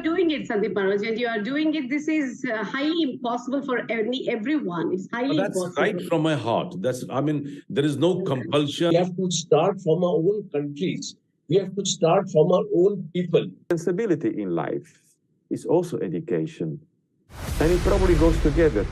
doing it, Sandeep Marwah, and you are doing it. This is highly impossible for everyone. It's highly That's impossible. right from my heart. I mean, there is no compulsion. We have to start from our own countries. We have to start from our own people. Responsibility in life is also education. And it probably goes together.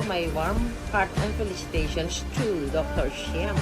My warm heart and felicitations to Dr. Shyam.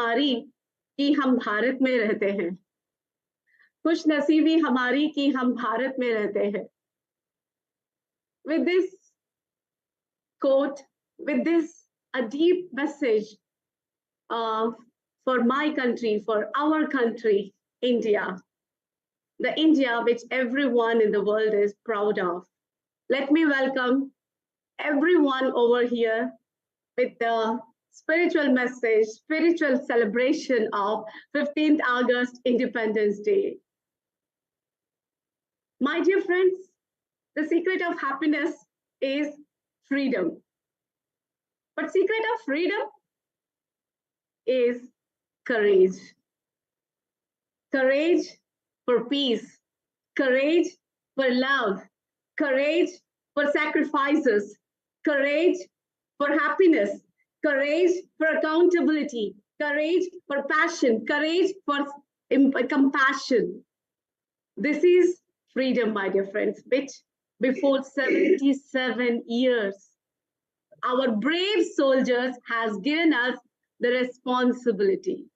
हमारी कि हम भारत में रहते हैं, खुश नसीबी हमारी कि हम भारत में रहते हैं. With this quote, with this a deep message for my country, for our country, India, the India which everyone in the world is proud of. Let me welcome everyone over here with the spiritual message, spiritual celebration of 15th August Independence Day. My dear friends, the secret of happiness is freedom. But secret of freedom is courage. Courage for peace, courage for love, courage for sacrifices, courage for happiness, courage for accountability, courage for passion, courage for compassion. This is freedom, my dear friends, which before 77 years, our brave soldiers has given us the responsibility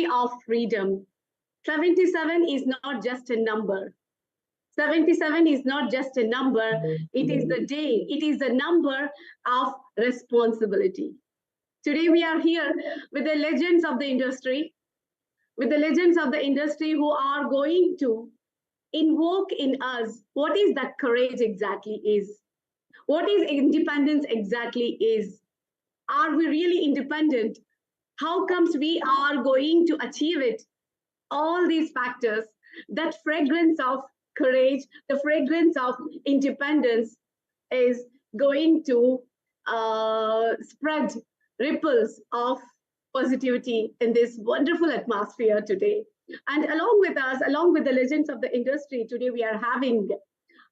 of freedom. 77 is not just a number. 77 is not just a number, it is the day, it is the number of responsibility. Today we are here with the legends of the industry, with the legends of the industry who are going to invoke in us what is that courage exactly is, what is independence exactly is. Are we really independent? How comes we are going to achieve it? All these factors, that fragrance of courage, the fragrance of independence is going to spread ripples of positivity in this wonderful atmosphere today. And along with us, along with the legends of the industry, today we are having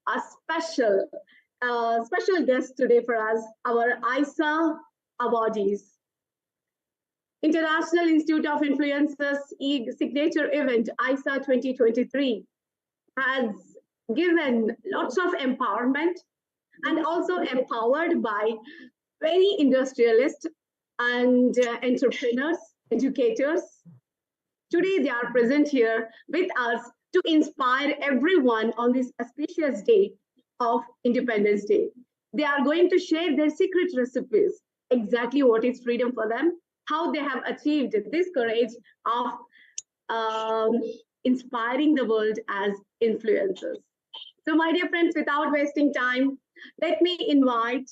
a special guest today for us, our IISA Awardees. International Institute of Influencers signature event, IISA 2023, has given lots of empowerment and also empowered by very industrialists and entrepreneurs, educators. Today, they are present here with us to inspire everyone on this auspicious day of Independence Day. They are going to share their secret recipes, exactly what is freedom for them, how they have achieved this courage of inspiring the world as influencers. So, my dear friends, without wasting time, let me invite,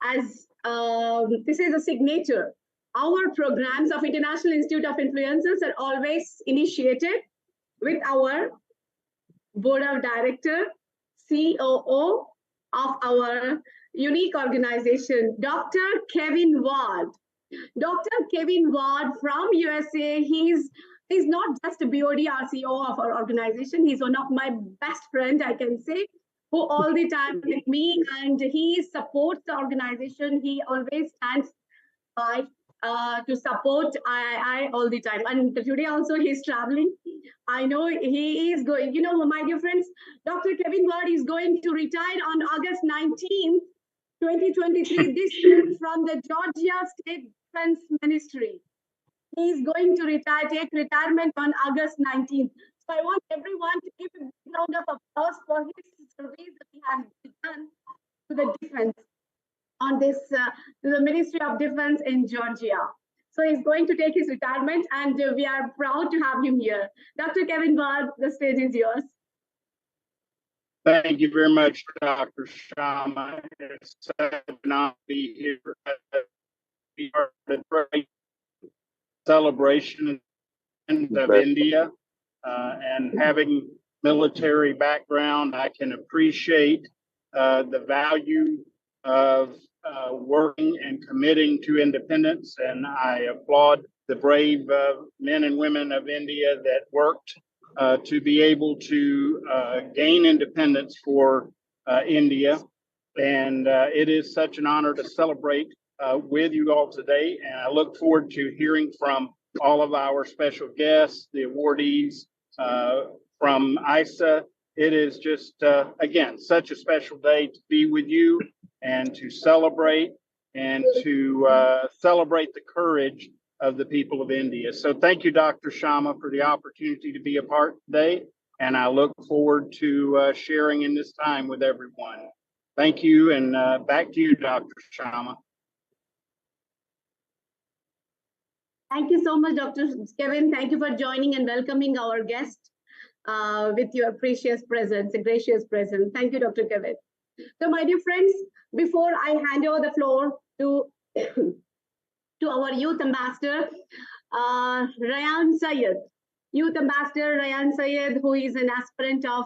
as this is a signature, our programs of International Institute of Influencers are always initiated with our board of director, COO of our unique organization, Dr. Kevin Ward. Dr. Kevin Ward from USA, he's not just a BOD or CEO of our organization, he's one of my best friends, I can say, who all the time with me, and he supports the organization. He always stands by to support I all the time. And today also he's traveling. I know he is going, you know, my dear friends, Dr. Kevin Ward is going to retire on August 19th, 2023, this year from the Georgia State Defense Ministry. He's going to retire, take retirement on August 19th. So I want everyone to give a big round of applause for his service that he has done to the defense on this, to the Ministry of Defense in Georgia. So he's going to take his retirement, and we are proud to have him here. Dr. Kevin Ward, the stage is yours. Thank you very much, Dr. Sharma. It's an honor to be here at the great celebration of India. And having military background, I can appreciate the value of working and committing to independence. And I applaud the brave men and women of India that worked to be able to gain independence for India. And it is such an honor to celebrate with you all today. And I look forward to hearing from all of our special guests, the awardees from IISA. It is just, again, such a special day to be with you and to celebrate the courage of the people of India. So thank you, Dr. Sharma, for the opportunity to be a part today. And I look forward to sharing in this time with everyone. Thank you, and back to you, Dr. Sharma. Thank you so much, Dr. Kevin. Thank you for joining and welcoming our guest with your precious presence, a gracious presence. Thank you, Dr. Kevin. So, my dear friends, before I hand over the floor to, to our youth ambassador, RAYYAN Syed, youth ambassador RAYYAN Syed, who is an aspirant of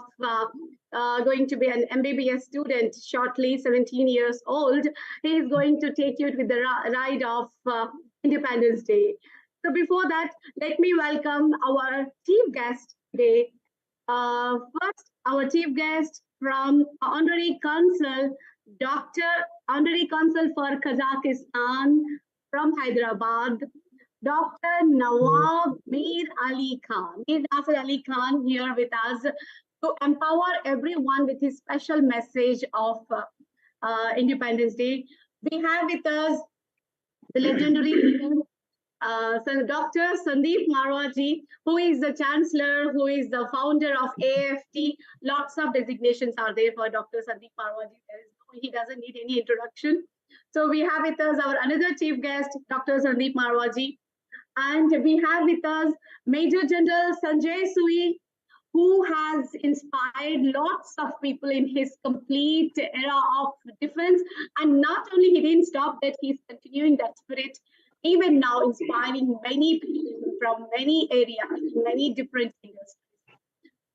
going to be an MBBS student shortly, 17 years old. He is going to take you with the ride of Independence Day. So before that, let me welcome our chief guest today. First, our chief guest from Honorary Consul, Honorary Consul for Kazakhstan from Hyderabad, Dr. Nawab Mir Ali Khan. Nasir Ali Khan here with us to empower everyone with his special message of Independence Day. We have with us the legendary Dr. Sandeep Marwah ji, who is the Chancellor, who is the founder of AFT. Lots of designations are there for Dr. Sandeep Marwah ji. He doesn't need any introduction. So we have with us our another chief guest, Dr. Sandeep Marwah ji. And we have with us Major General Sanjay, who has inspired lots of people in his complete era of defense. And not only he didn't stop that, he's continuing that spirit, even now inspiring many people from many areas, many different industries.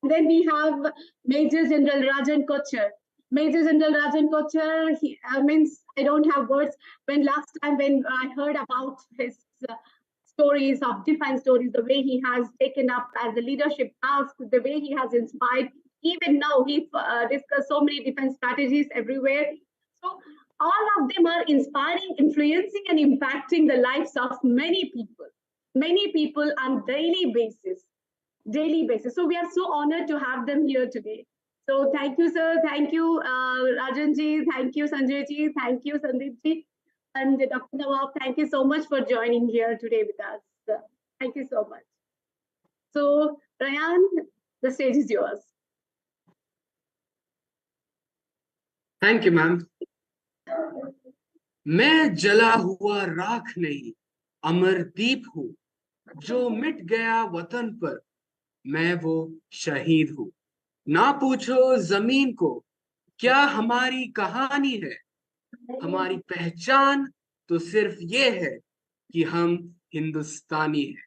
Then we have Major General Rajan Kochhar. Major General Rajan Kochhar, means I don't have words. When last time when I heard about his stories of defense stories, the way he has taken up as a leadership task, the way he has inspired. Even now, he discussed so many defense strategies everywhere. So all of them are inspiring, influencing, and impacting the lives of many people on daily basis. So we are so honored to have them here today. So thank you, sir. Thank you, Rajan ji. Thank you, Sanjay ji. Thank you, Sandeep ji. And Dr. Nawab, thank you so much for joining here today with us. Thank you so much. So, Rayan, the stage is yours. Thank you, ma'am. मैं जला हुआ राख नहीं, अमरदीप हूँ, जो मिट गया वतन पर, मैं वो शहीद हूँ. ना पूछो जमीन को क्या हमारी कहानी है, हमारी पहचान तो सिर्फ ये है कि हम हिंदुस्तानी हैं.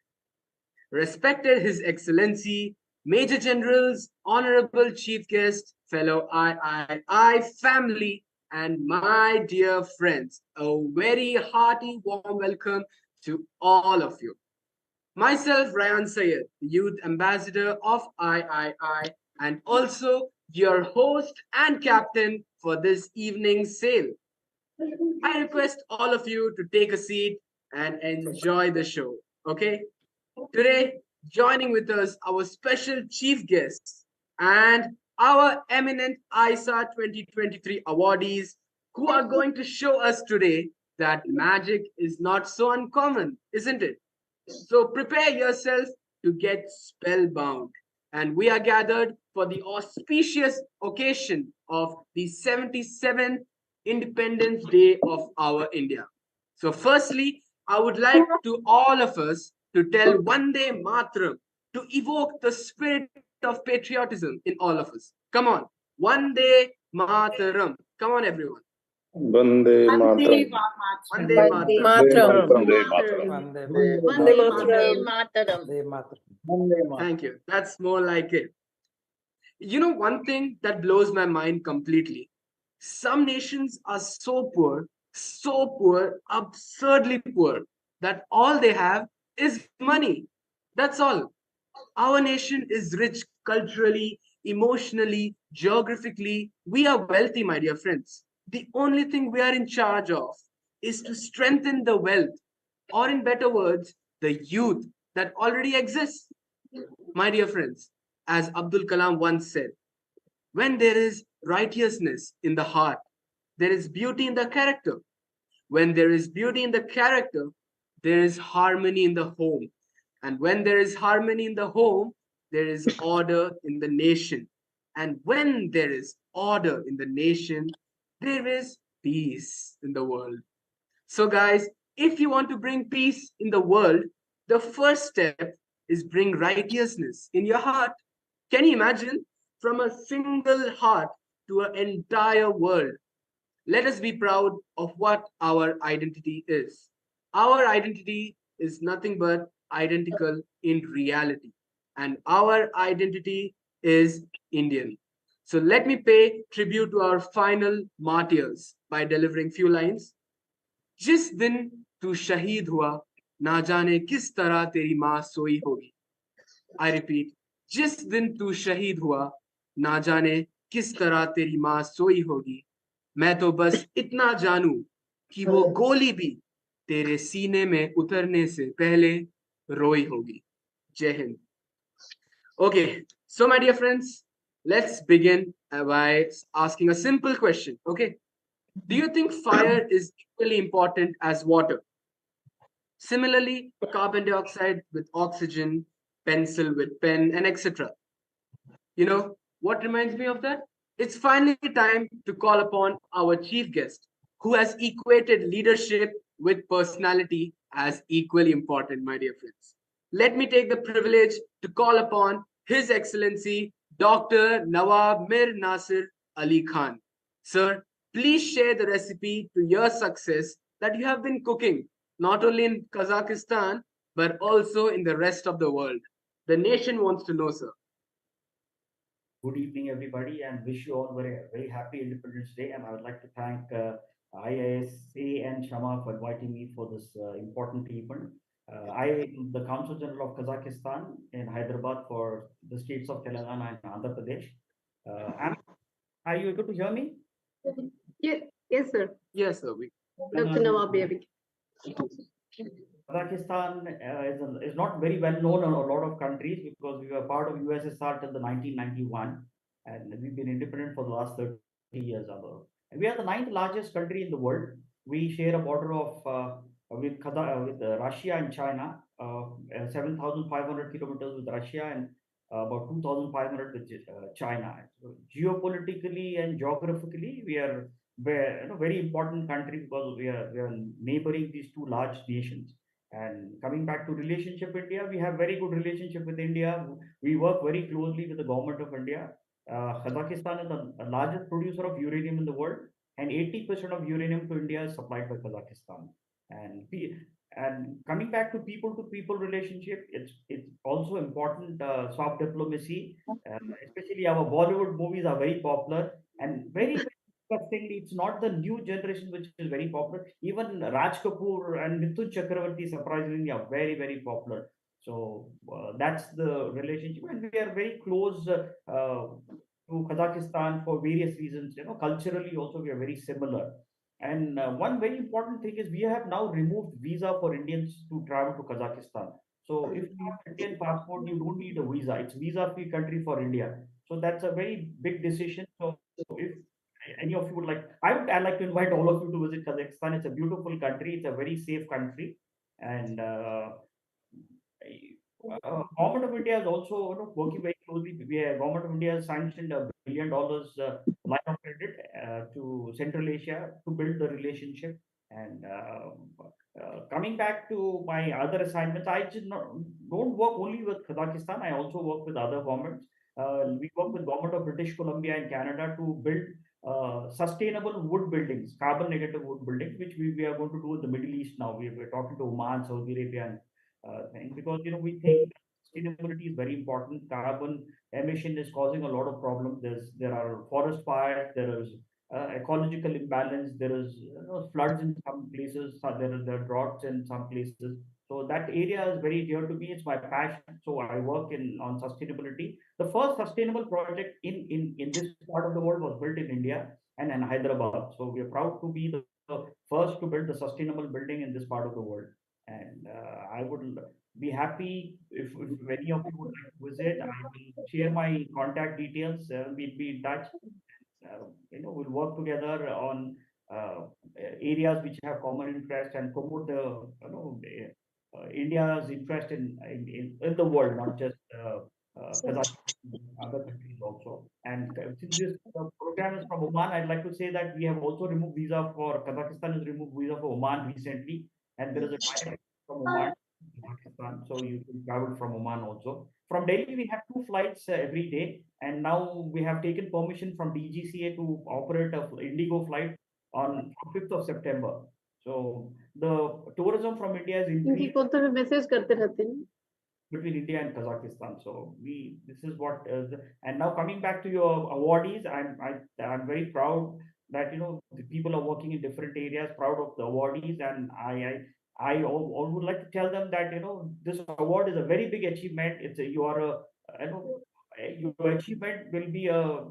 Respected His Excellency, Major Generals, Honorable Chief Guest, fellow III family, and my dear friends, a very hearty warm welcome to all of you. Myself, Rayan Syed, Youth Ambassador of III, and also your host and captain for this evening's sail. I request all of you to take a seat and enjoy the show, okay? Today, joining with us, our special chief guests and our eminent IISA 2023 awardees who are going to show us today that magic is not so uncommon, isn't it? So prepare yourself to get spellbound. And we are gathered for the auspicious occasion of the 77th Independence Day of our India. So firstly, I would like to all of us to tell Vande Mataram to evoke the spirit of patriotism in all of us. Come on, Vande Mataram. Come on, everyone. Vande Mataram. Vande Mataram. Vande Mataram. Thank you. That's more like it. You know, one thing that blows my mind completely. Some nations are so poor, absurdly poor, that all they have is money. That's all. Our nation is rich culturally, emotionally, geographically. We are wealthy, my dear friends. The only thing we are in charge of is to strengthen the wealth, or in better words, the youth that already exists. My dear friends, as Abdul Kalam once said, when there is righteousness in the heart, there is beauty in the character. When there is beauty in the character, there is harmony in the home. And when there is harmony in the home, there is order in the nation. And when there is order in the nation, there is peace in the world. So guys, if you want to bring peace in the world, the first step is bring righteousness in your heart. Can you imagine? From a single heart to an entire world. Let us be proud of what our identity is. Our identity is nothing but identical in reality. And our identity is Indian. So let me pay tribute to our final martyrs by delivering few lines. जिस दिन तू शहीद हुआ, ना जाने किस तरह तेरी माँ सोई होगी. I repeat, जिस दिन तू शहीद हुआ, ना जाने किस तरह तेरी माँ सोई होगी. मैं तो बस इतना जानू कि वो गोली भी तेरे सीने में उतरने से पहले रोई होगी. जय Hind. Okay, so my dear friends, let's begin by asking a simple question. Okay, do you think fire is equally important as water? Similarly, carbon dioxide with oxygen, pencil with pen, and etc. You know what reminds me of that? It's finally time to call upon our chief guest, who has equated leadership with personality as equally important, my dear friends. Let me take the privilege to call upon His Excellency Dr. Nawab Mir Nasir Ali Khan. Sir, please share the recipe to your success that you have been cooking, not only in Kazakhstan, but also in the rest of the world. The nation wants to know, sir. Good evening, everybody, and wish you all very happy Independence Day. And I would like to thank IISA and Shama for inviting me for this important event. I am the Consul General of Kazakhstan in Hyderabad for the states of Telangana and Andhra Pradesh. Are you able to hear me? Yes, sir. Yes, sir. Dr. Nawab Baby. Kazakhstan is not very well known in a lot of countries because we were part of USSR till the 1991, and we've been independent for the last 30 years. And we are the 9th largest country in the world. We share a border of with Russia and China, 7,500 kilometers with Russia and about 2,500 with China. So geopolitically and geographically, we are very important country because we are neighboring these two large nations. And coming back to relationship India, we have very good relationship with India. We work very closely with the government of India. Kazakhstan is the largest producer of uranium in the world, and 80% of uranium to India is supplied by Kazakhstan. And coming back to people relationship, it's also important. Soft diplomacy, especially our Bollywood movies are very popular and very interestingly, it's not the new generation which is very popular. Even Raj Kapoor and Mithun Chakravarti surprisingly are very popular. So that's the relationship, and we are very close to Kazakhstan for various reasons. Culturally also we are very similar. And one very important thing is we have now removed visa for Indians to travel to Kazakhstan. So if you have Indian passport, you don't need a visa. It's visa-free country for India. So that's a very big decision. So if any of you would like, I'd like to invite all of you to visit Kazakhstan. It's a beautiful country. It's a very safe country, and government of India is also working very closely. Government of India has sanctioned $1 billion line of credit to Central Asia to build the relationship. And coming back to my other assignments, I don't work only with Kazakhstan. I also work with other governments. We work with government of British Columbia and Canada to build sustainable wood buildings, carbon negative wood buildings, which we are going to do in the Middle East now. We're talking to Oman, Saudi Arabia, and thing because we think sustainability is very important. Carbon emission is causing a lot of problems. There are forest fires, there is ecological imbalance, there is floods in some places, there are droughts in some places. So that area is very dear to me. It's my passion. So I work on sustainability. The first sustainable project in this part of the world was built in India and in Hyderabad. So we are proud to be the first to build the sustainable building in this part of the world. And I would be happy if any of you would like to visit. I will share my contact details. We'll be in touch. We'll work together on areas which have common interest and promote the India's interest in the world, not just Kazakhstan, other countries also. And since this program is from Oman, I'd like to say that we have also removed visa for Kazakhstan has removed visa for Oman recently, and there is a direct from Oman to Pakistan, so you can travel from Oman also. From Delhi, we have 2 flights every day, and now we have taken permission from DGCA to operate a Indigo flight on 5th of September. So the tourism from India is increased between India and Kazakhstan. So this is what and now coming back to your awardees, I'm very proud that the people are working in different areas, proud of the awardees, and I would like to tell them that this award is a very big achievement. Your achievement will be a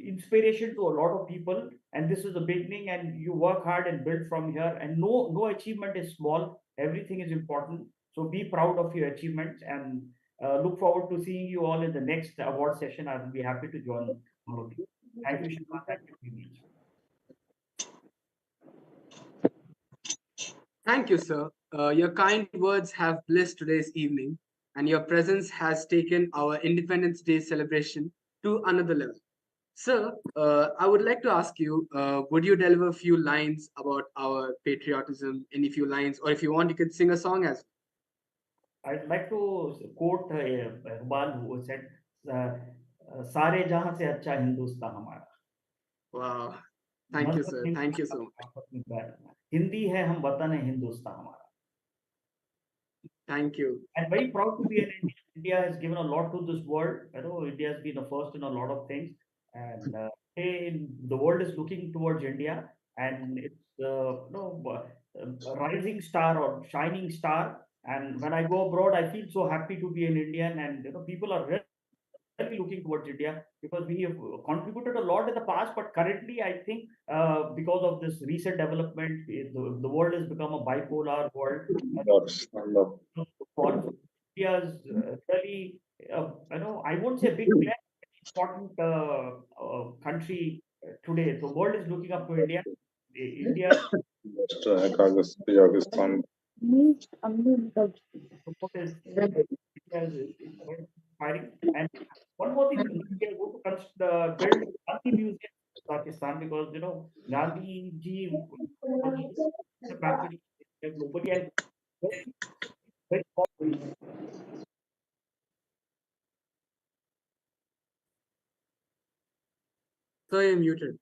inspiration to a lot of people, and this is the beginning. And you work hard and build from here. And no achievement is small. Everything is important. So be proud of your achievements, and look forward to seeing you all in the next award session. I will be happy to join all of you. Thank you, Shiva. Thank you. Thank you, sir. Your kind words have blessed today's evening, and your presence has taken our Independence Day celebration to another level. Sir, I would like to ask you, would you deliver a few lines about our patriotism in a few lines, or if you want, you can sing a song as I'd like to quote Iqbal, who said, "सारे जहां से अच्छा हिंदुस्तान हमारा." well? Wow. Thank you, मजहब sir. Hindu Thank you so much. आपस में बैर है। हिंदी है हम वतन है हिंदुस्तान हमारा। Thank you. I'm very proud to be an Indian. India has given a lot to this world. I know India has been the first in a lot of things, and the world is looking towards India, and it's a rising star or shining star. And when I go abroad, I feel so happy to be an Indian, and people are really looking towards India because we have contributed a lot in the past, but currently I think because of this recent development, the world has become a bipolar world. For India's really, I won't say big player, important country today. The world is looking up to India. India Kazakhstan. support is quite inspiring. And one more thing, we are going to build a Gandhi Museum in Pakistan because Gandhi ji was a patriot globally and very So you're muted.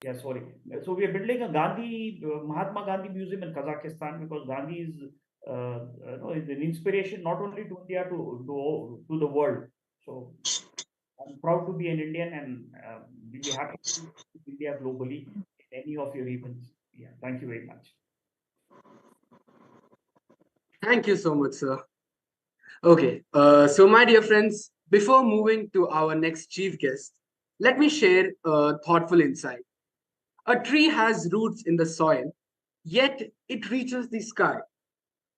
Yeah, sorry. So we are building a Mahatma Gandhi Museum in Kazakhstan because Gandhi is an inspiration not only to India to the world. So I'm proud to be an Indian and we'll be happy to see India globally in any of your events. Yeah, thank you very much. Thank you so much, sir. Okay, so my dear friends, before moving to our next chief guest, let me share a thoughtful insight. A tree has roots in the soil, yet it reaches the sky.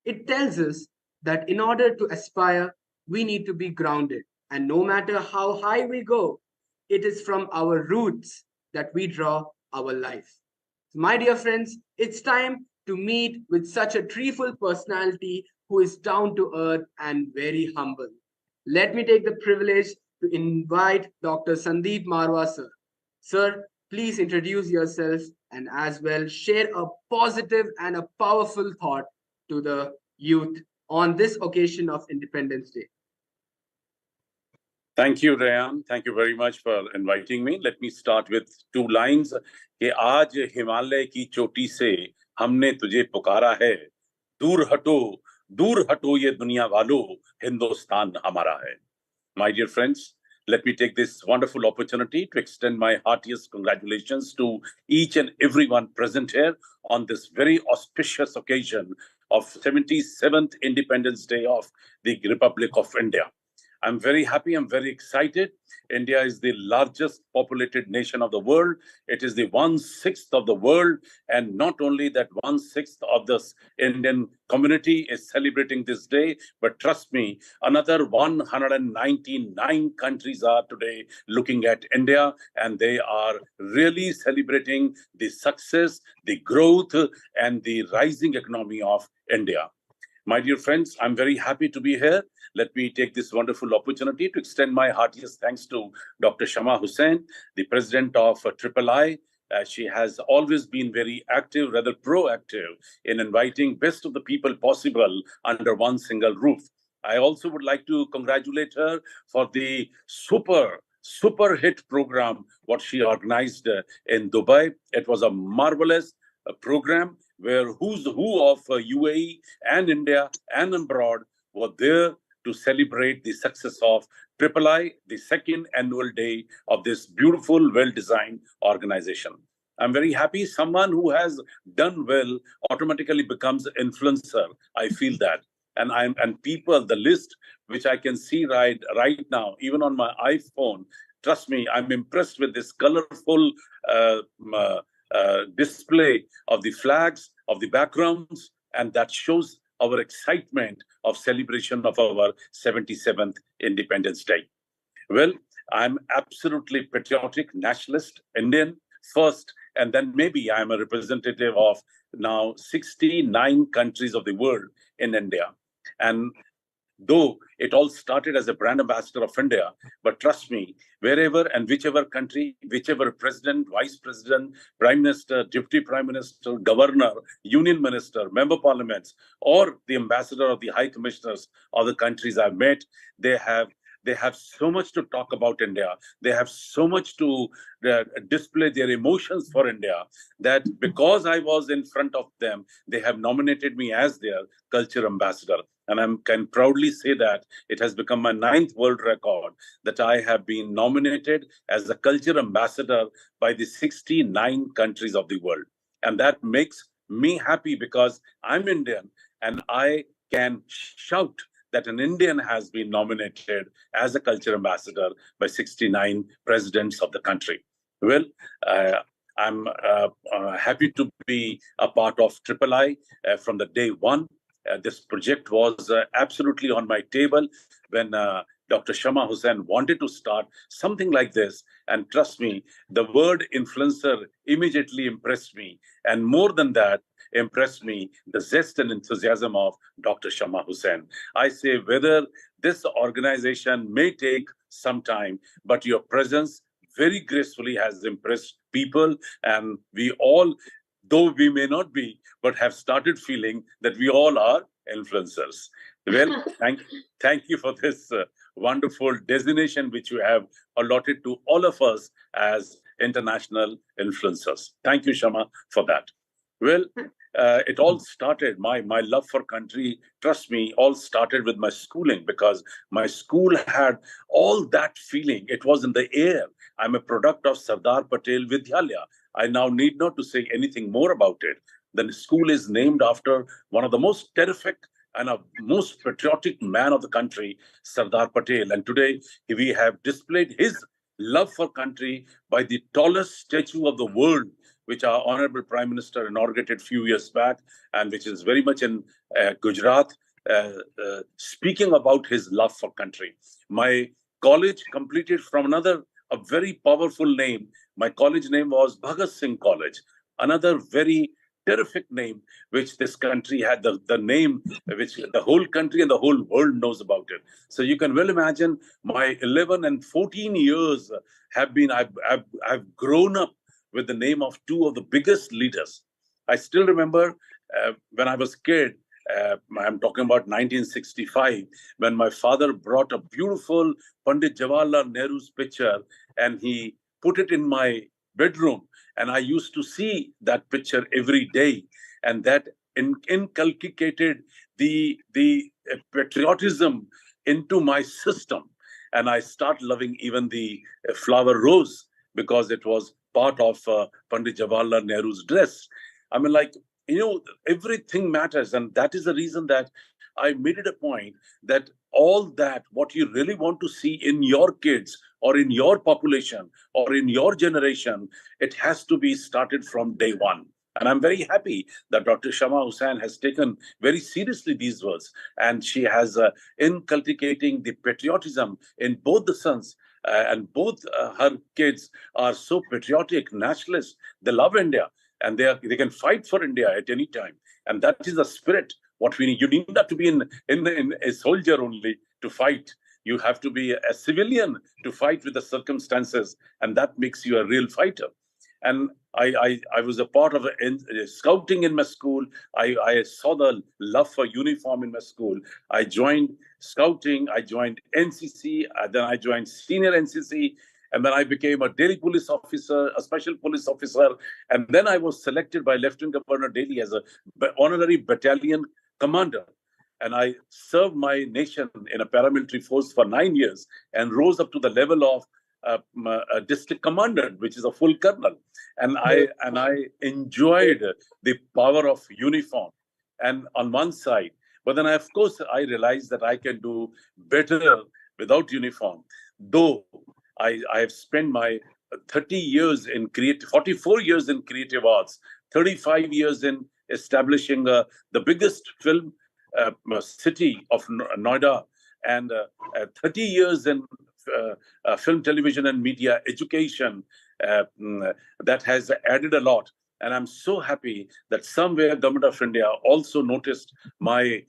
It tells us that in order to aspire, we need to be grounded. And no matter how high we go, it is from our roots that we draw our life. My dear friends, it's time to meet with such a treeful personality who is down to earth and very humble. Let me take the privilege to invite Dr. Sandeep Marwah, sir. Sir, please introduce yourself and as well share a positive and a powerful thought to the youth on this occasion of Independence Day. Thank you, Rayan. Thank you very much for inviting me. Let me start with two lines. कि आज हिमालय की चोटी से हमने तुझे पुकारा है, दूर हटो ये दुनिया वालों, हिंदुस्तान हमारा है. My dear friends, let me take this wonderful opportunity to extend my heartiest congratulations to each and everyone present here on this very auspicious occasion of 77th Independence Day of the Republic of India. I'm very happy, I'm very excited. India is the largest populated nation of the world. It is the 1/6 of the world. And not only that 1/6 of this Indian community is celebrating this day, but trust me, another 199 countries are today looking at India, and they are really celebrating the success, the growth, and the rising economy of India. My dear friends, I'm very happy to be here. Let me take this wonderful opportunity to extend my heartiest thanks to Dr. Shama Hussain, the president of III. She has always been very active, rather proactive, in inviting best of the people possible under one single roof. I also would like to congratulate her for the super hit program what she organized in Dubai. It was a marvelous program where who's who of UAE and India and abroad were there to celebrate the success of III, the second annual day of this beautiful, well-designed organization. I'm very happy someone who has done well automatically becomes an influencer. I feel that. And people, the list which I can see right now, even on my iPhone, trust me, I'm impressed with this colorful display of the flags, of the backgrounds, and that shows our excitement of celebration of our 77th Independence Day. Well, I'm absolutely patriotic, nationalist, Indian first, and then maybe I'm a representative of now 69 countries of the world in India. And though it all started as a brand ambassador of India. But trust me, wherever and whichever country, whichever president, vice president, prime minister, deputy prime minister, governor, union minister, member parliaments, or the ambassador or the high commissioners of the countries I've met, they have so much to talk about India. They have so much to display their emotions for India, that because I was in front of them, they have nominated me as their culture ambassador. And I can proudly say that it has become my 9th world record that I have been nominated as a culture ambassador by the 69 countries of the world. And that makes me happy because I'm Indian and I can shout that an Indian has been nominated as a culture ambassador by 69 presidents of the country. Well, I'm happy to be a part of III from the day one. This project was absolutely on my table when Dr. Shama Hussain wanted to start something like this. And trust me, the word influencer immediately impressed me. And more than that, impressed me the zest and enthusiasm of Dr. Shama Hussain. I say whether this organization may take some time, but your presence very gracefully has impressed people. And we all, though we may not be, but have started feeling that we all are influencers. Well, thank you for this wonderful designation which you have allotted to all of us as international influencers. Thank you, Shama, for that. Well, it all started, my love for country, trust me, all started with my schooling, because my school had all that feeling. It was in the air. I'm a product of Sardar Patel Vidyalaya. I now need not to say anything more about it. The school is named after one of the most terrific and a most patriotic man of the country, Sardar Patel. And today we have displayed his love for country by the tallest statue of the world, which our Honorable Prime Minister inaugurated a few years back, and which is very much in Gujarat, speaking about his love for country. My college completed from a very powerful name. My college name was Bhagat Singh College, another very terrific name, which this country had, the name which the whole country and the whole world knows about it. So you can well imagine my 11 and 14 years have been, I've grown up with the name of two of the biggest leaders. I still remember when I was a kid, I'm talking about 1965, when my father brought a beautiful Pandit Jawaharlal Nehru's picture and he put it in my bedroom. And I used to see that picture every day. And that inculcated the patriotism into my system. And I started loving even the flower rose because it was part of Pandit Jawaharlal Nehru's dress. I mean, everything matters. And that is the reason that I made it a point that all that, what you really want to see in your kids or in your population or in your generation, it has to be started from day one. And I'm very happy that Dr. Shama Hussain has taken very seriously these words. And she has inculcating the patriotism in both the sons. And both her kids are so patriotic, nationalists. They love India. And they can fight for India at any time. And that is the spirit. What we need. You need not to be in a soldier only to fight. You have to be a civilian to fight with the circumstances. And that makes you a real fighter. And I was a part of scouting in my school. I saw the love for uniform in my school. I joined scouting. I joined NCC. Then I joined senior NCC. And then I became a daily police officer, a special police officer. And then I was selected by Lieutenant Governor Delhi as an honorary battalion commander. And I served my nation in a paramilitary force for 9 years and rose up to the level of a district commander, which is a full colonel. And I enjoyed the power of uniform. And on one side, but then of course I realized that I can do better without uniform. Though I have spent my 44 years in creative arts, 35 years in establishing the biggest film city of Noida, and 30 years in film, television, and media education. That has added a lot. And I'm so happy that somewhere Government of India also noticed my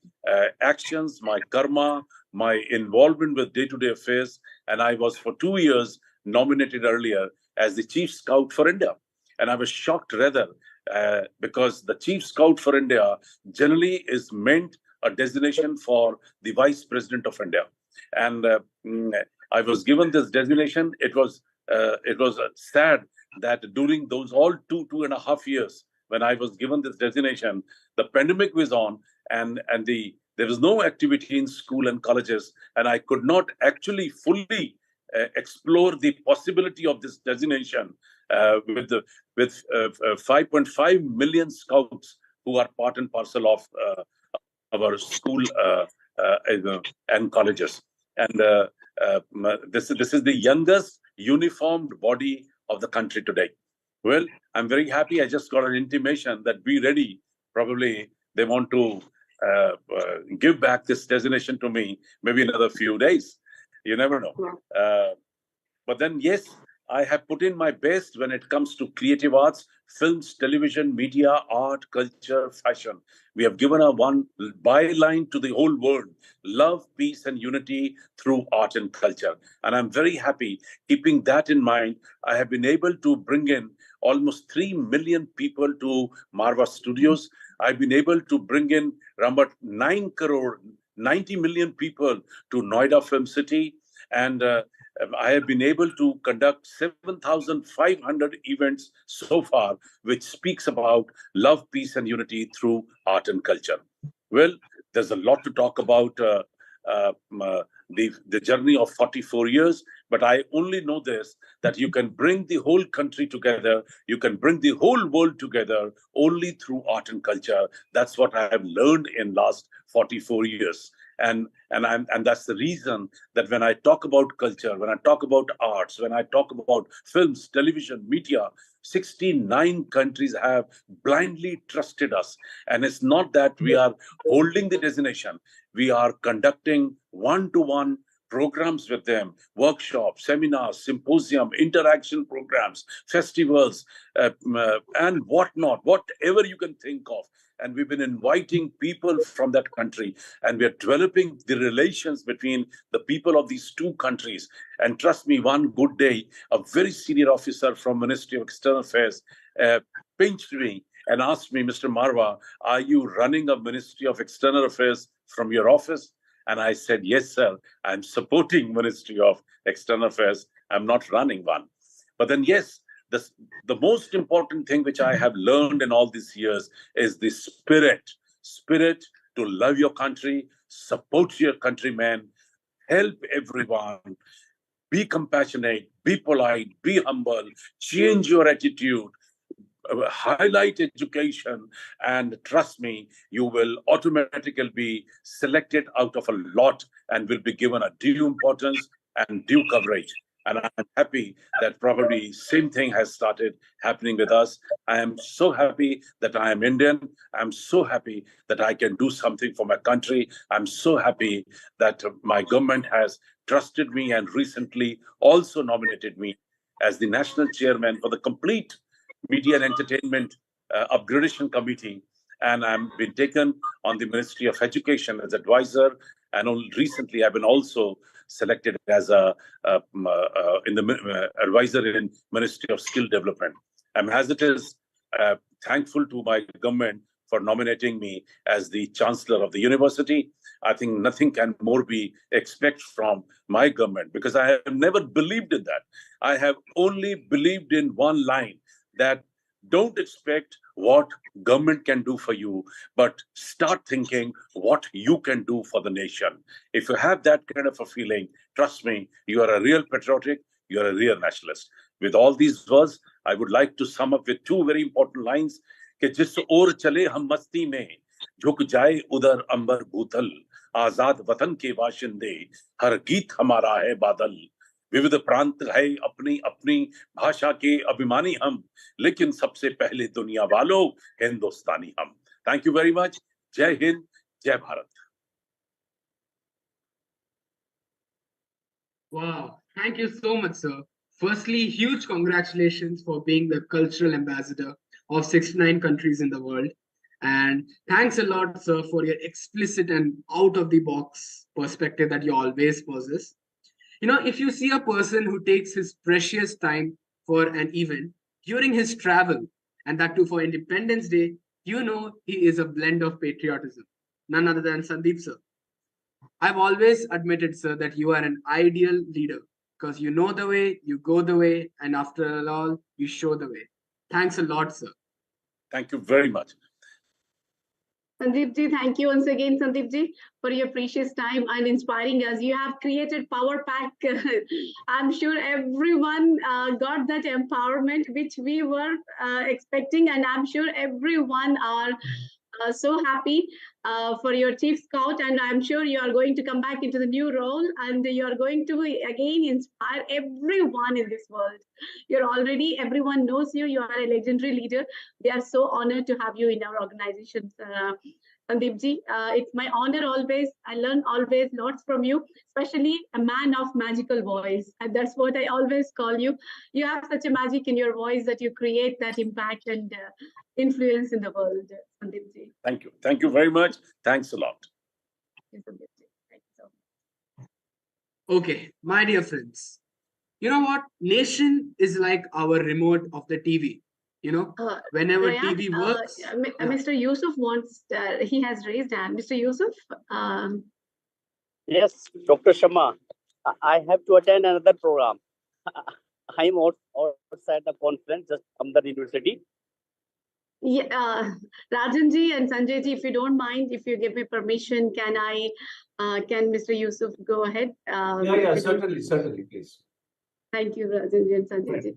actions, my karma, my involvement with day-to-day affairs, and I was for 2 years nominated earlier as the Chief Scout for India. And I was shocked rather because the Chief Scout for India generally is meant a designation for the Vice President of India. And I was given this designation. It was sad that during those all 2.5 years when I was given this designation, the pandemic was on, and there was no activity in school and colleges, and I could not actually fully explore the possibility of this designation with 5.5 million scouts who are part and parcel of our school and colleges. And this is the youngest uniformed body of the country today. Well, I'm very happy. I just got an intimation that be ready. Probably they want to give back this designation to me maybe another few days. You never know. But then, yes, I have put in my best when it comes to creative arts, films, television, media, art, culture, fashion. We have given a one byline to the whole world: love, peace, and unity through art and culture. And I'm very happy, keeping that in mind, I have been able to bring in almost 3 million people to Marwah Studios. I've been able to bring in around 9 crore, 90 million people to Noida Film City. And I have been able to conduct 7,500 events so far, which speaks about love, peace, and unity through art and culture. Well, there's a lot to talk about the journey of 44 years, but I only know this, that you can bring the whole country together, you can bring the whole world together only through art and culture. That's what I have learned in last 44 years. And that's the reason that when I talk about culture, when I talk about arts, when I talk about films, television, media, 69 countries have blindly trusted us. And it's not that we are holding the designation. We are conducting one-to-one programs with them, workshops, seminars, symposium, interaction programs, festivals, and whatnot, whatever you can think of. And we've been inviting people from that country, and we're developing the relations between the people of these two countries. And trust me, one good day, a very senior officer from Ministry of External Affairs pinched me and asked me, Mr. Marwah, are you running a Ministry of External Affairs from your office? And I said, yes, sir, I'm supporting Ministry of External Affairs. I'm not running one. But then, yes, the most important thing which I have learned in all these years is the spirit to love your country, support your countrymen, help everyone, be compassionate, be polite, be humble, change your attitude, highlight education, and trust me, you will automatically be selected out of a lot and will be given a due importance and due coverage. And I'm happy that probably same thing has started happening with us. I am so happy that I am Indian. I'm so happy that I can do something for my country. I'm so happy that my government has trusted me and recently also nominated me as the national chairman for the complete Media and Entertainment Upgradation Committee. And I've been taken on the Ministry of Education as advisor. And recently, I've been also selected as in the advisor in Ministry of Skill Development. I'm as it is thankful to my government for nominating me as the Chancellor of the university. I think nothing can more be expected from my government, because I have never believed in that. I have only believed in one line, that don't expect what government can do for you, but start thinking what you can do for the nation. If you have that kind of a feeling, trust me, you are a real patriotic, you are a real nationalist. With all these words, I would like to sum up with two very important lines. कि जिस ओर चले हम मस्ती में, झुक जाए उधर अंबर भूतल, आजाद वतन के वाशिंदे, हर गीत हमारा है बादल. विविध प्रांत है अपनी अपनी भाषा के अभिमानी हम, लेकिन सबसे पहले दुनिया वालों हिंदुस्तानी हम. Thank you very much. Jai Hind, Jai Bharat. Wow, thank you so much, sir. Firstly, huge congratulations for being the cultural ambassador of 69 countries in the world. And thanks a lot, sir, for your explicit and out of the box perspective that you always possess. You know, if you see a person who takes his precious time for an event during his travel, and that too for Independence Day, you know he is a blend of patriotism. None other than Sandeep, sir. I've always admitted, sir, that you are an ideal leader because you know the way, you go the way, and after all, you show the way. Thanks a lot, sir. Thank you very much. Sandeep ji, thank you once again, Sandeep ji, for your precious time and inspiring us. You have created power pack. I'm sure everyone got that empowerment which we were expecting, and I'm sure everyone are so happy for your chief scout, and I'm sure you are going to come back into the new role, and you are going to again inspire everyone in this world. You're already, everyone knows you. You are a legendary leader. We are so honored to have you in our organization, Sandeep ji. It's my honor always. I learn always lots from you, especially a man of magical voice, and that's what I always call you. You have such a magic in your voice that you create that impact and influence in the world, Sandeep ji. Thank you. Thank you very much. Thanks a lot. Thank you, Sandeep ji. Thank you so much. Okay, my dear friends, you know what? Nation is like our remote of the TV. You know, whenever Rayan, TV works. Mr. Yusuf wants, he has raised hand. Mr. Yusuf? Yes, Dr. Sharma, I have to attend another program. I'm outside the conference, just from the university. Yeah, Rajan ji and Sanjay ji, if you don't mind, if you give me permission, can Mr. Yusuf go ahead? Yeah, certainly, please. Thank you, Rajan ji and Sanjay ji.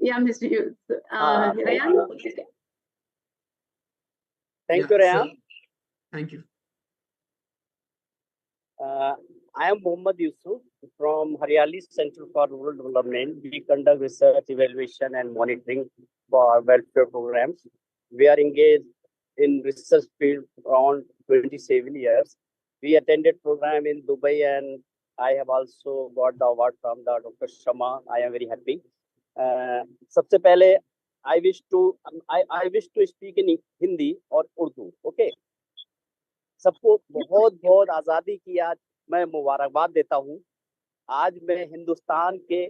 Yeah, Mr. Yusuf. Rayan? Thank you, Rayan. Thank you. I am Mohammad Yusuf from Hariyali Center for Rural Development. We conduct research, evaluation, and monitoring for welfare programs. We are engaged in research field around 27 years. We attended program in Dubai, and I have also got the award from the Dr. Sharma. I am very happy. सबसे पहले I wish to speak in Hindi or Urdu. Okay. सबको बहुत बहुत आजादी की आज मैं मुबारकबाद देता हूँ. आज मैं हिंदुस्तान के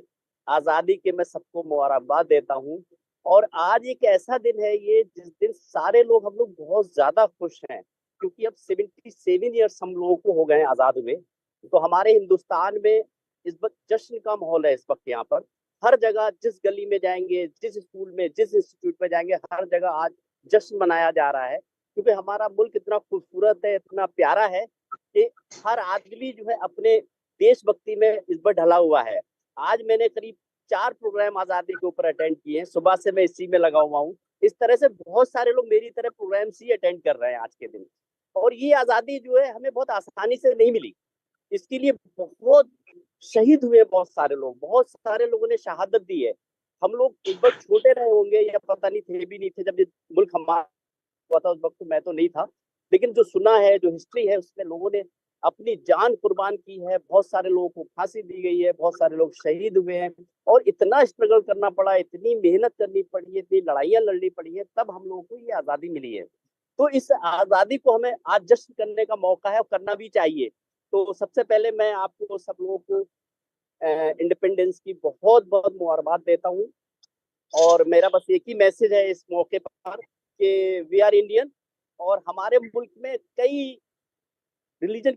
आजादी के मैं सबको मुबारकबाद देता हूँ. और आज एक ऐसा दिन है ये जिस दिन सारे लोग हम लोग बहुत ज्यादा खुश हैं, क्योंकि अब 77 ईयर्स हम लोगों को हो गए आजाद हुए. तो हमारे हिंदुस्तान में इस वक्त जश्न का माहौल है. इस वक्त यहाँ पर हर जगह, जिस गली में जाएंगे, जिस स्कूल में, जिस इंस्टीट्यूट में जाएंगे, हर जगह आज जश्न मनाया जा रहा है, क्योंकि हमारा मुल्क इतना खूबसूरत है, इतना प्यारा है कि हर आदमी जो है अपने देशभक्ति में इस पर ढला हुआ है. आज मैंने करीब 4 प्रोग्राम आजादी के ऊपर अटेंड किए हैं. सुबह से मैं इसी में लगा हुआ हूँ. इस तरह से बहुत सारे लोग मेरी तरह प्रोग्राम्स ही अटेंड कर रहे हैं आज के दिन. और ये आजादी जो है हमें बहुत आसानी से नहीं मिली. इसके लिए बहुत शहीद हुए बहुत सारे लोग, बहुत सारे लोगों ने शहादत दी है. हम लोग एक बार छोटे रहे होंगे या पता नहीं थे भी नहीं थे जब ये मुल्क हमारा हुआ था. उस वक्त मैं तो नहीं था, लेकिन जो सुना है, जो हिस्ट्री है, उसमें लोगों ने अपनी जान कुर्बान की है. बहुत सारे लोगों को फांसी दी गई है, बहुत सारे लोग शहीद हुए हैं, और इतना स्ट्रगल करना पड़ा, इतनी मेहनत करनी पड़ी है, इतनी लड़ाइयां लड़नी पड़ी है, तब हम लोगों को ये आजादी मिली है. तो इस आजादी को हमें आज जश्न करने का मौका है और करना भी चाहिए. तो सबसे पहले मैं आपको सब लोगों को इंडिपेंडेंस की बहुत बहुत मुबारकबाद देता हूँ. और मेरा बस एक ही मैसेज है इस मौके पर कि वी आर इंडियन, और हमारे मुल्क में कई रिलीजन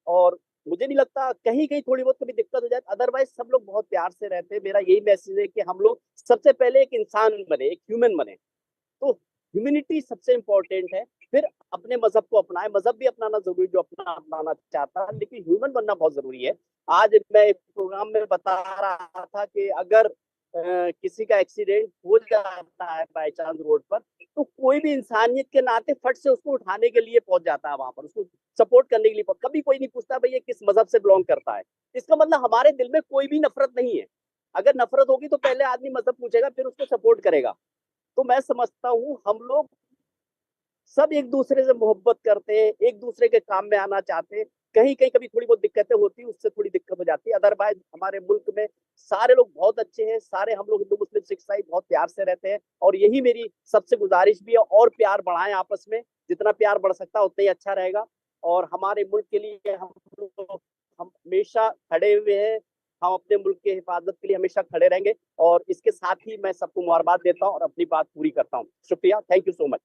और मुझे नहीं लगता कहीं कहीं थोड़ी बहुत कभी दिक्कत हो जाए, अदरवाइज सब लोग बहुत प्यार से रहते हैं. मेरा यही मैसेज है कि हम लोग सबसे पहले एक इंसान बने, एक ह्यूमन बने. तो ह्यूमैनिटी सबसे इम्पोर्टेंट है. फिर अपने मजहब को अपनाए. मजहब भी अपनाना जरूरी जो अपनाना चाहता है, लेकिन ह्यूमन बनना बहुत जरूरी है. आज मैं प्रोग्राम में बता रहा था कि अगर किसी का एक्सीडेंट हो जाता है बाय चांस रोड पर, तो कोई भी इंसानियत के नाते फट से उसको उठाने के लिए पहुंच जाता है वहां पर, उसको सपोर्ट करने के लिए. कभी कोई नहीं पूछता भाई ये किस मजहब से बिलोंग करता है. इसका मतलब हमारे दिल में कोई भी नफरत नहीं है. अगर नफरत होगी तो पहले आदमी मजहब पूछेगा, फिर उसको सपोर्ट करेगा. तो मैं समझता हूँ हम लोग सब एक दूसरे से मोहब्बत करते हैं, एक दूसरे के काम में आना चाहते हैं. कहीं कहीं कभी थोड़ी बहुत दिक्कतें होती है, उससे थोड़ी दिक्कत हो जाती है. अदरवाइज हमारे मुल्क में सारे लोग बहुत अच्छे हैं, सारे हम लोग हिंदू मुस्लिम सिख ईसाई बहुत प्यार से रहते हैं, और यही मेरी सबसे गुजारिश भी है, और प्यार बढ़ाएं आपस में, जितना प्यार बढ़ सकता है उतना ही अच्छा रहेगा। और हमारे मुल्क के लिए हम हमेशा खड़े हुए हैं, हम अपने मुल्क के हिफाजत के लिए हमेशा खड़े रहेंगे, और इसके साथ ही मैं सबको मुबारकबाद देता हूँ और अपनी बात पूरी करता हूँ। शुक्रिया, थैंक यू सो मच।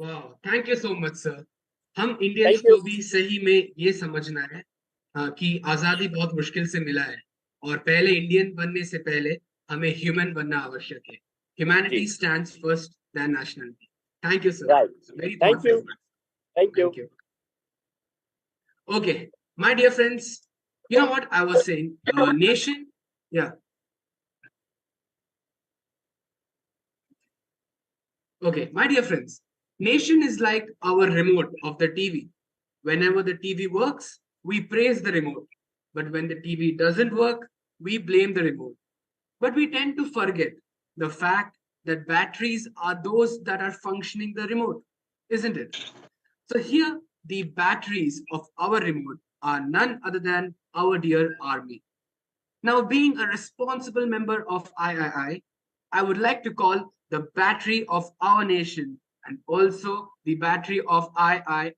वाह, thank you so much sir. हम इंडियंस को भी सही में ये समझना है कि आजादी बहुत मुश्किल से मिला है, और पहले इंडियन बनने से पहले हमें ह्यूमन बनना आवश्यक है। Humanity stands first then nationality. Thank you sir, very thoughtful. Thank you. Okay, my dear friends, you know what I was saying? Nation, yeah. Okay, my dear friends, nation is like our remote of the TV. Whenever the TV works, we praise the remote. But when the TV doesn't work, we blame the remote. But we tend to forget the fact that batteries are those that are functioning the remote, isn't it? So here, the batteries of our remote are none other than our dear army. Now, being a responsible member of III, I would like to call the battery of our nation and also the battery of III.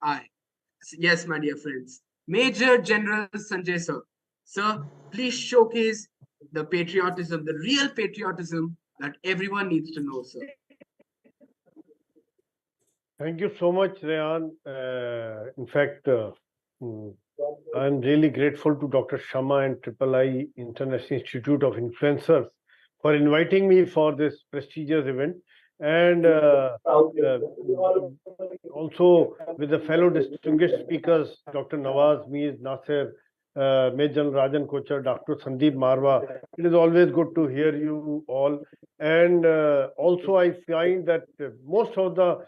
Yes, my dear friends, Major General Sanjay sir. Sir, please showcase the patriotism, the real patriotism that everyone needs to know, sir. Thank you so much, Rayan. In fact, I'm really grateful to Dr. Sharma and III International Institute of Influencers for inviting me for this prestigious event, and also with the fellow distinguished speakers, Dr. Nawab, Nasir, Major General Rajan, Kochhar, Dr. Sandeep Marwah. It is always good to hear you all, and also I find that most of the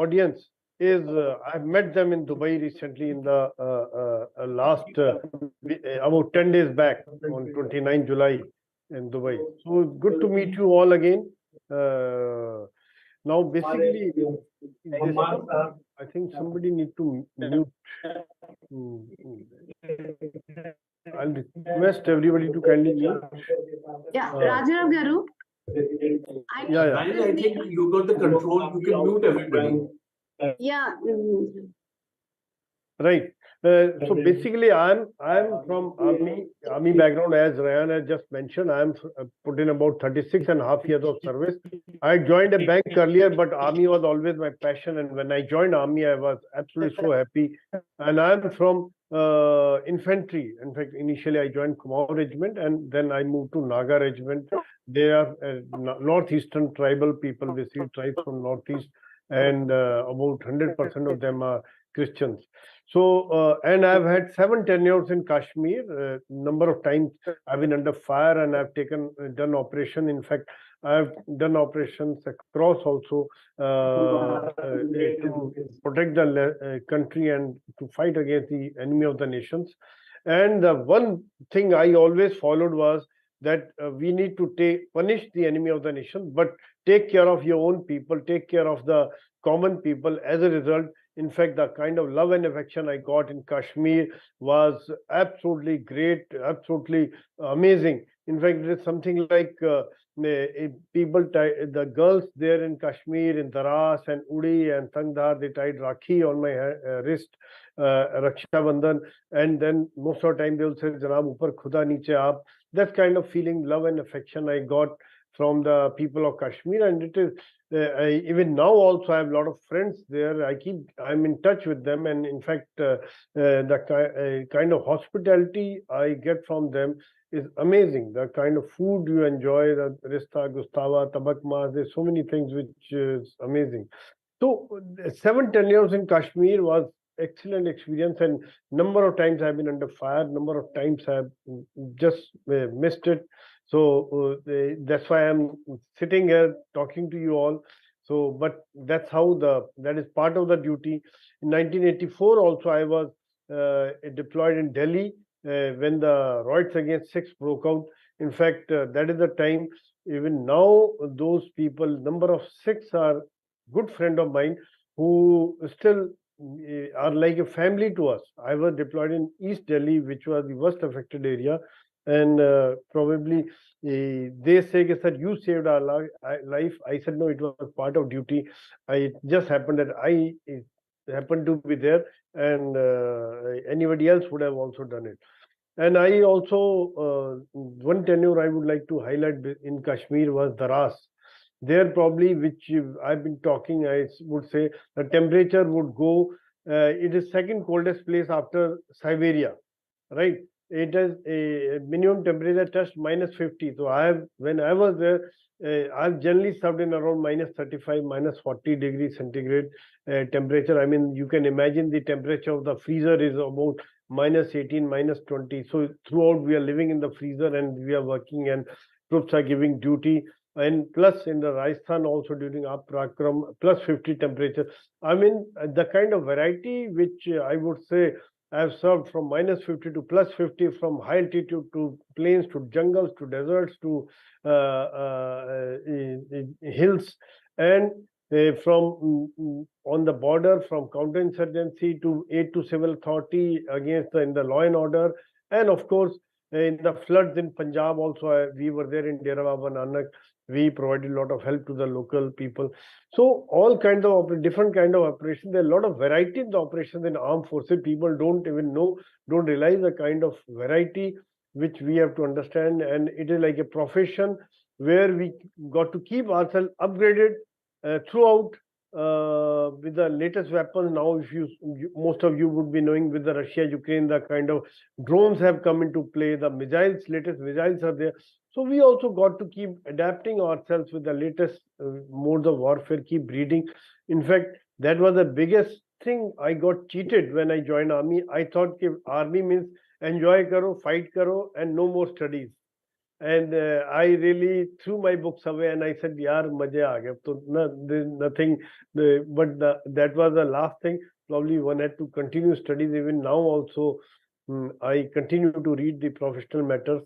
audience is I've met them in Dubai recently in the last about 10 days back on 29 July in Dubai. So good to meet you all again. Now basically I think somebody need to mute. I'll request everybody to kindly mute. Yeah, Rajan Garu. Yeah. I think you got the control. You can mute everybody. Yeah. Right. So basically, I'm from army background, as Rayan has just mentioned. I'm put in about 36 and a half years of service. I joined a bank earlier, but army was always my passion. And when I joined army, I was absolutely so happy. And I'm from infantry. In fact, initially I joined Kumaon Regiment, and then I moved to Naga Regiment. They are northeastern tribal people, basically tribes from northeast, and about 100% of them are Christians. So, and I've had 7 tenures in Kashmir. Number of times I've been under fire, and I've done operation. In fact, I've done operations across also to protect the country and to fight against the enemy of the nations. And the one thing I always followed was that we need to punish the enemy of the nation, but take care of your own people, take care of the common people. As a result, in fact, the kind of love and affection I got in Kashmir was absolutely great, absolutely amazing. In fact, it is something like the girls there in Kashmir, in Daras and Uri and Tangdar, they tied Rakhi on my wrist, Raksha Bandhan, and then most of the time they will say, Janab upar khuda niche aap. That kind of feeling, love and affection I got from the people of Kashmir, and it is even now also I have a lot of friends there. I'm in touch with them, and in fact the kind of hospitality I get from them is amazing. The kind of food you enjoy, the rista, gustava, tabak mas, there's so many things which is amazing. So 7 tenures in Kashmir was excellent experience, and number of times I've been under fire, number of times I've just missed it. So that's why I'm sitting here talking to you all. So, but that's how that is part of the duty. In 1984 also I was deployed in Delhi when the riots against Sikhs broke out. In fact, that is the time. Even now, those people, number of Sikhs are good friend of mine who still are like a family to us. I was deployed in East Delhi, which was the worst affected area, and probably they say, sir, you saved our life. I said, no, it was part of duty. It just happened that I happened to be there, and anybody else would have also done it. And I also, one tenure I would like to highlight in Kashmir was Daras. There probably, which I've been talking, I would say the temperature would go, it is second coldest place after Siberia, right? It has a minimum temperature touched -50. So when I was there, I've generally served in around -35, -40 degrees centigrade temperature. I mean, you can imagine the temperature of the freezer is about -18, -20. So throughout we are living in the freezer and we are working and troops are giving duty. And plus in the Rajasthan also during Prakram, +50 temperature. I mean, the kind of variety which I would say I've served from -50 to +50, from high altitude to plains to jungles to deserts to hills, and from on the border, from counterinsurgency to aid to civil authority against in the law and order, and of course in the floods in Punjab also. We were there in Dera Baba Nanak. We provided a lot of help to the local people. So all kinds of different kind of operations. There are a lot of variety in the operations in armed forces. People don't even know, don't realize the kind of variety which we have to understand. And it is like a profession where we got to keep ourselves upgraded throughout with the latest weapons. Now, if most of you would be knowing, with the Russia-Ukraine, the kind of drones have come into play. The missiles, latest missiles are there. So we also got to keep adapting ourselves with the latest modes of warfare, keep reading. In fact, that was the biggest thing. I got cheated when I joined army. I thought army means enjoy karo, fight karo, and no more studies. And I really threw my books away and I said, yaar, maze aa gaya. So there's nothing, that was the last thing. Probably one had to continue studies. Even now also, I continue to read the professional matters.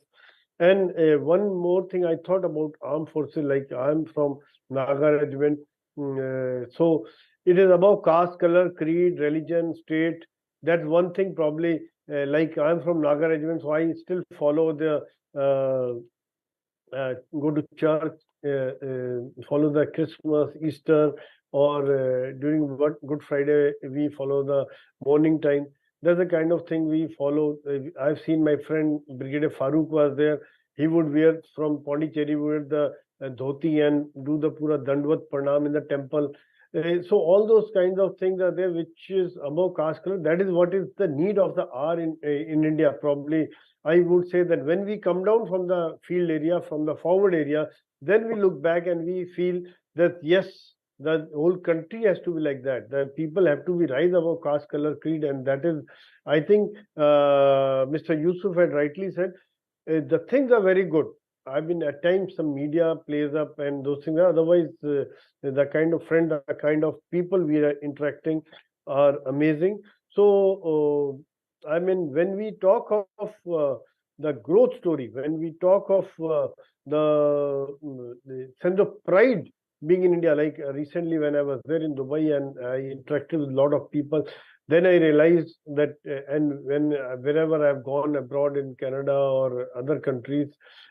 And one more thing I thought about armed forces, like I'm from Naga regiment. So it is about caste, color, creed, religion, state. That's one thing probably, like I'm from Naga regiment, so I still follow the, go to church, follow the Christmas, Easter, or during Good Friday, we follow the morning time. That's the kind of thing we follow. I've seen my friend Brigadier Farooq was there. He would wear from Pondicherry, wear the dhoti and do the pura Dandvat Pranam in the temple. So all those kinds of things are there, which is above caste color. That is what is the need of the hour in India. Probably I would say that when we come down from the field area, from the forward area, then we look back and we feel that yes, the whole country has to be like that. The people have to be rise above caste, color, creed, and that is, I think, Mr. Yusuf had rightly said, the things are very good. I mean, at times some media plays up and those things. Otherwise, the kind of friend, the kind of people we are interacting are amazing. So, I mean, when we talk of the growth story, when we talk of the sense of pride being in India, like recently when I was there in Dubai and I interacted with a lot of people, then I realized that, and wherever I've gone abroad in Canada or other countries,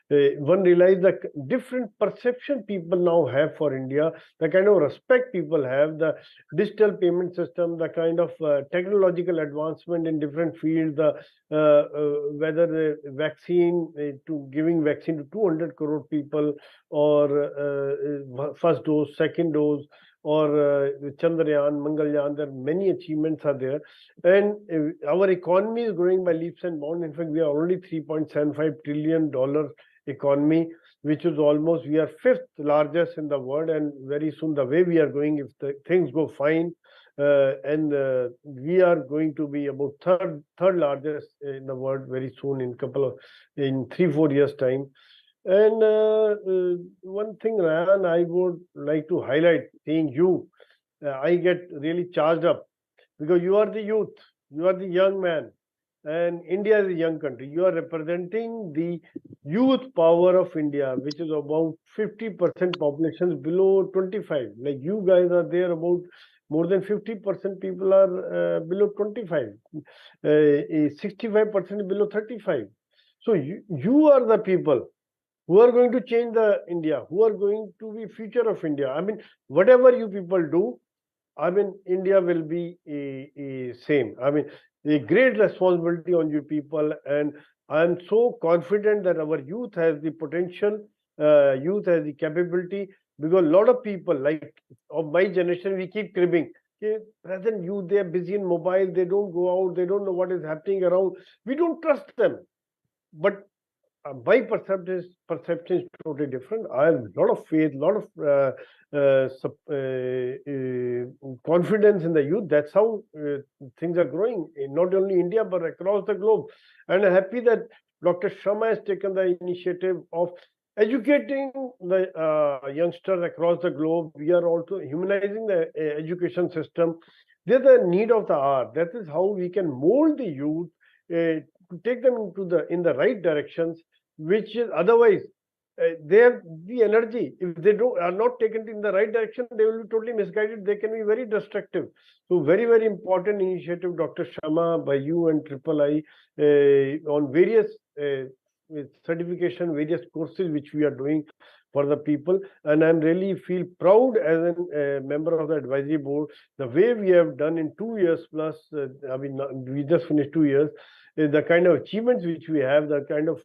one realized the different perception people now have for India, the kind of respect people have, the digital payment system, the kind of technological advancement in different fields, whether the vaccine, to giving vaccine to 200 crore people, or first dose, second dose, or Chandrayaan, Mangalyaan. There are many achievements are there, and our economy is growing by leaps and bounds. In fact, we are already $3.75 trillion economy, which is almost, we are fifth largest in the world, and very soon, the way we are going, if the things go fine, and we are going to be about third largest in the world very soon, in 3-4 years time. And one thing, Rayan, I would like to highlight, seeing you, I get really charged up because you are the youth, you are the young man, and India is a young country. You are representing the youth power of India, which is about 50% populations below 25. Like you guys are there about more than 50% people are below 25, 65% below 35. So you are the people who are going to change the India, who are going to be future of India. I mean, whatever you people do, I mean, India will be same. I mean, a great responsibility on you people, and I'm so confident that our youth has the potential, youth has the capability, because a lot of people like of my generation, we keep cribbing. Okay, present youth, they are busy in mobile, they don't go out, they don't know what is happening around. We don't trust them. But my perception is totally different. I have a lot of faith, a lot of confidence in the youth. That's how things are growing in not only India but across the globe. And I'm happy that Dr. Sharma has taken the initiative of educating the youngsters across the globe. We are also humanizing the education system. They're the need of the hour. That is how we can mold the youth to take them into in the right directions, which is otherwise they have the energy. If they are not taken in the right direction, they will be totally misguided. They can be very destructive. So very, very important initiative, Dr. Sharma, by you and IISA on various certification, various courses which we are doing for the people. And I'm really feel proud as a member of the advisory board, the way we have done in 2 years plus. I mean, we just finished 2 years. The kind of achievements which we have, the kind of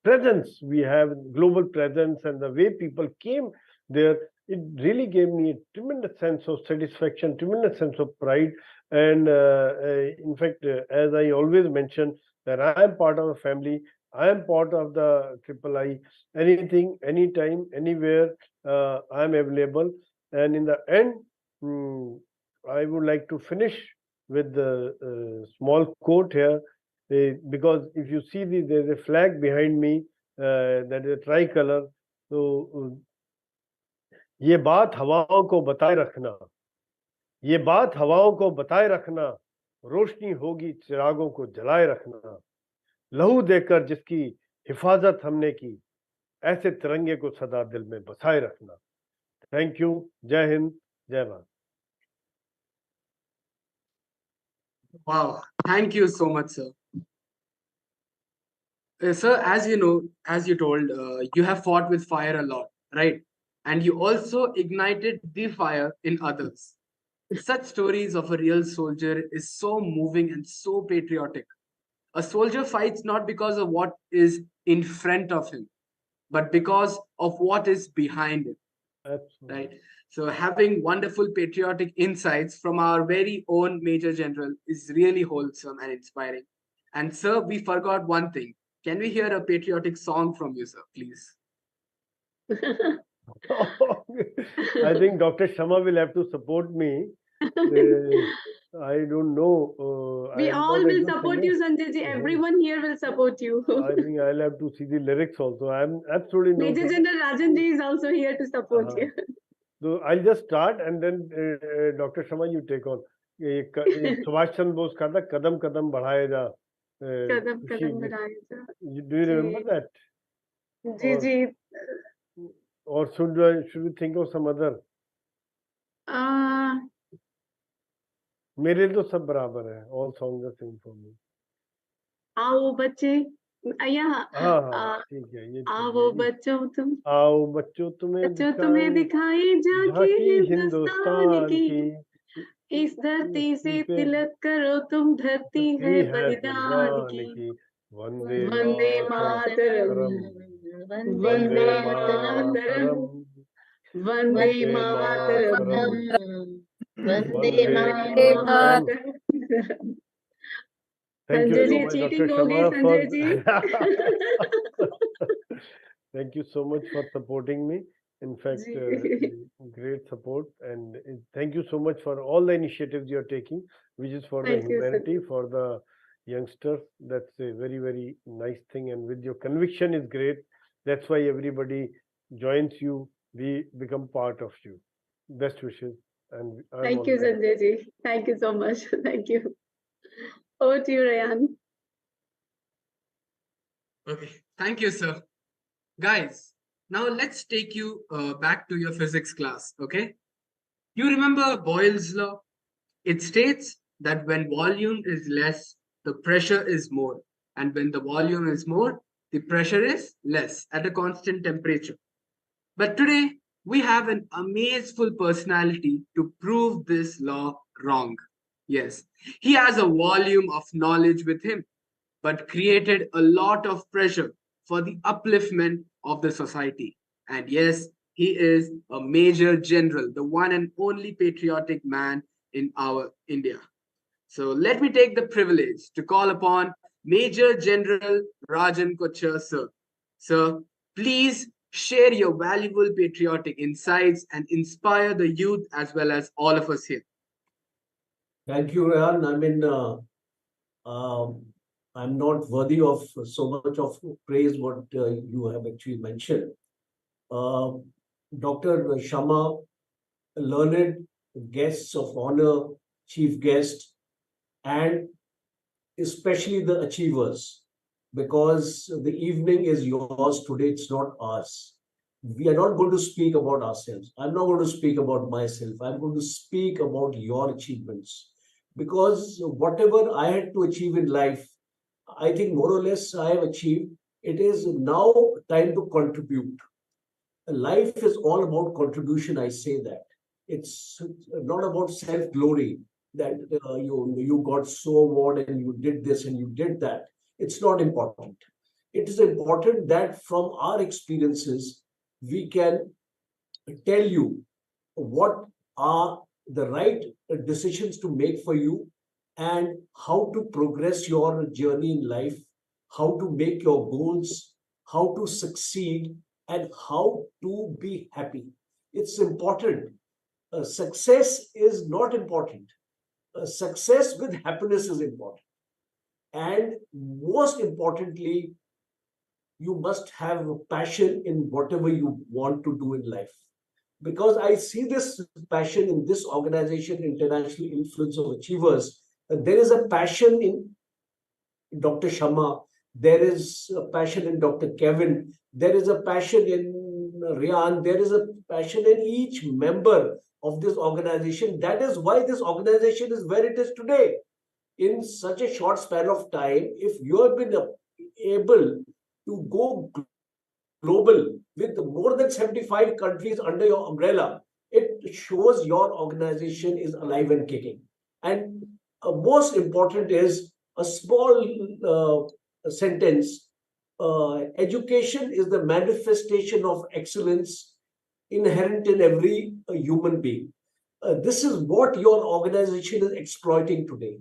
presence we have, global presence, and the way people came there, it really gave me a tremendous sense of satisfaction, tremendous sense of pride. And in fact, as I always mention, that I am part of a family, I am part of the IISA. Anything, anytime, anywhere, I am available. And in the end, I would like to finish with the small quote here, because if you see there's a flag behind me, that is a tricolor. So ये बात हवाओं को बताए रखना, ये बात हवाओं को बताए रखना, रोशनी होगी चिरागों को जलाए रखना, लहू देकर जिसकी हिफाजत हमने की, ऐसे तिरंगे को सदा दिल में बसाए रखना. Thank you. जय हिंद, जय Bharat. Wow, thank you so much, sir. Sir, as you know, as you told, you have fought with fire a lot, right? And you also ignited the fire in others. Such stories of a real soldier is so moving and so patriotic. A soldier fights not because of what is in front of him, but because of what is behind him. Absolutely. Right? So having wonderful patriotic insights from our very own Major General is really wholesome and inspiring. And sir, we forgot one thing. Can we hear a patriotic song from you, sir, please? I think Dr. Sharma will have to support me. I don't know. We all will support you, Sanjay ji. Everyone here will support you. I think I'll have to see the lyrics also. I'm absolutely no. Major General Rajan ji is also here to support you. So I'll just start, and then Dr. Sharma, you take on. Subhash Chandra Bose ka tha, kadam kadam badhaye ja. Kadam kadam badhaye ja. Do you remember that? Ji ji. Or should we think of some other? मेरे तो सब बराबर है. All songs are same for me. आओ बच्चे, ठीक है, ये आओ बच्चों तुम्हें दिखाए झांकी हिंदुस्तान की, इस धरती से तिलक करो तुम, धरती है बलिदान की. Vande Mataram, Vande Mataram, Vande Mataram. Thank you so much, cheating Dr. Sharma, Thank you so much for supporting me. In fact, great support, and thank you so much for all the initiatives you are taking, which is for the humanity, for the youngsters. That's a very, very nice thing, and with your conviction is great. That's why everybody joins you. We become part of you. Best wishes. And thank you, Sanjay ji. Thank you so much. Thank you. Over to you, Rayan. Okay, thank you, sir. Guys, now let's take you back to your physics class, okay? You remember Boyle's law? It states that when volume is less, the pressure is more. And when the volume is more, the pressure is less at a constant temperature. But today, we have an amazeful personality to prove this law wrong. Yes, he has a volume of knowledge with him, but created a lot of pressure for the upliftment of the society. And yes, he is a major general, the one and only patriotic man in our India. So let me take the privilege to call upon Major General Rajan Kochhar, sir. Sir, please share your valuable patriotic insights and inspire the youth as well as all of us here. Thank you, Rayan. I'm not worthy of so much of praise what you have actually mentioned. Dr. Shama, learned guests of honor, chief guest, and especially the achievers, because the evening is yours today, it's not ours. We are not going to speak about ourselves. I'm not going to speak about myself. I'm going to speak about your achievements. Because whatever I had to achieve in life, I think more or less I have achieved. It is now time to contribute. Life is all about contribution, I say that. It's not about self-glory that you got so award and you did this and you did that. It's not important. It is important that from our experiences, we can tell you what are the right decisions to make for you and how to progress your journey in life, how to make your goals, how to succeed, and how to be happy. It's important. Success is not important. Success with happiness is important. And most importantly, you must have a passion in whatever you want to do in life. Because I see this passion in this organization, International Influence of Achievers. There is a passion in Dr. Shama. There is a passion in Dr. Kevin. There is a passion in Rayan. There is a passion in each member of this organization. That is why this organization is where it is today. In such a short span of time, if you have been able to go global with more than 75 countries under your umbrella, it shows your organization is alive and kicking. And most important is a small sentence. Education is the manifestation of excellence inherent in every human being. This is what your organization is exploiting today.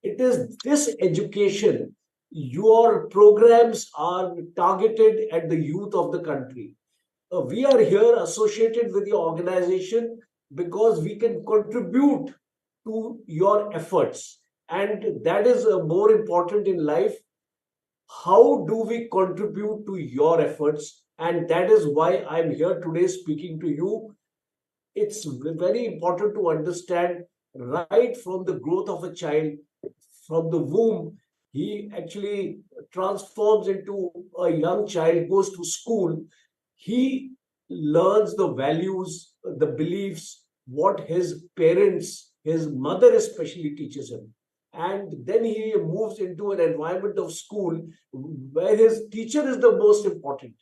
It is this education. Your programs are targeted at the youth of the country. We are here associated with your organization because we can contribute to your efforts. And that is more important in life. How do we contribute to your efforts? And that is why I'm here today speaking to you. It's very important to understand right from the growth of a child, from the womb, he actually transforms into a young child, goes to school. He learns the values, the beliefs, what his parents, his mother especially teaches him. And then he moves into an environment of school where his teacher is the most important.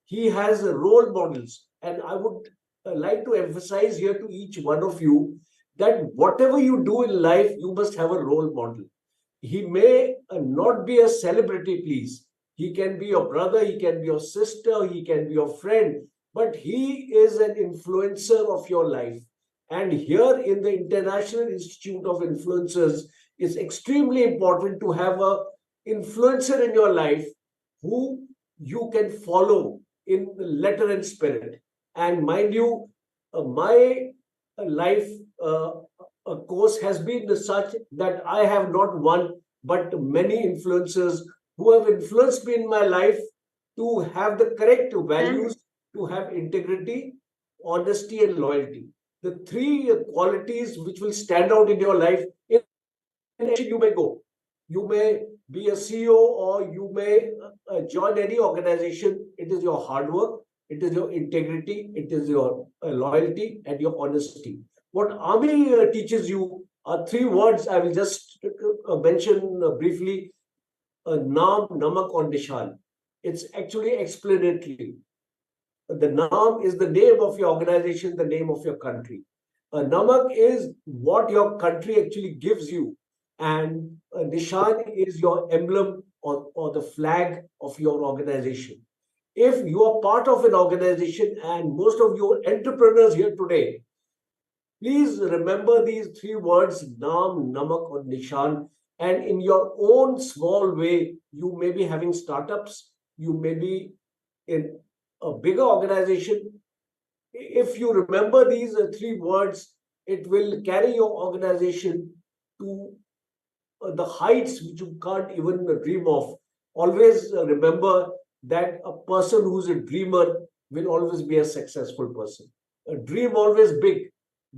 He has role models. And I would like to emphasize here to each one of you that whatever you do in life, you must have a role model. He may not be a celebrity, please. He can be your brother, he can be your sister, he can be your friend, but he is an influencer of your life. And here in the International Institute of Influencers, it's extremely important to have an influencer in your life who you can follow in letter and spirit. And mind you, my life course has been such that I have not one, but many influencers who have influenced me in my life to have the correct values, to have integrity, honesty, and loyalty. The three qualities which will stand out in your life. In you may go. You may be a CEO or you may join any organization. It is your hard work, it is your integrity, it is your loyalty, and your honesty. What army teaches you are three words. I will just mention briefly. Naam, namak or nishan. It's actually explanatory. The naam is the name of your organization, the name of your country. Namak is what your country actually gives you, and nishan is your emblem or the flag of your organization. If you are part of an organization, and most of you are entrepreneurs here today, please remember these three words, naam, namak, or nishan. And in your own small way, you may be having startups, you may be in a bigger organization. If you remember these three words, it will carry your organization to the heights which you can't even dream of. Always remember that a person who's a dreamer will always be a successful person. Dream always big.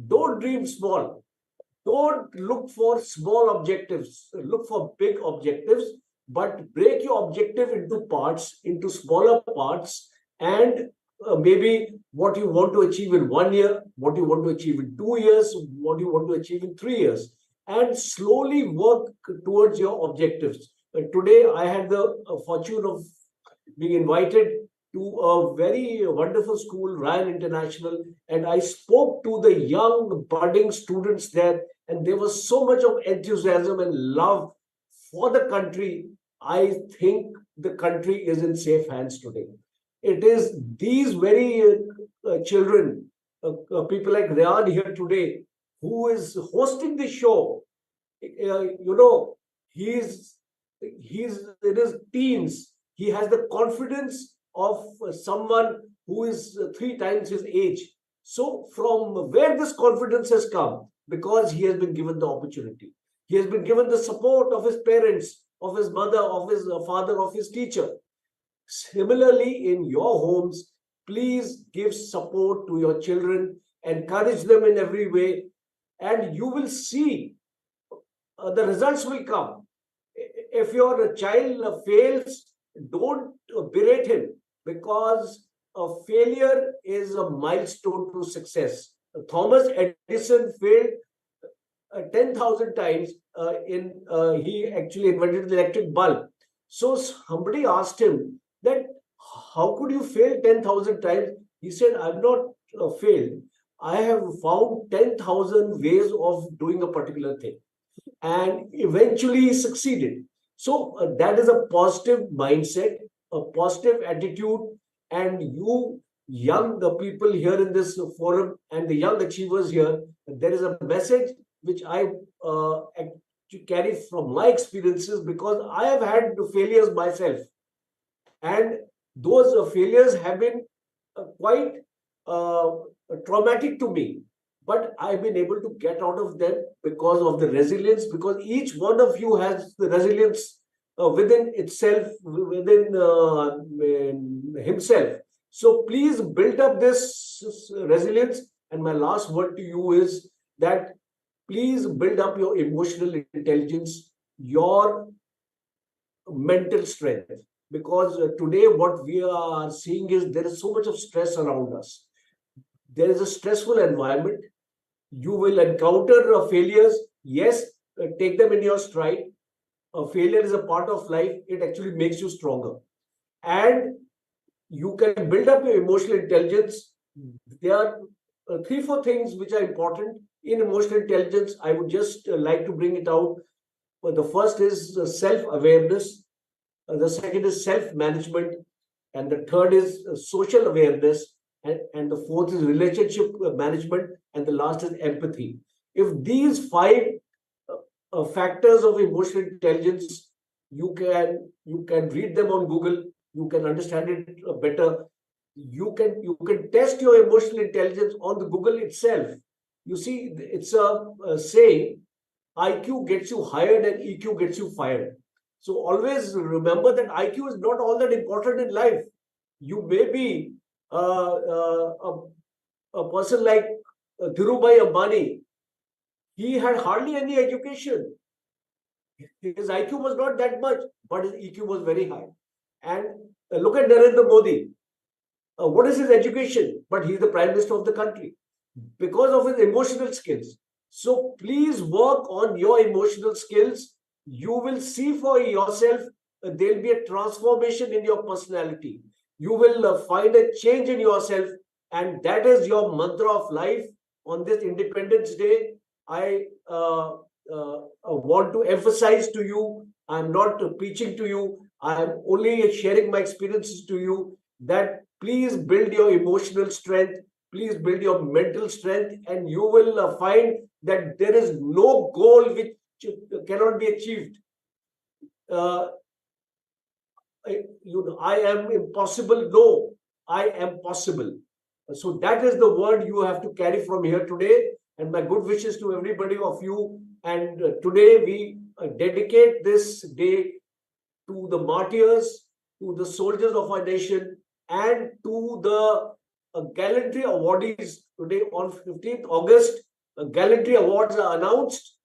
Don't dream small. Don't look for small objectives. Look for big objectives, but break your objective into parts, into smaller parts, and maybe what you want to achieve in 1 year, what you want to achieve in 2 years, what you want to achieve in 3 years, and slowly work towards your objectives. Today, I had the fortune of being invited to a very wonderful school, RAYYAN International, and I spoke to the young budding students there, and there was so much of enthusiasm and love for the country. I think the country is in safe hands today. It is these very children, people like Rajan here today, who is hosting the show. He's in his teens. He has the confidence of someone who is 3 times his age. So from where this confidence has come? Because he has been given the opportunity. He has been given the support of his parents, of his mother, of his father, of his teacher. Similarly, in your homes, please give support to your children, encourage them in every way, and you will see the results will come. If your child fails, don't berate him, because a failure is a milestone to success. Thomas Edison failed 10,000 times he actually invented the electric bulb. So somebody asked him that, how could you fail 10,000 times? He said, I've not failed. I have found 10,000 ways of doing a particular thing, and eventually succeeded. So that is a positive mindset, a positive attitude, and you young people here in this forum and the young achievers here, there is a message which I carry from my experiences, because I have had failures myself, and those failures have been quite traumatic to me. But I've been able to get out of them because of the resilience, because each one of you has the resilience within itself, within himself. So please build up this resilience. And my last word to you is that please build up your emotional intelligence, your mental strength. Because today what we are seeing is there is so much of stress around us. There is a stressful environment. You will encounter failures. Yes, take them in your stride. Failure is a part of life. It actually makes you stronger. And you can build up your emotional intelligence. There are 3-4 things which are important in emotional intelligence. I would just like to bring it out. The first is self-awareness. The second is self-management. And the third is social awareness. And the fourth is relationship management. And the last is empathy. If these 5 factors of emotional intelligence, you can read them on Google, you can understand it better. You can test your emotional intelligence on the Google itself. You see, it's a saying, IQ gets you hired and EQ gets you fired. So always remember that IQ is not all that important in life. You may be a person like Dhirubhai Ambani. He had hardly any education. His IQ was not that much, but his EQ was very high. And look at Narendra Modi. What is his education? But he's the Prime Minister of the country. because of his emotional skills. So please work on your emotional skills. You will see for yourself, there'll be a transformation in your personality. You will find a change in yourself, and that is your mantra of life. On this Independence Day, I want to emphasize to you, I'm not preaching to you, I am only sharing my experiences to you, that please build your emotional strength, please build your mental strength, and you will find that there is no goal which cannot be achieved. I am impossible. No, I am possible. So that is the word you have to carry from here today. And my good wishes to everybody of you. And today we dedicate this day to the martyrs, to the soldiers of our nation, and to the gallantry awardees. Today on 15th August, gallantry awards are announced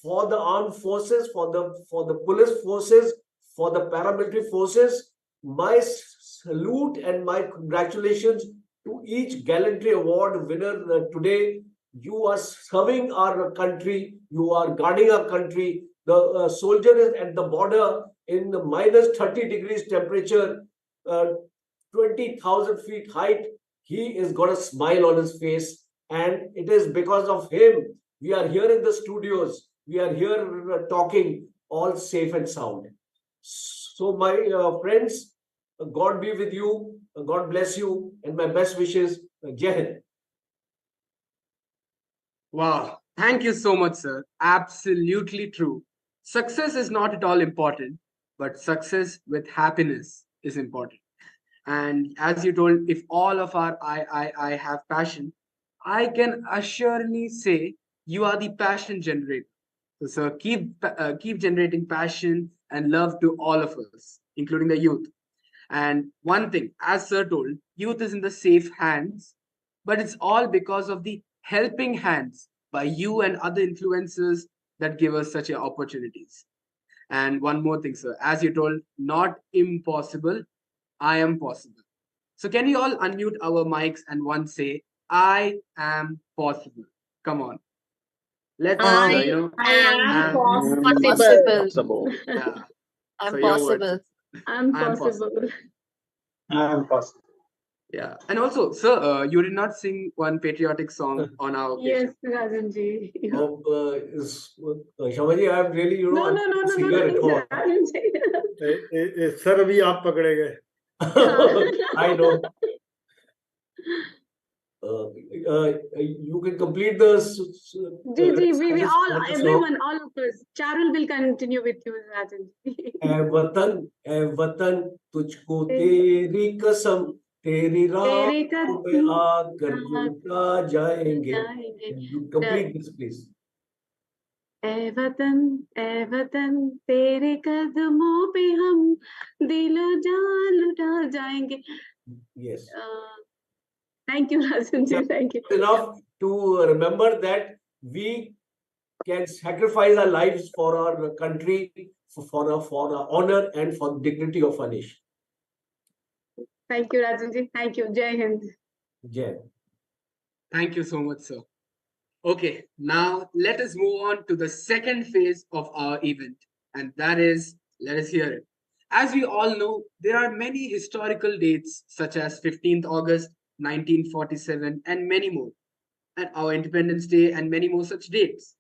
for the armed forces, for the police forces, for the paramilitary forces. My salute and my congratulations to each gallantry award winner today. You are serving our country, you are guarding our country. The soldier is at the border in the minus 30 degrees temperature, 20,000 feet height. He is got a smile on his face, and it is because of him we are here in the studios. We are here talking all safe and sound. So, my friends, God be with you. God bless you, and my best wishes. Jai Hind. Wow. Thank you so much, sir. Absolutely true. Success is not at all important, but success with happiness is important. And as you told, if all of our I have passion, I can assuredly say you are the passion generator. So, sir, keep generating passion and love to all of us, including the youth. And one thing, as sir told, youth is in the safe hands, but it's all because of the helping hands by you and other influencers that give us such opportunities. And one more thing, sir, as you told, not impossible, I am possible. So can you all unmute our mics and once say, I am possible? Come on. Let's, I am possible. Yeah. I'm So your words. possible. I'm I am possible. I'm possible. Yeah. And also, sir, you did not sing one patriotic song on our occasion. Yes, Rajanji. Shamaji, I am really, No, singer at all. Rajanji. Sir अभी आप पकड़े गए. I know. You can complete the. We all, everyone, all of us. Charul will continue with you, Rajanji. ऐ वतन तुझको तेरी कसम, तेरी राह पे आकर जुटा जाएंगे. You complete this, please. ऐ वतन तेरे कदमों पे हम दिलो जान लुटा जाएंगे. Yes. Thank you, Rajanji. Thank you. Enough to remember that we can sacrifice our lives for our country, for our honor and for the dignity of our nation. Thank you, Rajanji. Thank you. Jai Hind. Jai. Thank you so much, sir. Okay, now let us move on to the second phase of our event, and that is, let us hear it. As we all know, there are many historical dates such as 15th August, 1947, and many more, and our Independence Day, and many more such dates.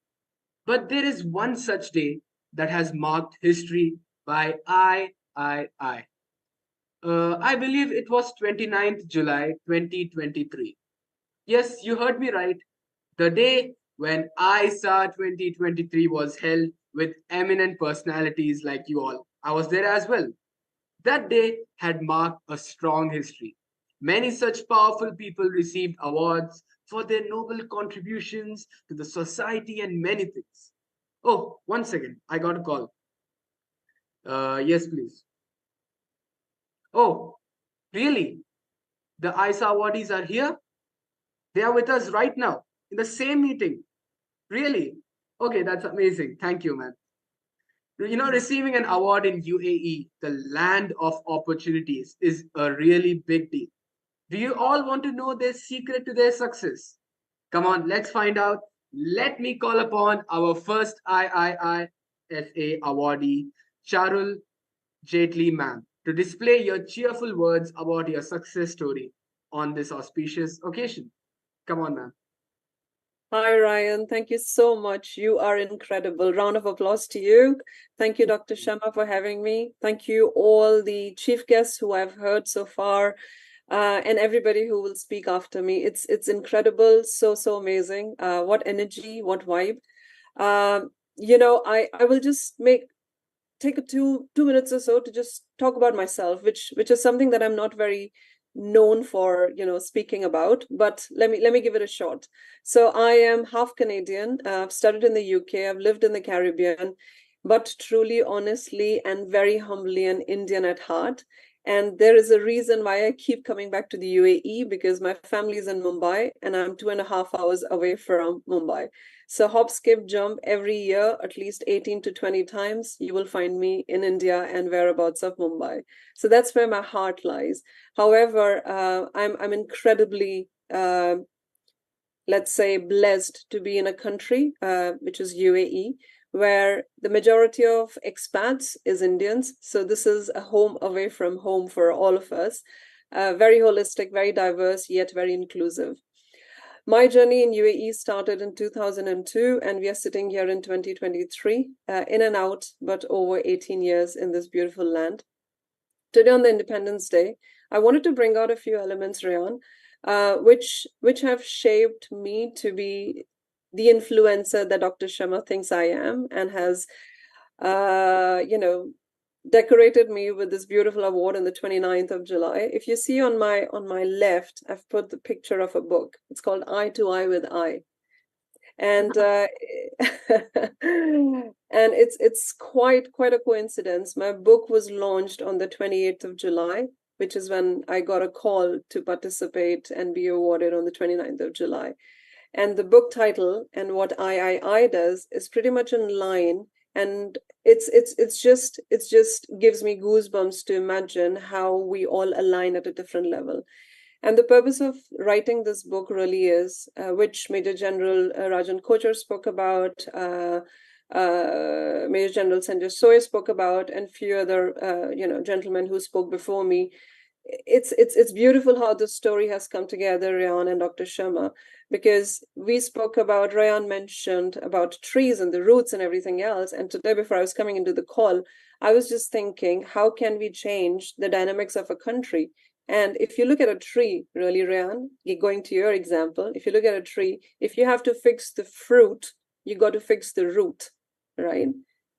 But there is one such day that has marked history by I believe it was 29th July 2023. Yes, you heard me right. The day when IISA 2023 was held with eminent personalities like you all. I was there as well. That day had marked a strong history. Many such powerful people received awards for their noble contributions to the society and many things. Oh, 1 second. I got a call. Yes, please. Oh, really? The IISA awardees are here? They are with us right now in the same meeting. Really? Okay, that's amazing. Thank you, man. You know, receiving an award in UAE, the land of opportunities, is a really big deal. Do you all want to know their secret to their success? Come on, let's find out. Let me call upon our first IISA awardee, Charul Jaitly ma'am, to display your cheerful words about your success story on this auspicious occasion. Come on, ma'am. Hi, Ryan. Thank you so much. You are incredible. Round of applause to you. Thank you, Dr. Sharma, for having me. Thank you, all the chief guests who I've heard so far, and everybody who will speak after me. It's incredible. So amazing. What energy, what vibe. I will just take a two minutes or so to just talk about myself, which is something that I'm not very known for, speaking about, but let me give it a shot. So I am half Canadian. I've studied in the UK. I've lived in the Caribbean, but truly, honestly, and very humbly an Indian at heart. And there is a reason why I keep coming back to the UAE, because my family is in Mumbai and I'm 2.5 hours away from Mumbai. So hop, skip, jump every year, at least 18 to 20 times, you will find me in India and whereabouts of Mumbai. So that's where my heart lies. However, I'm incredibly, let's say, blessed to be in a country, which is UAE, where the majority of expats is Indians. So this is a home away from home for all of us. Very holistic, very diverse, yet very inclusive. My journey in UAE started in 2002, and we are sitting here in 2023, in and out, but over 18 years in this beautiful land. Today on the Independence Day, I wanted to bring out a few elements, Rayan, which have shaped me to be the influencer that Dr. Sharma thinks I am, and has, decorated me with this beautiful award on the 29th of July. If you see on my left, I've put the picture of a book. It's called Eye to Eye with I. And and it's quite a coincidence. My book was launched on the 28th of July, which is when I got a call to participate and be awarded on the 29th of July. And the book title and what I does is pretty much in line. And it's just gives me goosebumps to imagine how we all align at a different level. And the purpose of writing this book really is, which Major General Rajan Kochhar spoke about, Major General Sanjay spoke about, and few other gentlemen who spoke before me. It's beautiful how the story has come together, Rayan and Dr. Sharma, because we spoke about, Rayan mentioned about trees and the roots and everything else. And today, before I was coming into the call, I was just thinking, how can we change the dynamics of a country? And if you look at a tree, really, Rayan, going to your example, if you look at a tree, if you have to fix the fruit, you got to fix the root, right?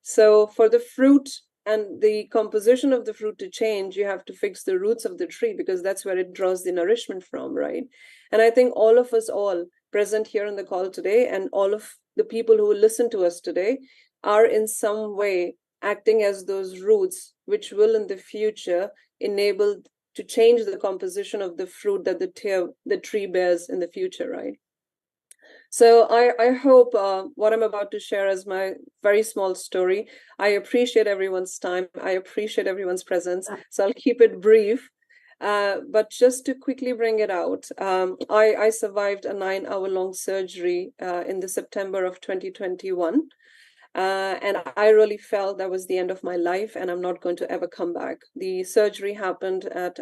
So for the fruit and the composition of the fruit to change, you have to fix the roots of the tree, because that's where it draws the nourishment from, right? And I think all of us all present here on the call today, and all of the people who will listen to us today, are in some way acting as those roots, which will in the future enable to change the composition of the fruit that the tree bears in the future, right? So I hope what I'm about to share is my very small story. I appreciate everyone's time. I appreciate everyone's presence. So I'll keep it brief. But just to quickly bring it out, I survived a 9-hour-long surgery in the September of 2021. And I really felt that was the end of my life, and I'm not going to ever come back. The surgery happened at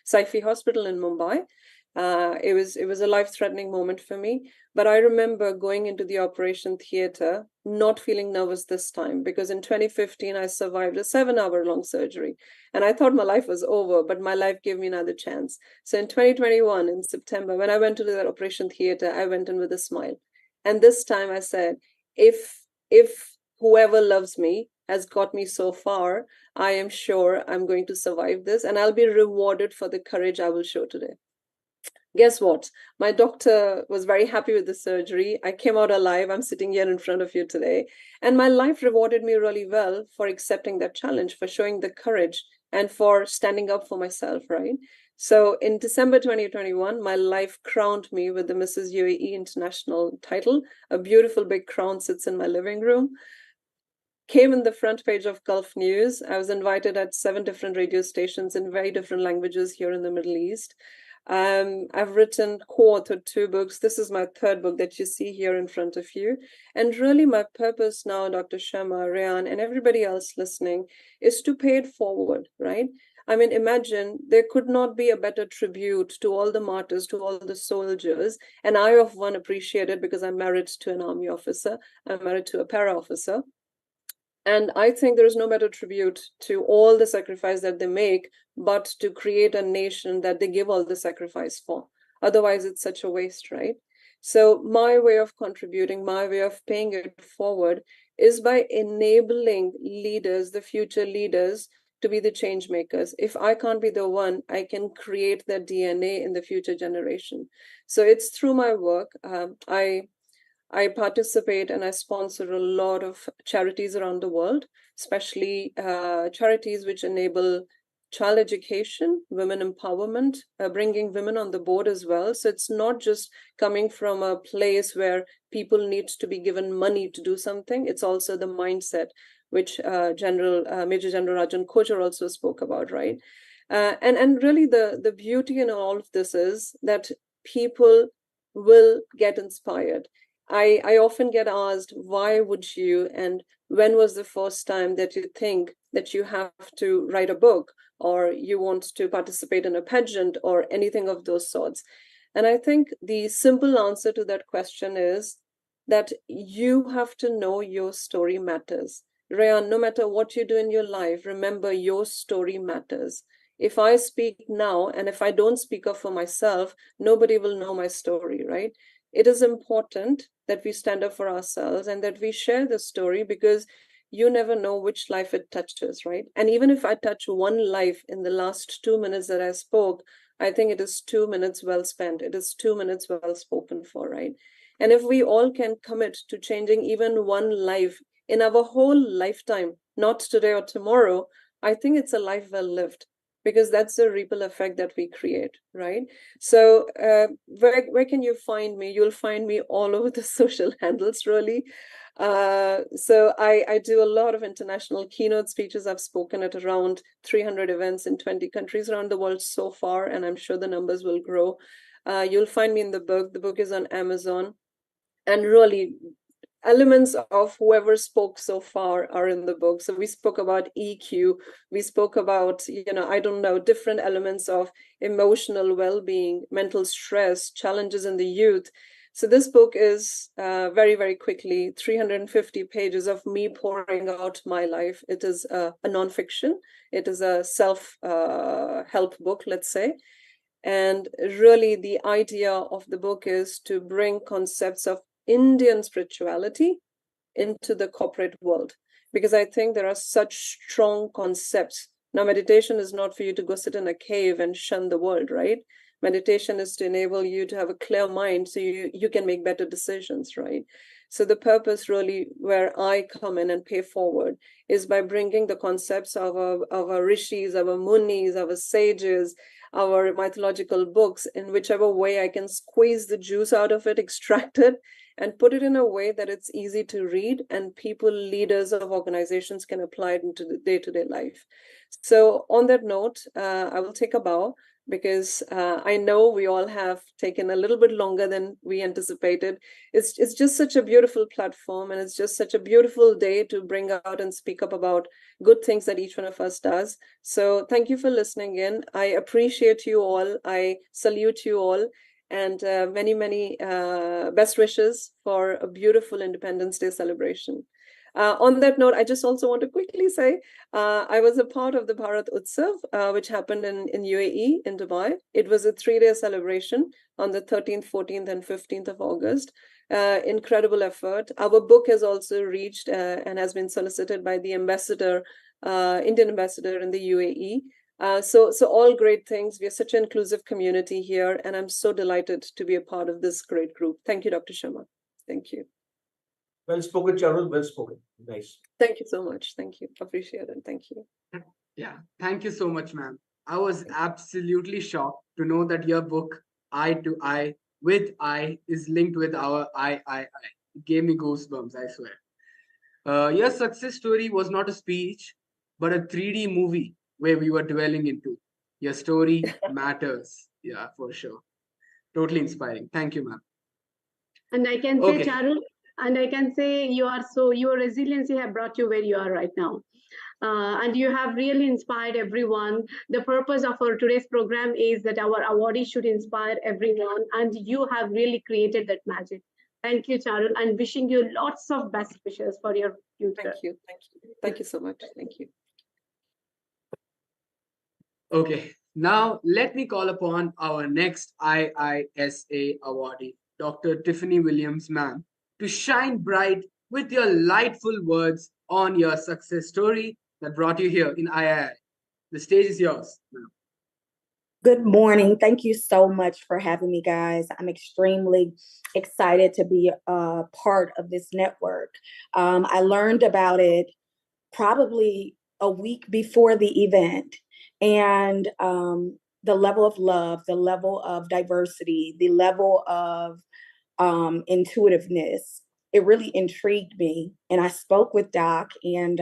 SYED Hospital in Mumbai. It was a life-threatening moment for me. But I remember going into the operation theater, not feeling nervous this time, because in 2015, I survived a 7-hour-long surgery. And I thought my life was over, but my life gave me another chance. So in 2021, in September, when I went to that operation theater, I went in with a smile. And this time I said, if whoever loves me has got me so far, I am sure I'm going to survive this, and I'll be rewarded for the courage I will show today. Guess what? My doctor was very happy with the surgery. I came out alive. I'm sitting here in front of you today. And my life rewarded me really well for accepting that challenge, for showing the courage, and for standing up for myself, right? So in December 2021, my life crowned me with the Mrs. UAE International title. A beautiful big crown sits in my living room. Came in the front page of Gulf News. I was invited at 7 different radio stations in very different languages here in the Middle East. I've written, co-authored 2 books. This is my 3rd book that you see here in front of you. And really my purpose now, Dr. Sharma, Rayan, and everybody else listening, is to pay it forward, right? I mean, imagine there could not be a better tribute to all the martyrs, to all the soldiers. And I, of one, appreciate it because I'm married to an army officer. I'm married to a para officer. And I think there is no better tribute to all the sacrifice that they make, but to create a nation that they give all the sacrifice for. Otherwise, it's such a waste, right? So my way of contributing, my way of paying it forward is by enabling leaders, the future leaders, to be the change makers. If I can't be the one, I can create that DNA in the future generation. So it's through my work. I participate and I sponsor a lot of charities around the world, especially charities which enable child education, women empowerment, bringing women on the board as well. So it's not just coming from a place where people need to be given money to do something. It's also the mindset, which Major General Rajan Kochhar also spoke about, right? And really the beauty in all of this is that people will get inspired. I often get asked, why would you, and when was the first time that you think that you have to write a book or you want to participate in a pageant or anything of those sorts? And I think the simple answer to that question is that you have to know your story matters. Rayan, no matter what you do in your life, remember your story matters. If I speak now and if I don't speak up for myself, nobody will know my story, right? It is important that we stand up for ourselves and that we share the story, because you never know which life it touches, right? And even if I touch one life in the last 2 minutes that I spoke, I think it is 2 minutes well spent. It is 2 minutes well spoken for, right? And if we all can commit to changing even one life in our whole lifetime, not today or tomorrow, I think it's a life well lived, because that's the ripple effect that we create, right? So where can you find me? You'll find me all over the social handles, really. So I do a lot of international keynote speeches. I've spoken at around 300 events in 20 countries around the world so far, and I'm sure the numbers will grow. You'll find me in the book. The book is on Amazon. And really, elements of whoever spoke so far are in the book. So we spoke about EQ. We spoke about, different elements of emotional well-being, mental stress, challenges in the youth. So this book is very, very quickly 350 pages of me pouring out my life. It is a nonfiction. It is a self-help book, let's say. And really the idea of the book is to bring concepts of Indian spirituality into the corporate world, because I think there are such strong concepts. Now, meditation is not for you to go sit in a cave and shun the world, right? Meditation is to enable you to have a clear mind so you can make better decisions, right? So the purpose really where I come in and pay forward is by bringing the concepts of our rishis, our munis, our sages, our mythological books, in whichever way I can squeeze the juice out of it, extract it, and put it in a way that it's easy to read and people, leaders of organizations can apply it into the day-to-day life. So on that note, I will take a bow, because I know we all have taken a little bit longer than we anticipated. It's just such a beautiful platform, and it's just such a beautiful day to bring out and speak up about good things that each one of us does. So thank you for listening in. I appreciate you all. I salute you all. And many, many best wishes for a beautiful Independence Day celebration. On that note, I just also want to quickly say, I was a part of the Bharat Utsav, which happened in UAE, in Dubai. It was a 3-day celebration on the 13th, 14th, and 15th of August. Incredible effort. Our book has also reached and has been solicited by the ambassador, Indian ambassador in the UAE. So all great things. We are such an inclusive community here, and I'm so delighted to be a part of this great group. Thank you, Dr. Sharma. Thank you. Well spoken, Charul. Well spoken. Nice. Thank you so much. Thank you. Appreciate it. Thank you. Yeah, thank you so much, ma'am. I was absolutely shocked to know that your book, Eye to Eye with I, is linked with our I. It gave me goosebumps, I swear. Your success story was not a speech, but a 3D movie where we were dwelling into. Your story matters. Yeah, for sure. Totally inspiring. Thank you, ma'am. And I can say, Charul, and I can say your resiliency have brought you where you are right now. And you have really inspired everyone. The purpose of our today's program is that our awardees should inspire everyone, and you have really created that magic. Thank you, Charul, and wishing you lots of best wishes for your future. Thank you. Thank you so much. Thank you. Okay, now let me call upon our next IISA awardee, Dr. Tiffany Williams, ma'am, to shine bright with your lightful words on your success story that brought you here in III. The stage is yours, ma'am. Good morning. Thank you so much for having me, guys. I'm extremely excited to be a part of this network. I learned about it probably a week before the event, and the level of love, the level of diversity, the level of intuitiveness, it really intrigued me. And I spoke with Doc, and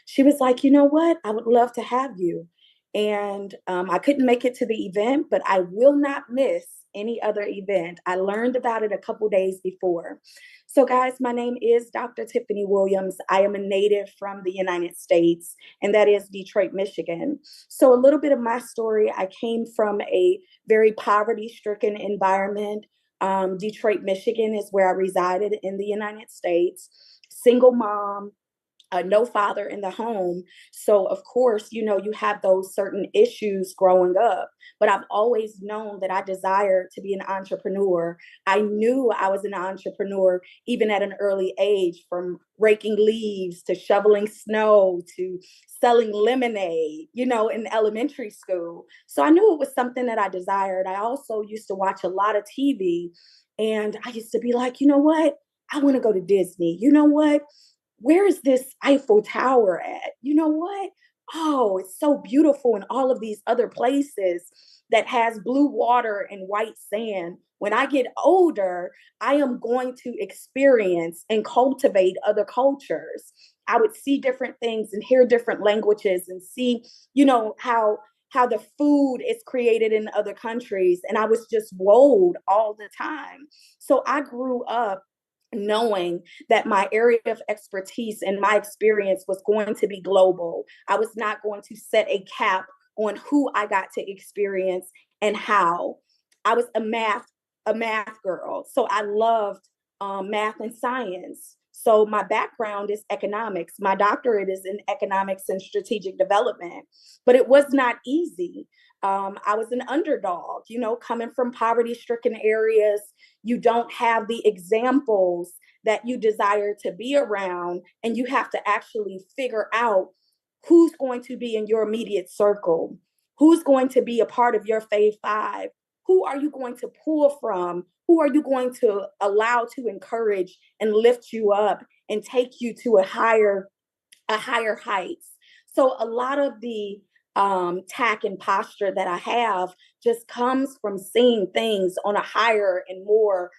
she was like, you know what? I would love to have you. And I couldn't make it to the event, but I will not miss any other event. I learned about it a couple days before. So guys, my name is Dr. Tiffany Williams. I am a native from the United States, and that is Detroit, Michigan. So a little bit of my story, I came from a very poverty-stricken environment. Detroit, Michigan is where I resided in the United States. Single mom, no father in the home. So of course, you know, you have those certain issues growing up, but I've always known that I desired to be an entrepreneur. I knew I was an entrepreneur even at an early age, from raking leaves to shoveling snow to selling lemonade, you know, in elementary school. So I knew it was something that I desired. I also used to watch a lot of TV, and I used to be like, you know what? I want to go to Disney. You know what? Where is this Eiffel Tower at? You know what? Oh, it's so beautiful in all of these other places that has blue water and white sand. When I get older, I am going to experience and cultivate other cultures. I would see different things and hear different languages and see, you know, how the food is created in other countries. And I was just wowed all the time. So I grew up knowing that my area of expertise and my experience was going to be global. I was not going to set a cap on who I got to experience and how. I was a math girl, so I loved math and science. So my background is economics. My doctorate is in economics and strategic development, but it was not easy. I was an underdog, you know, coming from poverty-stricken areas. You don't have the examples that you desire to be around, and you have to actually figure out who's going to be in your immediate circle, who's going to be a part of your fave five, who are you going to pull from, who are you going to allow to encourage and lift you up and take you to a higher heights. So a lot of the tack and posture that I have just comes from seeing things on a higher and more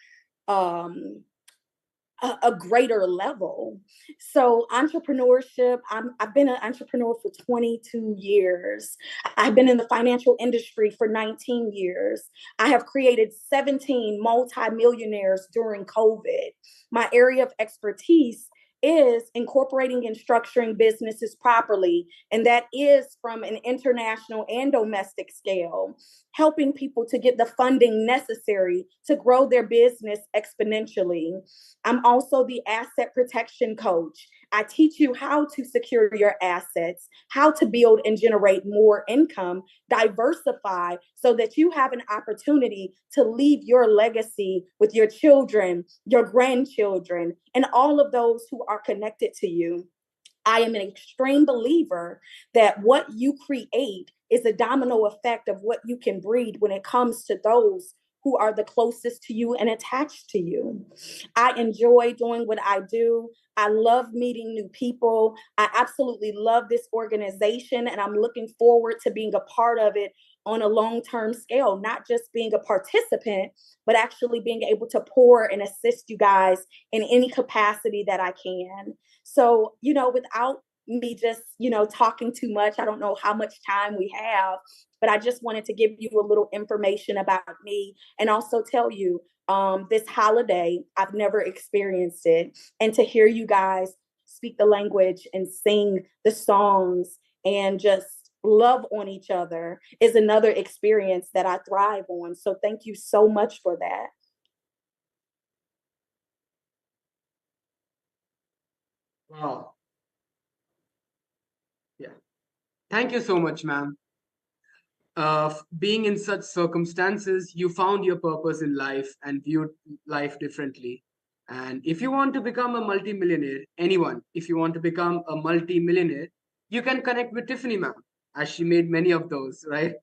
a greater level. So entrepreneurship, I've been an entrepreneur for 22 years. I've been in the financial industry for 19 years. I have created 17 multimillionaires during COVID. My area of expertise is incorporating and structuring businesses properly. And that is from an international and domestic scale, helping people to get the funding necessary to grow their business exponentially. I'm also the asset protection coach. I teach you how to secure your assets, how to build and generate more income, diversify so that you have an opportunity to leave your legacy with your children, your grandchildren, and all of those who are connected to you. I am an extreme believer that what you create is a domino effect of what you can breed when it comes to those who are the closest to you and attached to you. I enjoy doing what I do. I love meeting new people. I absolutely love this organization, and I'm looking forward to being a part of it on a long-term scale, not just being a participant, but actually being able to pour and assist you guys in any capacity that I can. So, you know, without me just, talking too much. I don't know how much time we have, but I just wanted to give you a little information about me and also tell you this holiday, I've never experienced it. And to hear you guys speak the language and sing the songs and just love on each other is another experience that I thrive on. So thank you so much for that. Wow. Yeah. Thank you so much, ma'am. Being in such circumstances, you found your purpose in life and viewed life differently. And if you want to become a multimillionaire, anyone, if you want to become a multimillionaire, you can connect with Tiffany, ma'am, as she made many of those, right?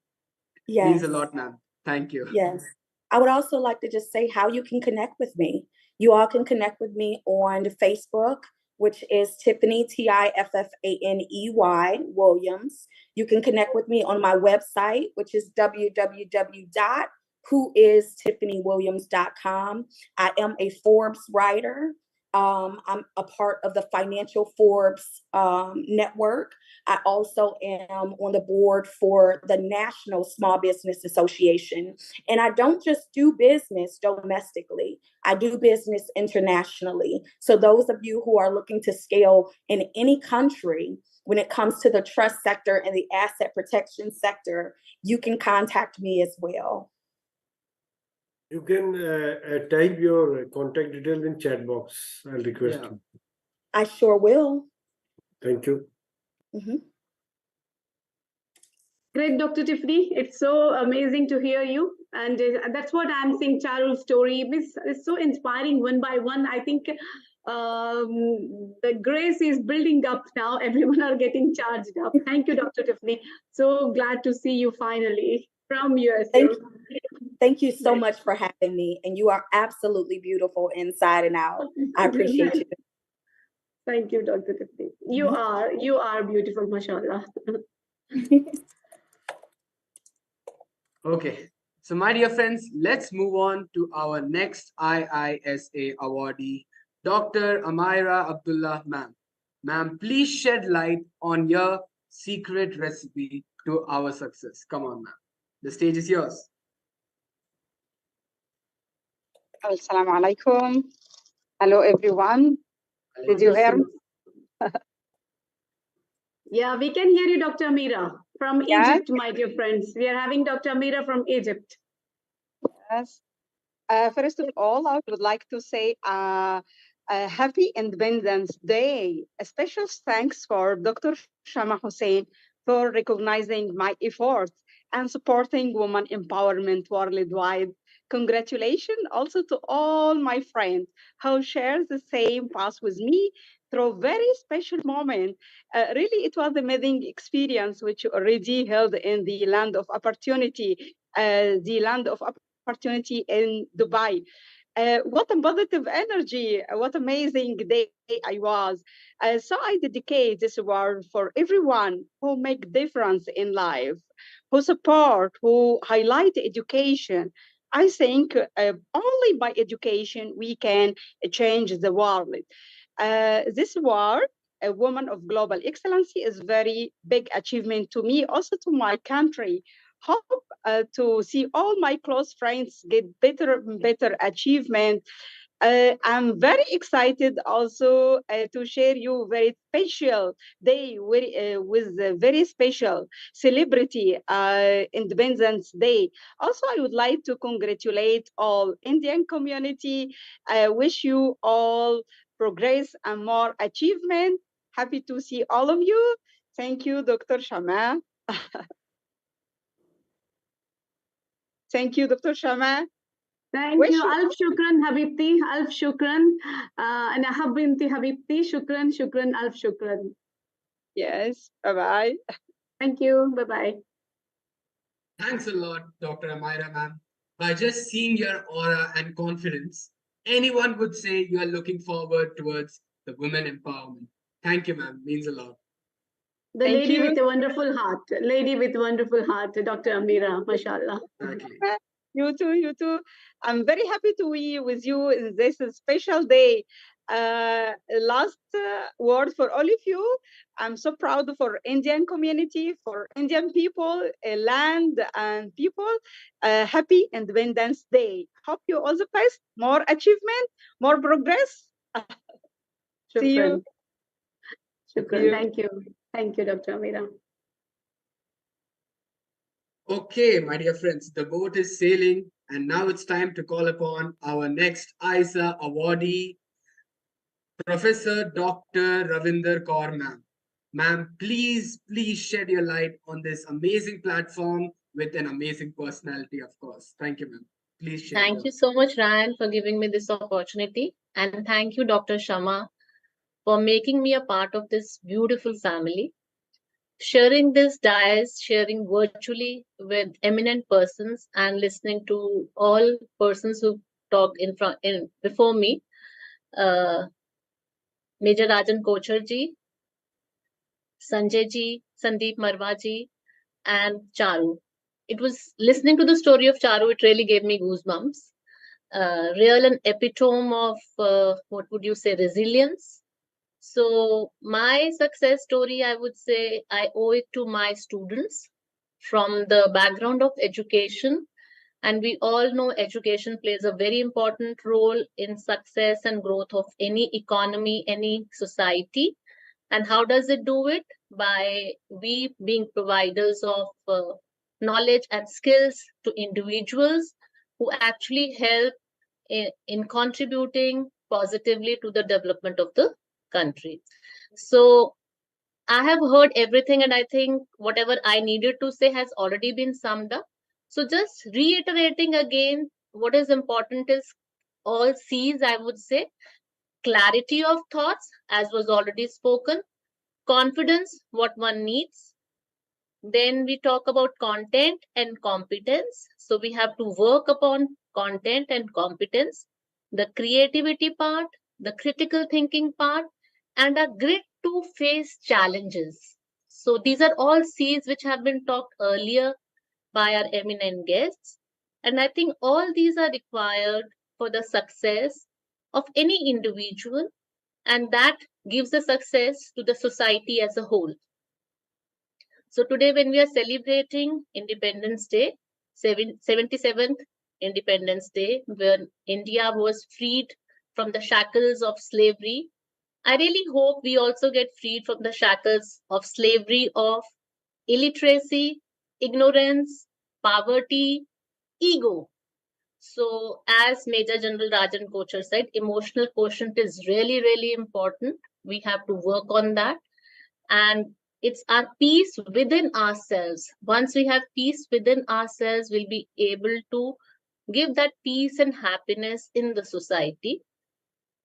Yes. Means a lot, ma'am. Thank you. Yes. I would also like to just say how you can connect with me. You all can connect with me on Facebook, which is Tiffany, Tiffany Williams. You can connect with me on my website, which is www.whoistiffanywilliams.com. I am a Forbes writer. I'm a part of the Financial Forbes network. I also am on the board for the National Small Business Association. And I don't just do business domestically, I do business internationally. So those of you who are looking to scale in any country, when it comes to the trust sector and the asset protection sector, you can contact me as well. You can type your contact details in chat box. I'll request you. I sure will. Thank you. Mm-hmm. Great, Dr. Tiffany. It's so amazing to hear you. And that's what I'm saying. Charul's story is so inspiring one by one. I think the grace is building up now. Everyone are getting charged up. Thank you, Dr. Tiffany. So glad to see you finally from USA. Thank you so much for having me. And you are absolutely beautiful inside and out. I appreciate you. Thank you, Dr. Tiffany. You are beautiful, mashallah. Okay. So my dear friends, let's move on to our next IISA awardee, Dr. Amira Abdullah, ma'am. Ma'am, please shed light on your secret recipe to our success. Come on, ma'am. The stage is yours. Assalamu alaikum. Hello, everyone. Did you hear me? Yeah, we can hear you, Dr. Amira, from Egypt, my dear friends. We are having Dr. Amira from Egypt. Yes. First of all, I would like to say Happy Independence Day. A special thanks for Dr. Shama Hussein for recognizing my efforts and supporting women empowerment worldwide. Congratulations also to all my friends who share the same path with me through a very special moment. Really, it was an amazing experience which already held in the land of opportunity, opportunity in Dubai. What a positive energy, what amazing day I was. So I dedicate this award for everyone who make difference in life, who support, who highlight education. I think only by education we can change the world. This award, a woman of global excellency, is very big achievement to me, also to my country. Hope to see all my close friends get better achievement. I'm very excited also to share you very special day with a very special celebrity, Independence Day. Also, I would like to congratulate all Indian community. I wish you all progress and more achievement. Happy to see all of you. Thank you, Dr. Shama. Thank you, Dr. Shama. Thank you. Alf shukran, Habibti. Alf shukran. Nahab binti Habibti. Shukran, shukran, alf shukran. Yes. Bye-bye. Thank you. Bye-bye. Thanks a lot, Dr. Amira, ma'am. By just seeing your aura and confidence, anyone would say you are looking forward towards the women empowerment. Thank you, ma'am. Means a lot. The lady with a wonderful heart. Lady with wonderful heart, Dr. Amira, mashallah. Exactly. You too, you too. I'm very happy to be with you in this special day. last word for all of you. I'm so proud for Indian community, for Indian people, land and people. Happy Independence Day. Hope you all the best. More achievement, more progress. See you. Shukran. Thank you. Thank you, Dr. Amira. Okay, my dear friends, the boat is sailing, and now it's time to call upon our next IISA awardee, Professor Dr. Ravinder Karna, ma'am. Ma'am, please shed your light on this amazing platform with an amazing personality, of course. Thank you, ma'am. Please share. Thank you so much, Ryan, for giving me this opportunity. And thank you, Dr. Sharma, for making me a part of this beautiful family. Sharing this dais, sharing virtually with eminent persons and listening to all persons who talked before me. Major Rajan Kochhar ji, Sanjay ji, Sandeep Marwah ji, and Charu. It was listening to the story of Charu, it really gave me goosebumps. Real an epitome of, what would you say, resilience. So my success story, I would say, I owe it to my students from the background of education. And we all know education plays a very important role in success and growth of any economy, any society. And how does it do it? By we being providers of knowledge and skills to individuals who actually help in contributing positively to the development of the country. So I have heard everything, and I think whatever I needed to say has already been summed up. So just reiterating again, what is important is all C's, I would say. Clarity of thoughts, as was already spoken. Confidence, what one needs. Then we talk about content and competence. So we have to work upon content and competence, the creativity part, the critical thinking part, and a grit to face challenges. So these are all C's which have been talked earlier by our eminent guests. And I think all these are required for the success of any individual, and that gives the success to the society as a whole. So today when we are celebrating Independence Day, 77th Independence Day, when India was freed from the shackles of slavery, I really hope we also get freed from the shackles of slavery of illiteracy, ignorance, poverty, ego. So as Major General Rajan Kochhar said, emotional quotient is really, really important. We have to work on that. And it's our peace within ourselves. Once we have peace within ourselves, we'll be able to give that peace and happiness in the society.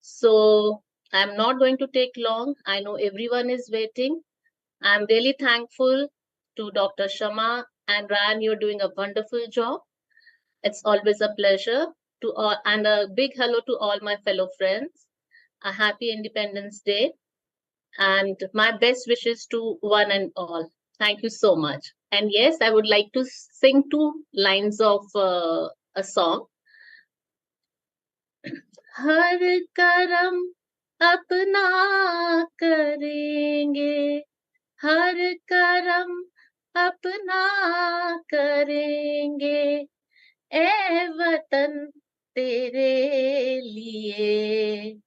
So I'm not going to take long. I know everyone is waiting. I'm really thankful to Dr. Sharma and Ryan. You're doing a wonderful job. It's always a pleasure to all, and a big hello to all my fellow friends. A happy Independence Day. And my best wishes to one and all. Thank you so much. And yes, I would like to sing 2 lines of a song. Har karam apna karenge, har karam apna karenge, ए वतन तेरे लिए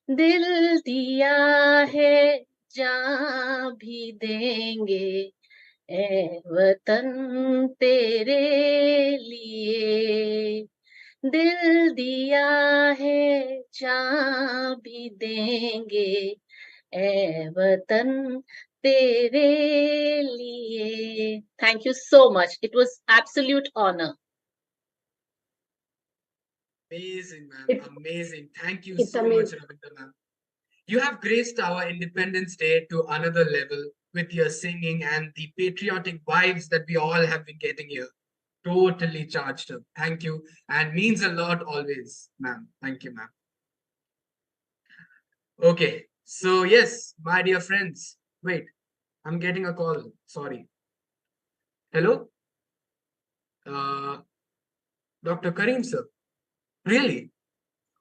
दिल दिया है जान भी देंगे, ए वतन तेरे लिए दिल दिया है जान भी देंगे, ए वतन tere liye. Thank you so much. It was absolute honor. Amazing, ma'am. Amazing. Thank you so much, Ravinder, ma'am. You have graced our Independence Day to another level with your singing and the patriotic vibes that we all have been getting here. Totally charged up. Thank you. And means a lot always, ma'am. Thank you, ma'am. Okay. So, yes, my dear friends. Wait, I'm getting a call. Sorry. Hello? Dr. Karim, sir. Really?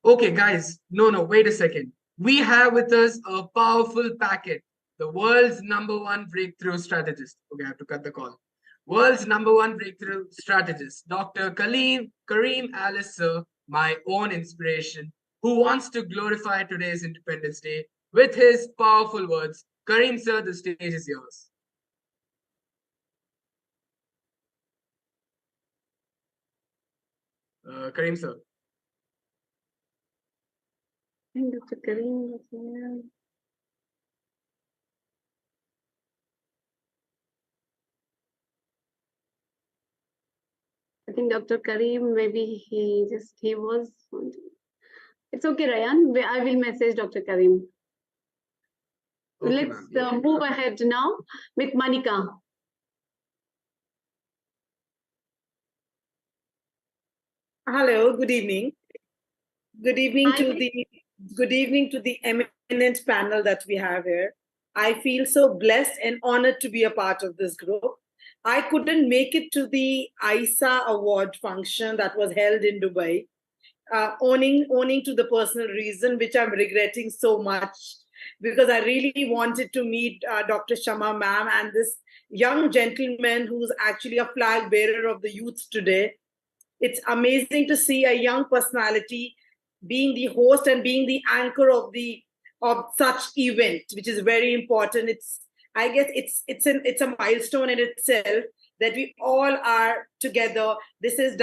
Okay, guys. No, wait a second. we have with us a powerful packet, the world's #1 breakthrough strategist. Okay, I have to cut the call. World's #1 breakthrough strategist, Dr. Karim Ali, sir, my own inspiration, who wants to glorify today's Independence Day with his powerful words. Karim, sir, the stage is yours. Karim, sir. Dr. Karim was here. I think Dr. Karim, maybe he was. It's okay, Rayan. I will message Dr. Karim. Okay, Let's move ahead now with Manika. Hello, good evening. Good evening to the eminent panel that we have here. I feel so blessed and honored to be a part of this group. I couldn't make it to the IISA award function that was held in Dubai, owning to the personal reason, which I'm regretting so much, because I really wanted to meet Dr. Shama ma'am and this young gentleman who's actually a flag bearer of the youth today. It's amazing to see a young personality being the host and being the anchor of such event, which is very important. I guess it's a milestone in itself that we all are together. This is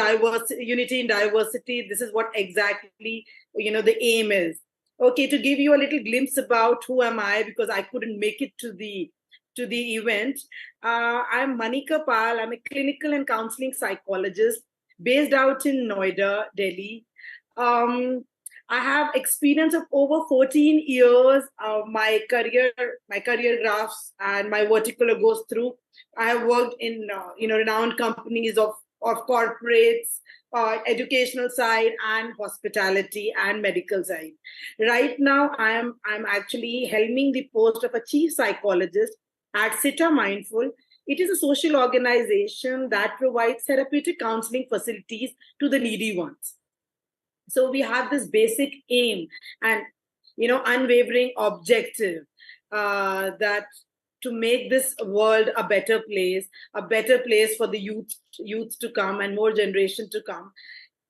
unity in diversity. This is what exactly the aim is. Okay, to give you a little glimpse about who am I, because I couldn't make it to the event. I'm Manika Pal. I'm a clinical and counseling psychologist based out in Noida, Delhi. I have experience of over 14 years. My career graphs and my vertical goes through. I have worked in renowned companies of corporates, educational side, and hospitality and medical side. Right now, I'm actually helming the post of a chief psychologist at SITA Mindful. It is a social organization that provides therapeutic counseling facilities to the needy ones. So we have this basic aim and unwavering objective that to make this world a better place for the youth to come and more generation to come.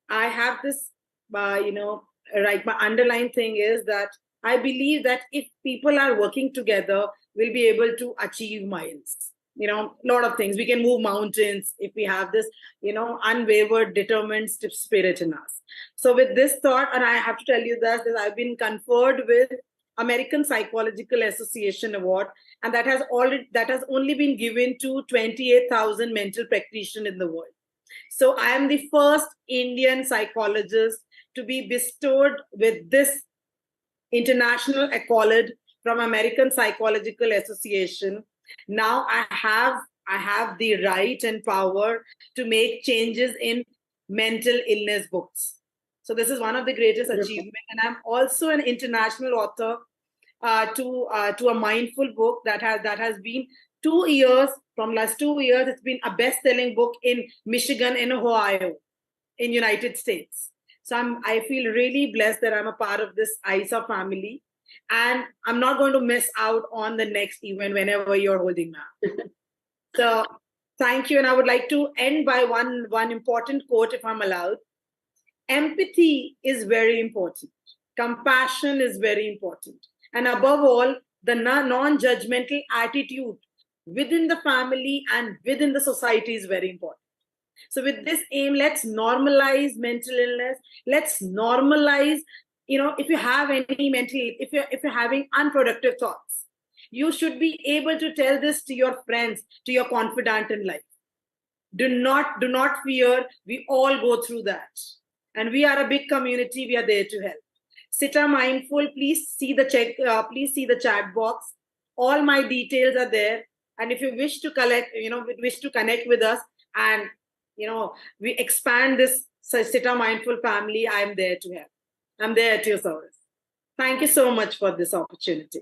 I have this, right, my underlying thing is that I believe that if people are working together, we'll be able to achieve miles. A lot of things. We can move mountains if we have this, unwavered, determined spirit in us. So with this thought, and I have to tell you that I've been conferred with American Psychological Association Award, and that has only been given to 28,000 mental practitioners in the world. So I am the first Indian psychologist to be bestowed with this international accolade from American Psychological Association. Now I have the right and power to make changes in mental illness books. So this is one of the greatest achievements. And I'm also an international author to a mindful book that has been 2 years, from last 2 years, it's been a best-selling book in Michigan and Ohio in United States. So I feel really blessed that I'm a part of this IISA family. And I'm not going to miss out on the next event whenever you're holding that. So thank you. And I would like to end by one important quote, if I'm allowed. Empathy is very important. Compassion is very important. And above all, the non-judgmental attitude within the family and within the society is very important. So with this aim, let's normalize mental illness. Let's normalize, if you have any if you're having unproductive thoughts, you should be able to tell this to your friends, to your confidant in life. Do not fear. We all go through that. And we are a big community. We are there to help. SITA Mindful, please see the chat box. All my details are there. And if you wish to connect with us and, we expand this SITA Mindful family, I'm there to help. I'm there at your service. Thank you so much for this opportunity.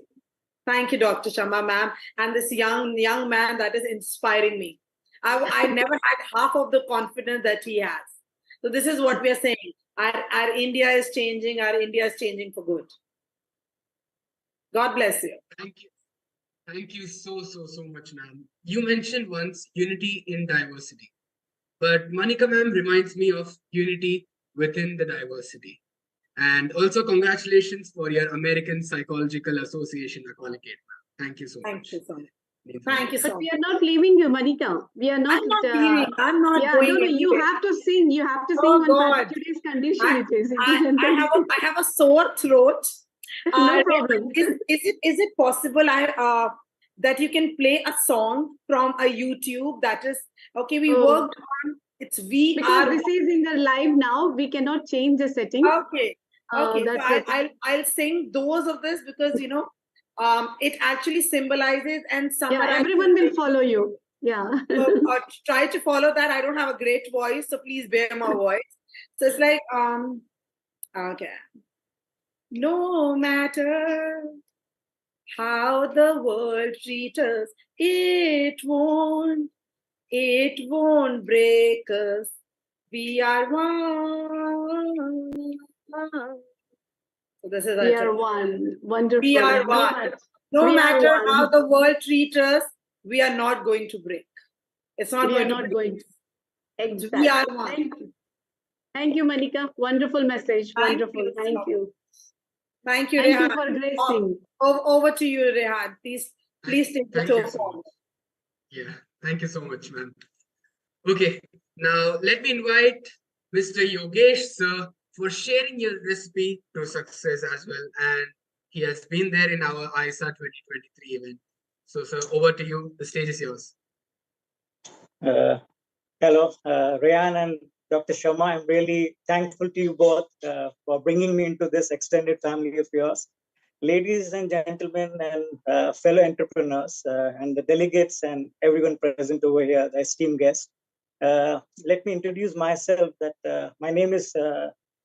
Thank you, Dr. Shama ma'am, and this young man that is inspiring me. I never had half of the confidence that he has. So this is what we are saying. Our India is changing. Our India is changing for good. God bless you. Thank you. Thank you so much, ma'am. You mentioned once unity in diversity, but Manika ma'am reminds me of unity within the diversity. And also congratulations for your American Psychological Association accolade. Thank you so much. Thank you so much. Thank you so But much. we are not leaving you, Manika. We are not. I'm not leaving. I'm not yeah, going. No, you anywhere. have to sing. You have to sing Oh, on God. today's condition. I, It is. I have a sore throat. No problem. Is it possible that you can play a song from a YouTube that is okay? We worked on it's we because are this is in the live now. We cannot change the settings. Okay. Okay. So I'll sing those of this because it actually symbolizes and summarizes. Yeah, everyone will follow you. Yeah. So, try to follow that. I don't have a great voice, so please bear my voice. So it's like okay. No matter how the world treats us, it won't break us. We are one. So this is we are one. Wonderful. We are one. No matter how the world treats us, we are not going to break. It's not we going are not going to. Exactly. We are one. Thank you, Manika. Wonderful message. Wonderful. Thank you. Thank you, Thank Rehan. you for gracing. Over to you, Rehan. Please take the talk on. Yeah, thank you so much, ma'am. Okay, now let me invite Mr. Yogesh, sir, for sharing your recipe to success as well. And he has been there in our IISA 2023 event. So, sir, over to you. The stage is yours. Hello, Rayan and Dr. Sharma. I'm really thankful to you both for bringing me into this extended family of yours. Ladies and gentlemen and fellow entrepreneurs and the delegates and everyone present over here, the esteemed guests. Let me introduce myself. My name is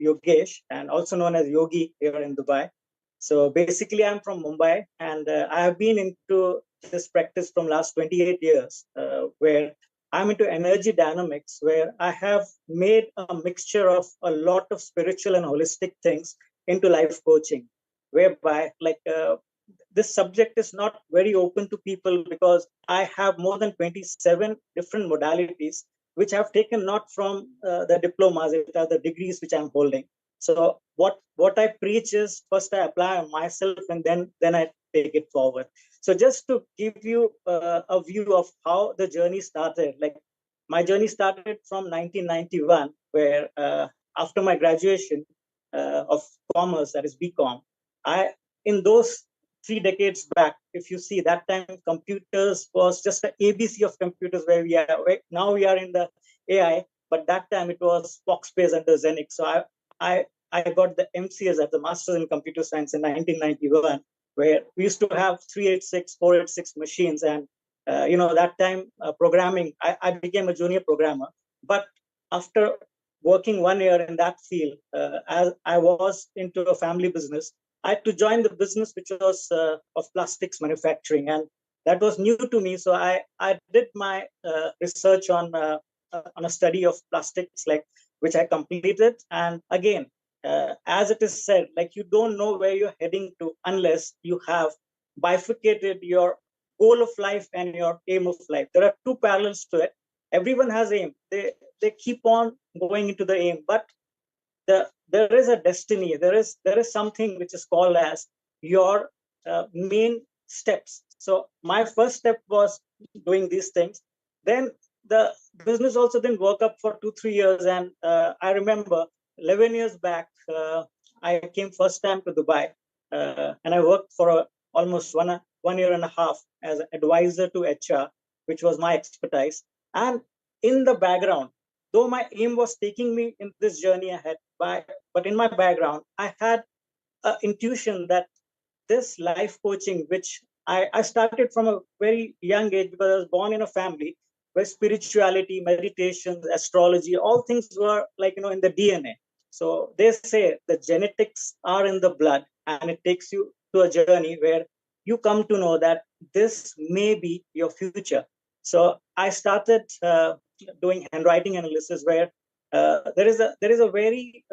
Yogesh and also known as Yogi here in Dubai. So basically I'm from Mumbai and I have been into this practice from last 28 years where I'm into energy dynamics, where I have made a mixture of a lot of spiritual and holistic things into life coaching, whereby this subject is not very open to people because I have more than 27 different modalities, which I've taken not from the diplomas, it are the degrees which I'm holding. So what I preach is first I apply on myself and then I take it forward. So just to give you a view of how the journey started, like my journey started from 1991, where after my graduation of commerce, that is BCom, in those 3 decades back, if you see that time computers was just the ABC of computers where we are now we are in the AI, but that time it was Foxbase under Xenix. So I got the MCS as the Masters in Computer Science in 1991, where we used to have 386, 486 machines. And, that time programming, I became a junior programmer. But after working 1 year in that field, as I was into a family business, I had to join the business, which was of plastics manufacturing. And that was new to me. So I did my research on a study of plastics, which I completed. And again, as it is said, you don't know where you're heading to unless you have bifurcated your goal of life and your aim of life. There are 2 parallels to it. Everyone has aim. They keep on going into the aim, but there is a destiny. There is something which is called as your main steps. So my first step was doing these things. Then the business also didn't work up for 2-3 years. And I remember 11 years back, I came first time to Dubai and I worked for almost 1 year and a half as an advisor to HR, which was my expertise. And in the background, though my aim was taking me in this journey ahead, but in my background, I had an intuition that this life coaching, which I started from a very young age because I was born in a family where spirituality, meditation, astrology, all things were in the DNA. So they say the genetics are in the blood, and it takes you to a journey where you come to know that this may be your future. So I started doing handwriting analysis where there is a very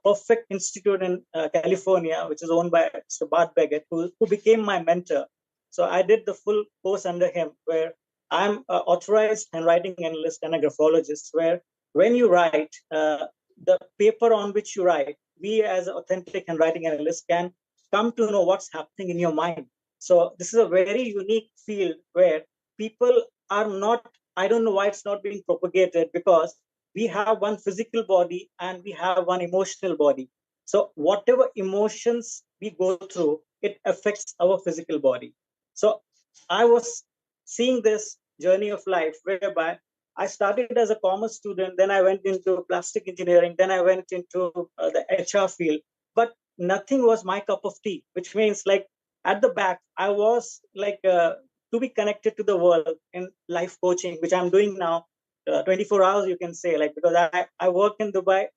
Perfect Institute in California, which is owned by Mr. Bart Beggett, who became my mentor. So I did the full course under him, where I'm an authorized handwriting analyst and a graphologist, where when you write, the paper on which you write, we as authentic handwriting analysts can come to know what's happening in your mind. So this is a very unique field where people are not, I don't know why it's not being propagated, because we have one physical body and we have one emotional body. So whatever emotions we go through, it affects our physical body. So I was seeing this journey of life whereby I started as a commerce student, then I went into plastic engineering, then I went into the HR field, but nothing was my cup of tea, which means like at the back, I was like to be connected to the world in life coaching, which I'm doing now, 24 hours, you can say, like, because I work in Dubai,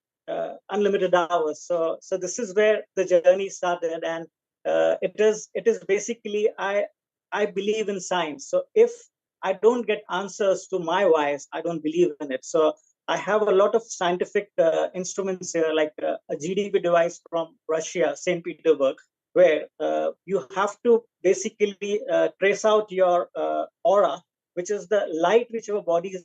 unlimited hours. So this is where the journey started. And it is basically, I believe in science. So if I don't get answers to my whys, I don't believe in it. So I have a lot of scientific instruments here, like a GDP device from Russia, St. Petersburg, where you have to basically trace out your aura, which is the light which our body is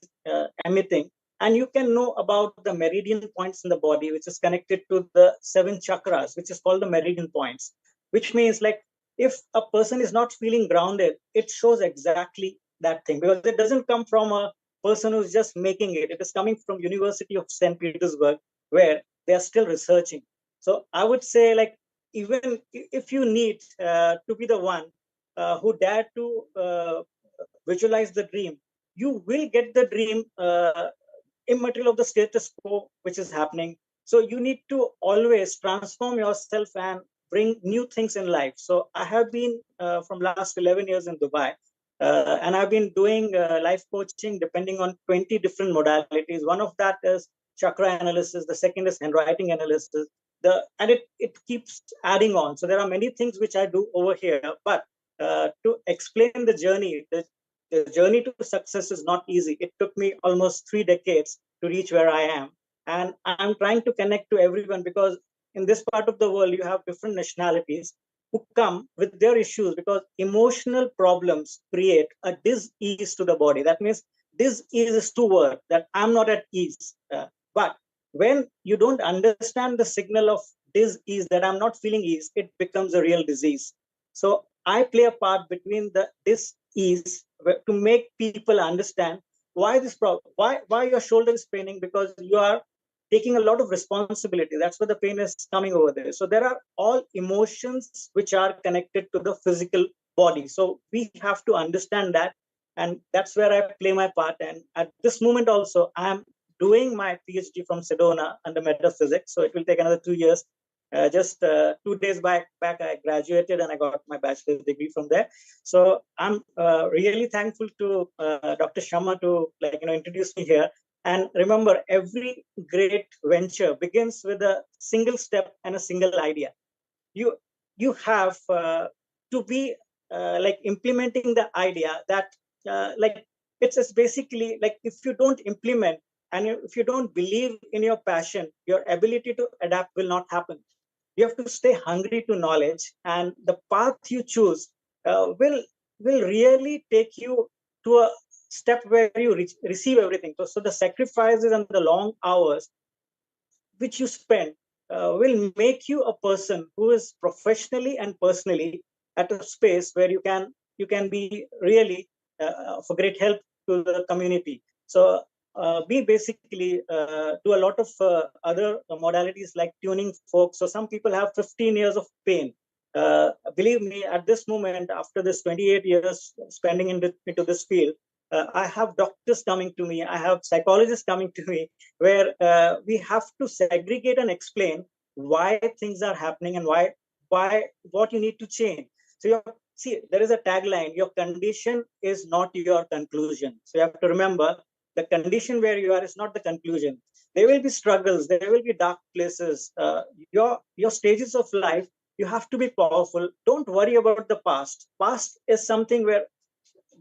emitting. And you can know about the meridian points in the body, which is connected to the 7 chakras, which is called the meridian points, which means like if a person is not feeling grounded, it shows exactly that thing, because it doesn't come from a person who's just making it. It is coming from University of St. Petersburg, where they are still researching. So I would say, like, even if you need to be the one who dare to visualize the dream, you will get the dream immaterial of the status quo which is happening. So you need to always transform yourself and bring new things in life. So I have been from last 11 years in Dubai, and I've been doing life coaching depending on 20 different modalities. One of that is chakra analysis. The second is handwriting analysis. And it keeps adding on. So there are many things which I do over here. But to explain the journey, the journey to success is not easy. It took me almost 3 decades to reach where I am. And I'm trying to connect to everyone, because in this part of the world, you have different nationalities who come with their issues, because emotional problems create a dis-ease to the body. That means dis-ease is 2 words, that I'm not at ease. But when you don't understand the signal of dis-ease, that I'm not feeling ease, it becomes a real disease. So I play a part between the dis-ease to make people understand why this problem, why your shoulder is paining, because you are taking a lot of responsibility. That's where the pain is coming over there. So there are all emotions which are connected to the physical body. So we have to understand that. And that's where I play my part. And at this moment also, I'm doing my PhD from Sedona under metaphysics. So it will take another 2 years. Just 2 days back, I graduated and I got my bachelor's degree from there. So I'm really thankful to Dr. Sharma to introduce me here. And remember, every great venture begins with a single step and a single idea. You have to be implementing the idea that it's basically like, if you don't implement and if you don't believe in your passion, your ability to adapt will not happen. You have to stay hungry to knowledge, and the path you choose will really take you to a step where you receive everything. So the sacrifices and the long hours which you spend will make you a person who is professionally and personally at a space where you can be really for great help to the community. So we basically do a lot of other modalities like tuning folks. So some people have 15 years of pain. Believe me, at this moment, after this 28 years spending into this field, I have doctors coming to me, I have psychologists coming to me, where we have to segregate and explain why things are happening and what you need to change. So see, there is a tagline: your condition is not your conclusion. So you have to remember, the condition where you are is not the conclusion. There will be struggles, there will be dark places. Your stages of life, you have to be powerful. Don't worry about the past. Past is something where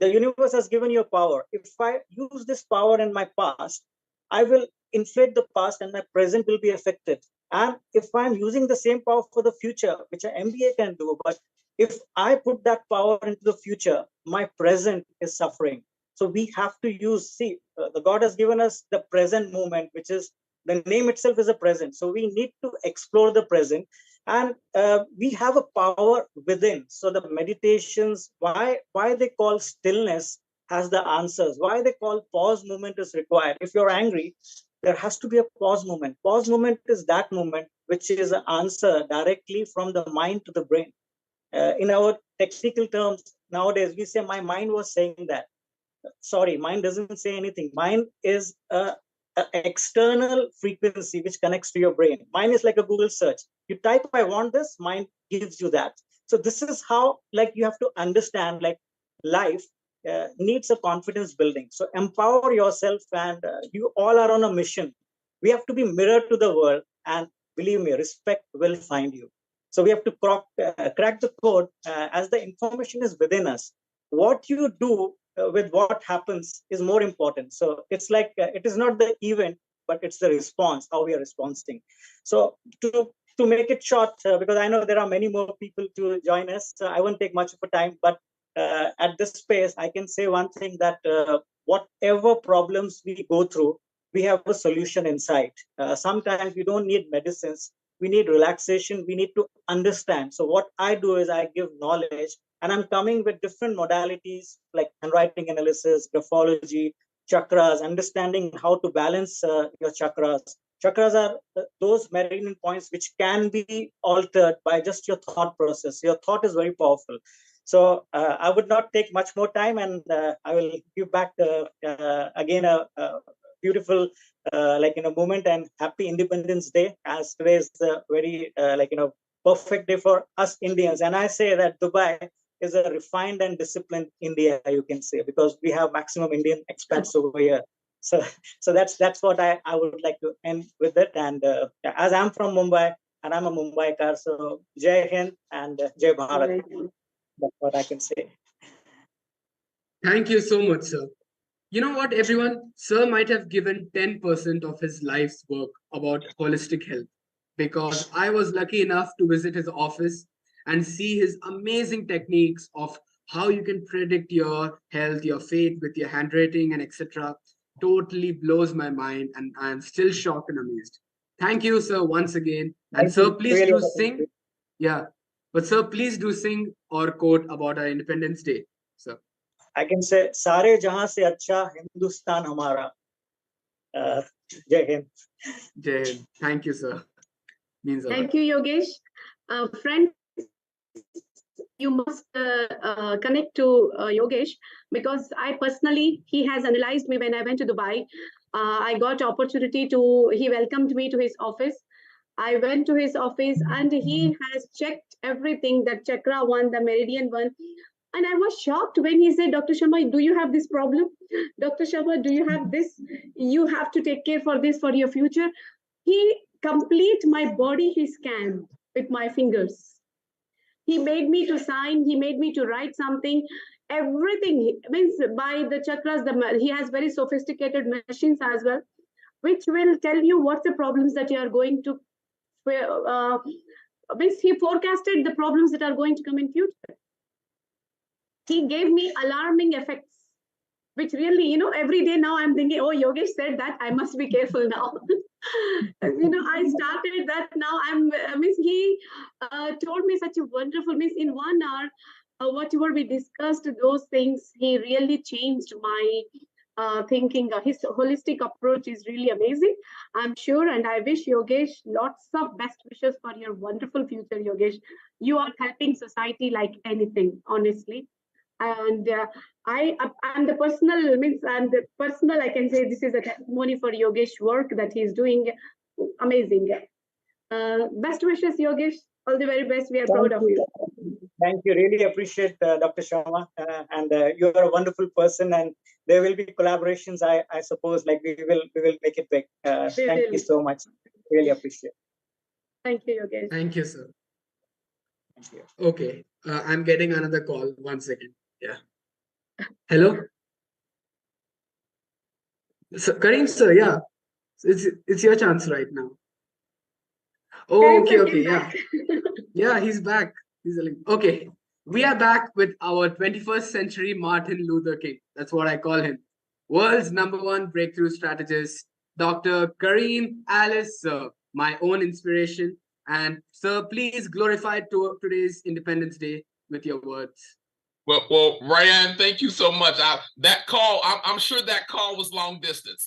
the universe has given you power. If I use this power in my past, I will inflate the past and my present will be affected. And if I'm using the same power for the future, which an MBA can do, but if I put that power into the future, my present is suffering. So we have to use, the God has given us the present moment, which is, the name itself is a present. So we need to explore the present, and we have a power within. So the meditations, why they call stillness has the answers. Why they call pause moment is required. If you're angry, there has to be a pause moment. Pause moment is that moment which is an answer directly from the mind to the brain. In our technical terms, nowadays, we say, my mind was saying that. Sorry, mind doesn't say anything. Mind is a external frequency which connects to your brain. Mind is like a Google search. You type, I want this, mind gives you that. So this is how, like, you have to understand, like, life needs a confidence building. So empower yourself, and you all are on a mission. We have to be mirror to the world, and believe me, respect will find you. So we have to crack the code as the information is within us. What you do with what happens is more important. So it's like, it is not the event, but it's the response, how we are responding. So to make it short, because I know there are many more people to join us, so I won't take much of a time, but at this space, I can say one thing, that whatever problems we go through, we have a solution inside. Sometimes we don't need medicines. We need relaxation. We need to understand. So what I do is I give knowledge, and I'm coming with different modalities like handwriting analysis, graphology, chakras, understanding how to balance your chakras. Chakras are those meridian points which can be altered by just your thought process. Your thought is very powerful. So I would not take much more time, and I will give back again a beautiful moment, and happy Independence Day, as today is the very perfect day for us Indians. And I say that Dubai is a refined and disciplined India, you can say, because we have maximum Indian expats over here. So that's what I would like to end with it. And as I'm from Mumbai and I'm a Mumbaikar, so Jai Hind and Jai Bharat. That's what I can say. Thank you so much, sir. You know what, everyone? Sir might have given 10% of his life's work about holistic health, because I was lucky enough to visit his office and see his amazing techniques of how you can predict your health, your faith with your handwriting and etc. Totally blows my mind, and I am still shocked and amazed. Thank you, sir, once again. And sir, please do sing. Yeah. But sir, please do sing or quote about our Independence Day, sir. I can say, Sare jahan se acha Hindustan hamara. Jai Hind. Jai Hind. Thank you, sir. Means a lot. Thank you, Yogesh. Friends, you must connect to Yogesh, because I personally, he has analyzed me when I went to Dubai. I got opportunity he welcomed me to his office. I went to his office and he has checked everything, that chakra one, the meridian one. And I was shocked when he said, Dr. Sharma, do you have this problem? Dr. Sharma, do you have this? You have to take care for this for your future. He complete my body, he scanned with my fingers. He made me to sign, he made me to write something. Everything means by the chakras, he has very sophisticated machines as well, which will tell you what's the problems that you are going to, he forecasted the problems that are going to come in future. He gave me alarming effects, which really, every day now I'm thinking, oh, Yogesh said that, I must be careful now. I started that now. He told me such a wonderful, in 1 hour, whatever we discussed, those things, he really changed my thinking. His holistic approach is really amazing, I'm sure. And I wish Yogesh lots of best wishes for your wonderful future, Yogesh. You are helping society like anything, honestly. And I'm the personal, I can say this is a testimony for Yogesh work that he's doing. Amazing. Best wishes, Yogesh. All the very best. We are proud of you. Thank you. Really appreciate Dr. Sharma. And you are a wonderful person, and there will be collaborations, I suppose, like we will make it big. Thank you so much. Really appreciate it. Thank you, Yogesh. Thank you, sir. Thank you. Okay. I'm getting another call. 1 second. Yeah. Hello? Karim, sir, yeah. So it's your chance right now. Oh, Karim okay, sir okay, came yeah. back. Yeah, he's back. Okay. We are back with our 21st century Martin Luther King. That's what I call him. World's #1 breakthrough strategist, Dr. Karim Ali, sir, my own inspiration. And sir, please glorify today's Independence Day with your words. Well, Ryan, thank you so much. That call, I'm sure that call was long distance.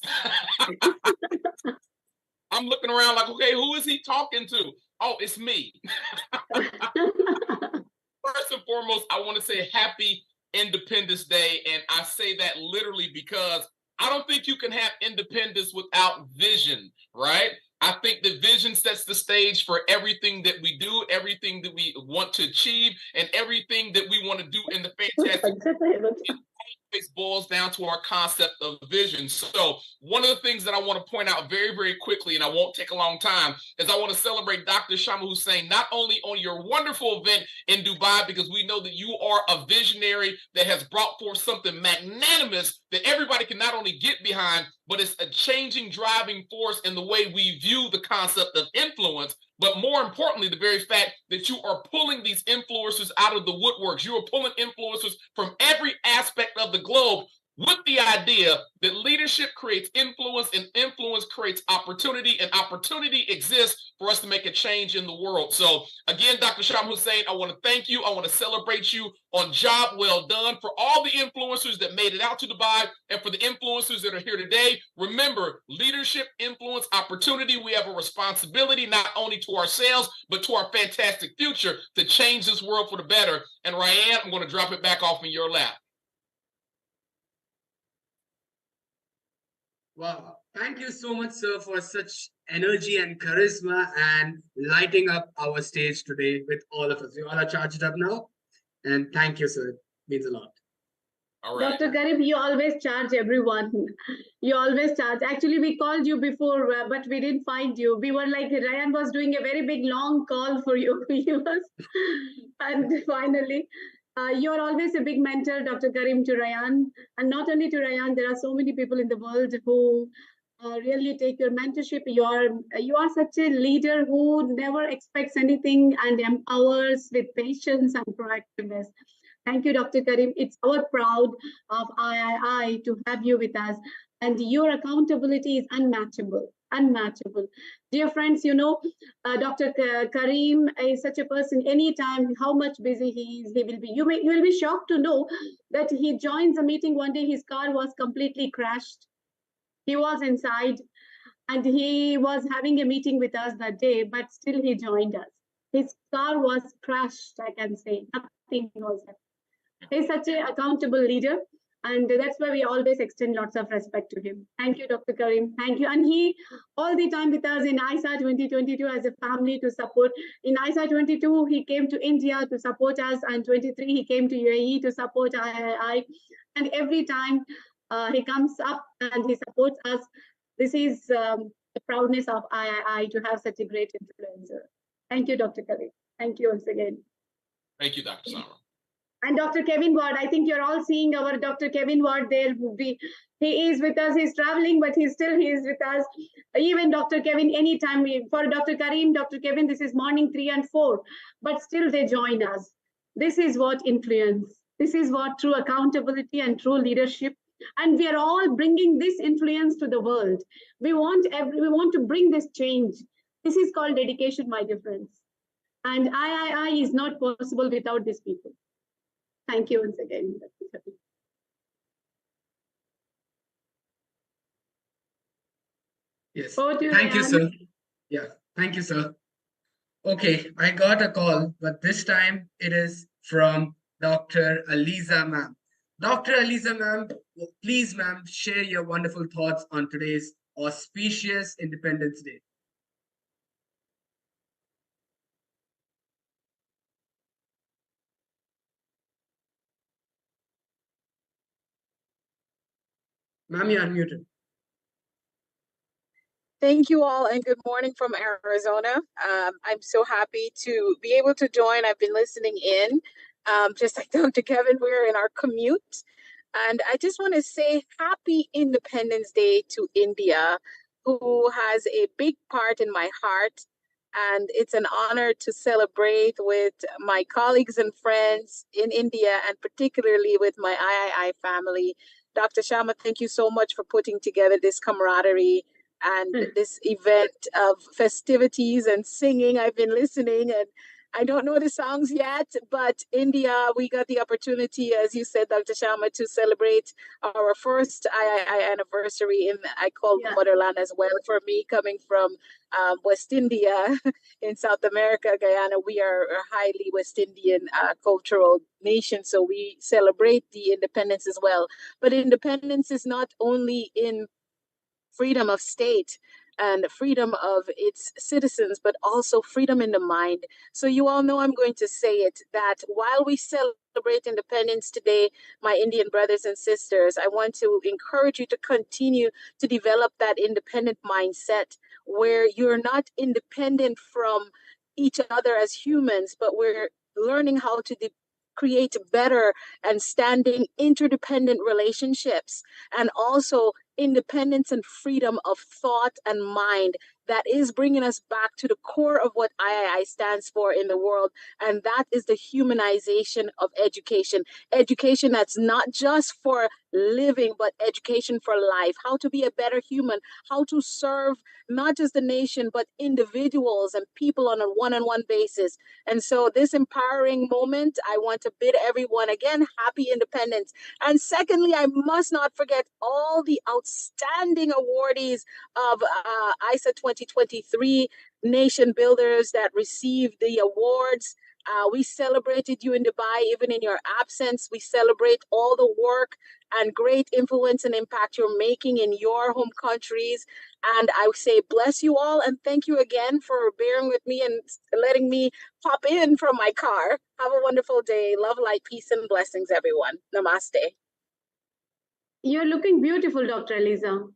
I'm looking around like, okay, who is he talking to? Oh, it's me. First and foremost, I want to say happy Independence Day. And I say that literally because I don't think you can have independence without vision, right? I think the vision sets the stage for everything that we do, everything that we want to achieve, and everything that we want to do in the fantastic. It boils down to our concept of vision. So one of the things that I want to point out very, very quickly, and I won't take a long time, is I want to celebrate Dr. Shamma Hussein, not only on your wonderful event in Dubai, because we know that you are a visionary that has brought forth something magnanimous that everybody can not only get behind, but it's a changing driving force in the way we view the concept of influence. But more importantly, the very fact that you are pulling these influencers out of the woodworks. You are pulling influencers from every aspect of the globe with the idea that leadership creates influence and influence creates opportunity, and opportunity exists for us to make a change in the world. So again, Dr. Shamma Hussein, I want to thank you. I want to celebrate you on job well done for all the influencers that made it out to Dubai, and for the influencers that are here today. Remember, leadership, influence, opportunity. We have a responsibility not only to ourselves, but to our fantastic future to change this world for the better. And Ryan, I'm going to drop it back off in your lap. Wow. Thank you so much, sir, for such energy and charisma and lighting up our stage today with all of us. You all are charged up now. And thank you, sir. It means a lot. All right. Dr. Karim, you always charge everyone. You always charge. Actually, we called you before, but we didn't find you. We were like, Ryan was doing a very big, long call for you. And finally, you're always a big mentor, Dr. Karim, to Ryan. And not only to Ryan, there are so many people in the world who really take your mentorship. You are such a leader who never expects anything and empowers with patience and proactiveness. Thank you, Dr. Karim. It's our proud of III to have you with us. And your accountability is unmatchable. Unmatchable. Dear friends, you know, Dr. Karim is such a person, anytime, how much busy he is, he will be. You will be shocked to know that he joins a meeting one day, his car was completely crashed. He was inside and he was having a meeting with us that day, but still he joined us. His car was crashed, I can say. Nothing was happening. He's such an accountable leader, and that's why we always extend lots of respect to him. Thank you, Dr. Karim. Thank you. And he all the time with us in IISA 2022 as a family to support. In IISA 22, he came to India to support us, and 23, he came to UAE to support III. And every time he comes up and he supports us, this is the proudness of III to have such a great influencer. Thank you, Dr. Karim. Thank you once again. Thank you, Dr. Shamma. And Dr. Kevin Ward, I think you're all seeing our Dr. Kevin Ward there. He is with us. He's traveling, but he is with us. Even Dr. Kevin, anytime. For Dr. Karim, Dr. Kevin, this is morning 3 and 4. But still they join us. This is what influence. This is what true accountability and true leadership. And we are all bringing this influence to the world. We want to bring this change. This is called dedication, my dear friends. And III is not possible without these people. Thank you once again. Yes. Thank you, sir. Yeah. Thank you, sir. Okay, I got a call, but this time it is from Dr. IISA ma'am. Dr. IISA ma'am, please, ma'am, share your wonderful thoughts on today's auspicious Independence Day. Ma'am, you're unmuted. Thank you all, and good morning from Arizona. I'm so happy to be able to join. I've been listening in. Just like Dr. Kevin, we're in our commute. And I just want to say happy Independence Day to India. who has a big part in my heart. And it's an honor to celebrate with my colleagues and friends in India, and particularly with my III family. Dr. Sharma, thank you so much for putting together this camaraderie and this event of festivities and singing. I've been listening, and I don't know the songs yet, but India, we got the opportunity, as you said, Dr. Sharma, to celebrate our first III anniversary in, I call the motherland as well. For me, coming from West India in South America, Guyana, we are a highly West Indian cultural nation, so we celebrate the independence as well. But independence is not only in freedom of state and freedom of its citizens, but also freedom in the mind. So you all know I'm going to say it, that while we celebrate independence today, my Indian brothers and sisters, I want to encourage you to continue to develop that independent mindset where you're not independent from each other as humans, but we're learning how to create better and standing interdependent relationships, and also independence and freedom of thought and mind that is bringing us back to the core of what III stands for in the world, and that is the humanization of education. Education that's not just for living, but education for life, how to be a better human, how to serve not just the nation, but individuals and people on a one-on-one basis. And so this empowering moment, I want to bid everyone again, happy independence. And secondly, I must not forget all the outstanding awardees of IISA 2023 Nation Builders that received the awards. We celebrated you in Dubai, even in your absence. We celebrate all the work and great influence and impact you're making in your home countries. And I say bless you all, and thank you again for bearing with me and letting me pop in from my car. Have a wonderful day. Love, light, peace, and blessings, everyone. Namaste. You're looking beautiful, Dr. Eliza.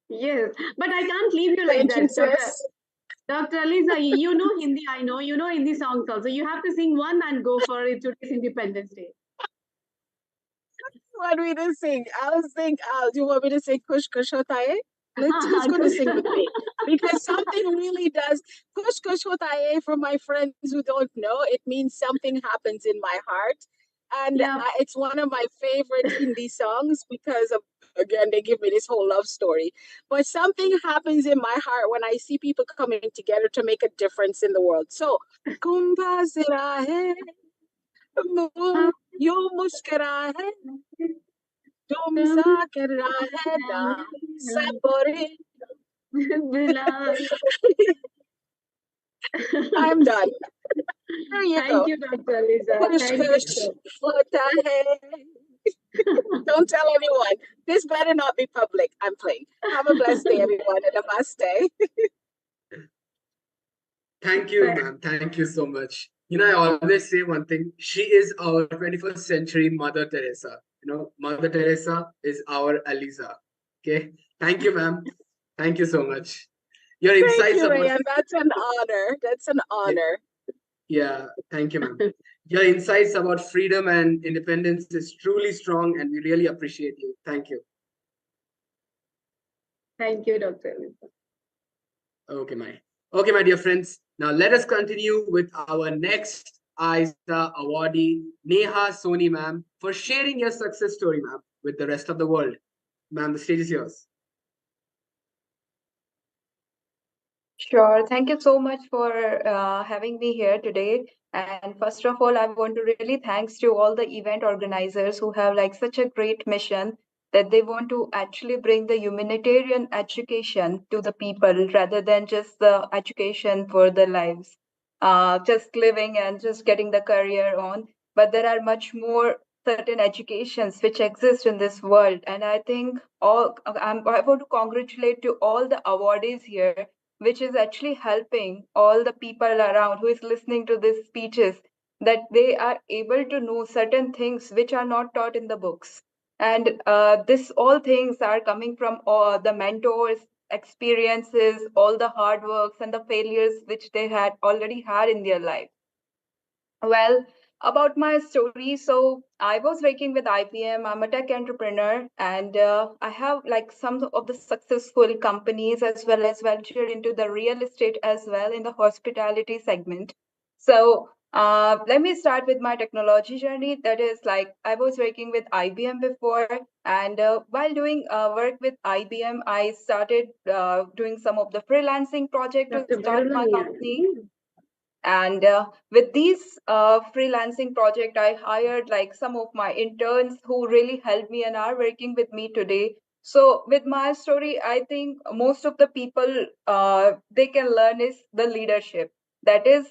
Yes, but I can't leave you like Thank that. you, sis. Dr. Eliza, you know Hindi, I know. You know Hindi songs also. You have to sing one and go for it today's Independence Day. What do we to sing? I'll sing. Do you want me to say Kush Kush Hota Hai? Who's going to sing with me? Because something really does. Kush Kush Hota Hai, for my friends who don't know, it means something happens in my heart. And it's one of my favorite Hindi songs because of, again, they give me this whole love story. But something happens in my heart when I see people coming together to make a difference in the world. So, Kumbha Zira hai, yo muskara hai, tumsa kar raha hai na, sabore. I'm done. There you Thank go. you, Dr. Eliza. Thank you. Don't tell anyone. This better not be public. I'm playing. Have a blessed day, everyone, and namaste. Thank you, ma'am. Thank you so much. I always say one thing. She is our 21st century Mother Teresa. Mother Teresa is our Eliza. Okay. Thank you, ma'am. Thank you so much. Your insights Thank you, about... Rayan. That's an honor. That's an honor. Yeah. Thank you, ma'am. Your insights about freedom and independence is truly strong, and we really appreciate you. Thank you. Thank you, Dr. Eliza. Okay, my dear friends. Now let us continue with our next IISA awardee, Neha Soni, ma'am, for sharing your success story, ma'am, with the rest of the world. Ma'am, the stage is yours. Sure. Thank you so much for having me here today. And first of all, I want to really thanks to all the event organizers who have such a great mission that they want to actually bring the humanitarian education to the people rather than just the education for their lives, just living and just getting the career on. But there are much more certain educations which exist in this world. And I think I want to congratulate to all the awardees here, which is actually helping all the people around who is listening to these speeches, that they are able to know certain things which are not taught in the books. And this all things are coming from all the mentors, experiences, all the hard works and the failures which they had already had in their life. Well, About my story, so I was working with IBM. I'm a tech entrepreneur, and I have like some of the successful companies as well as ventured into the real estate as well in the hospitality segment. So let me start with my technology journey. That is like I was working with IBM before, and while doing work with IBM, I started doing some of the freelancing project to start my company. And with these freelancing project, I hired like some of my interns who really helped me and are working with me today. So with my story, I think most of the people they can learn is the leadership. That is,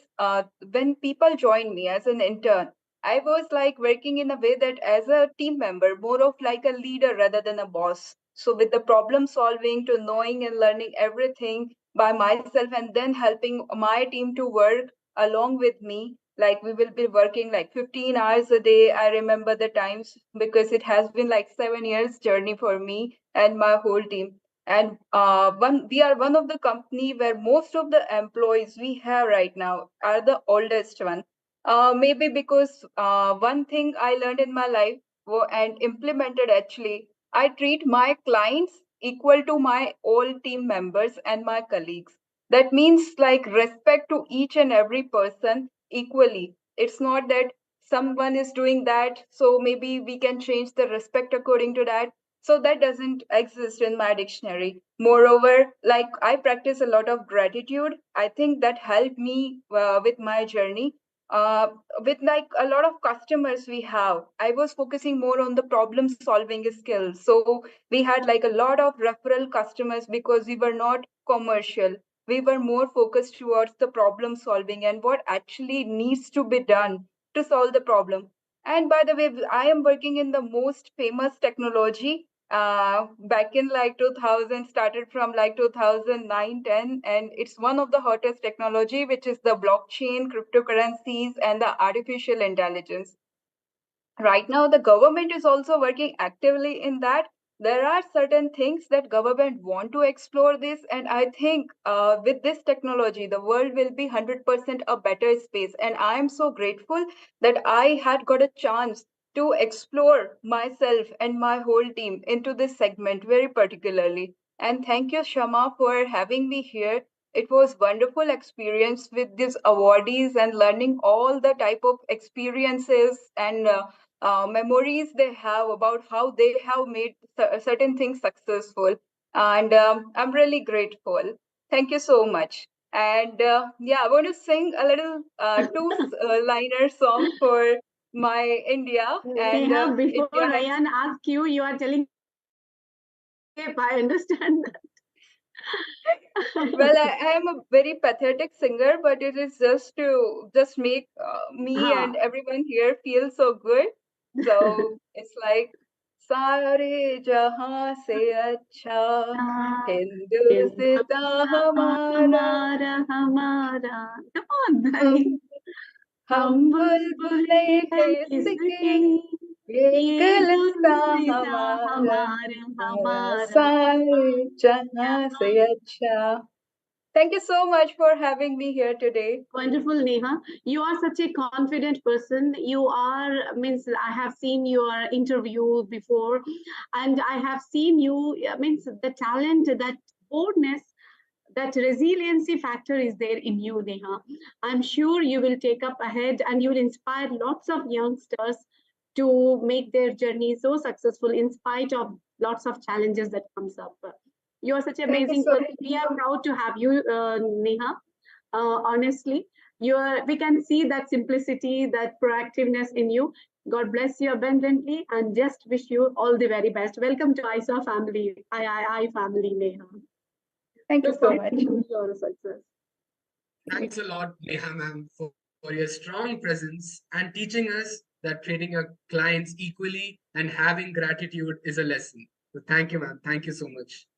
when people join me as an intern, I was like working in a way that as a team member, more of like a leader rather than a boss. So with the problem solving to knowing and learning everything by myself and then helping my team to work along with me, like we will be working like 15 hours a day. I remember the times because it has been like 7 years journey for me and my whole team. And we are one of the company where most of the employees we have right now are the oldest one. Maybe because one thing I learned in my life and implemented actually, I treat my clients equal to my all team members and my colleagues. That means like respect to each and every person equally. It's not that someone is doing that, so maybe we can change the respect according to that. So that doesn't exist in my dictionary. Moreover, like I practice a lot of gratitude. I think that helped me with my journey. With like a lot of customers we have, I was focusing more on the problem solving skills. So we had like a lot of referral customers because we were not commercial. We were more focused towards the problem solving and what actually needs to be done to solve the problem. And by the way, I am working in the most famous technology back in like 2000, started from like 2009-10, and it's one of the hottest technology, which is the blockchain, cryptocurrencies, and the artificial intelligence. Right now the government is also working actively in that. There are certain things that government want to explore this, and I think with this technology the world will be 100% a better space, and I am so grateful that I had got a chance to explore myself and my whole team into this segment very particularly. And thank you, Shama, for having me here. It was wonderful experience with these awardees and learning all the type of experiences and memories they have about how they have made certain things successful. And I'm really grateful. Thank you so much. And yeah, I want to sing a little two-liner song for my India. And Neha, before India has... Rayan asks you, you are telling I understand that. Well, I am a very pathetic singer, but it is just to just make me and everyone here feel so good. So it's like सारे जहां से अच्छा हिंदुस्तान हमारा हमारा come on हम बुलबुले हैं किसके ये गुलिस्तान हमारा सारे जहां से अच्छा. Thank you so much for having me here today. Wonderful, Neha. You are such a confident person. You are, I have seen your interview before, and I have seen you, the talent, that boldness, that resiliency factor is there in you, Neha. I'm sure you will take up ahead and you will inspire lots of youngsters to make their journey so successful in spite of lots of challenges that comes up. You are such an amazing person. We are proud to have you, Neha. Honestly, we can see that simplicity, that proactiveness in you. God bless you abundantly and just wish you all the very best. Welcome to IISA family, III family, Neha. Thank you so much. Your success. Thanks a lot, Neha ma'am, for your strong presence and teaching us that treating your clients equally and having gratitude is a lesson. So thank you, ma'am. Thank you so much.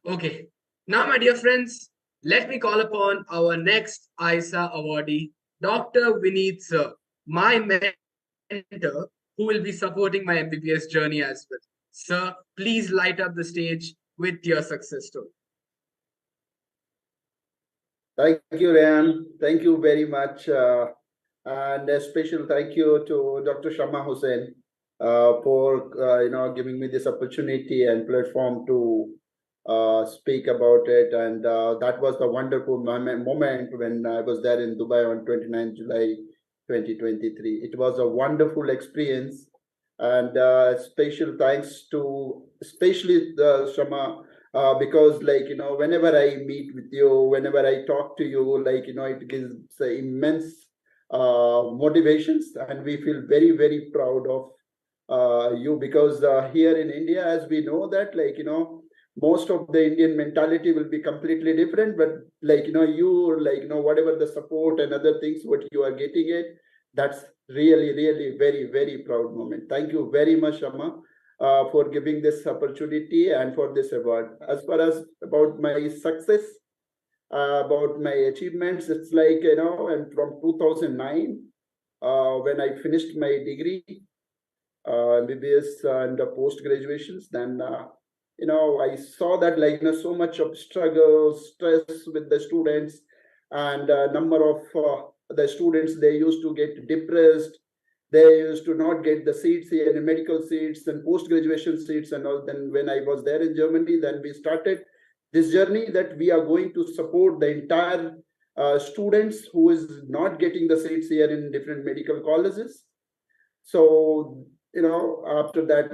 Okay, now, my dear friends, let me call upon our next IISA awardee, Dr. Vinit sir, my mentor, who will be supporting my MBBS journey as well. Sir, please light up the stage with your success story. Thank you, Rayan. Thank you very much. And a special thank you to Dr. Shama Hussain for giving me this opportunity and platform to speak about it. And that was the wonderful moment when I was there in Dubai on 29 July 2023. It was a wonderful experience. And special thanks to especially the Shama, because whenever I meet with you, whenever I talk to you, it gives immense motivations, and we feel very, very proud of you, because here in India, as we know that most of the Indian mentality will be completely different, but whatever the support and other things what you are getting it, that's really, really very, very proud moment. Thank you very much, Shama, for giving this opportunity and for this award. As far as about my success, about my achievements, it's and from 2009, when I finished my degree, MBBS and post graduations, then I saw that so much of struggle, stress with the students, and a number of the students, they used to get depressed. They used to not get the seats here, the medical seats and post graduation seats and all. Then when I was there in Germany, then we started this journey that we are going to support the entire students who is not getting the seats here in different medical colleges. So after that,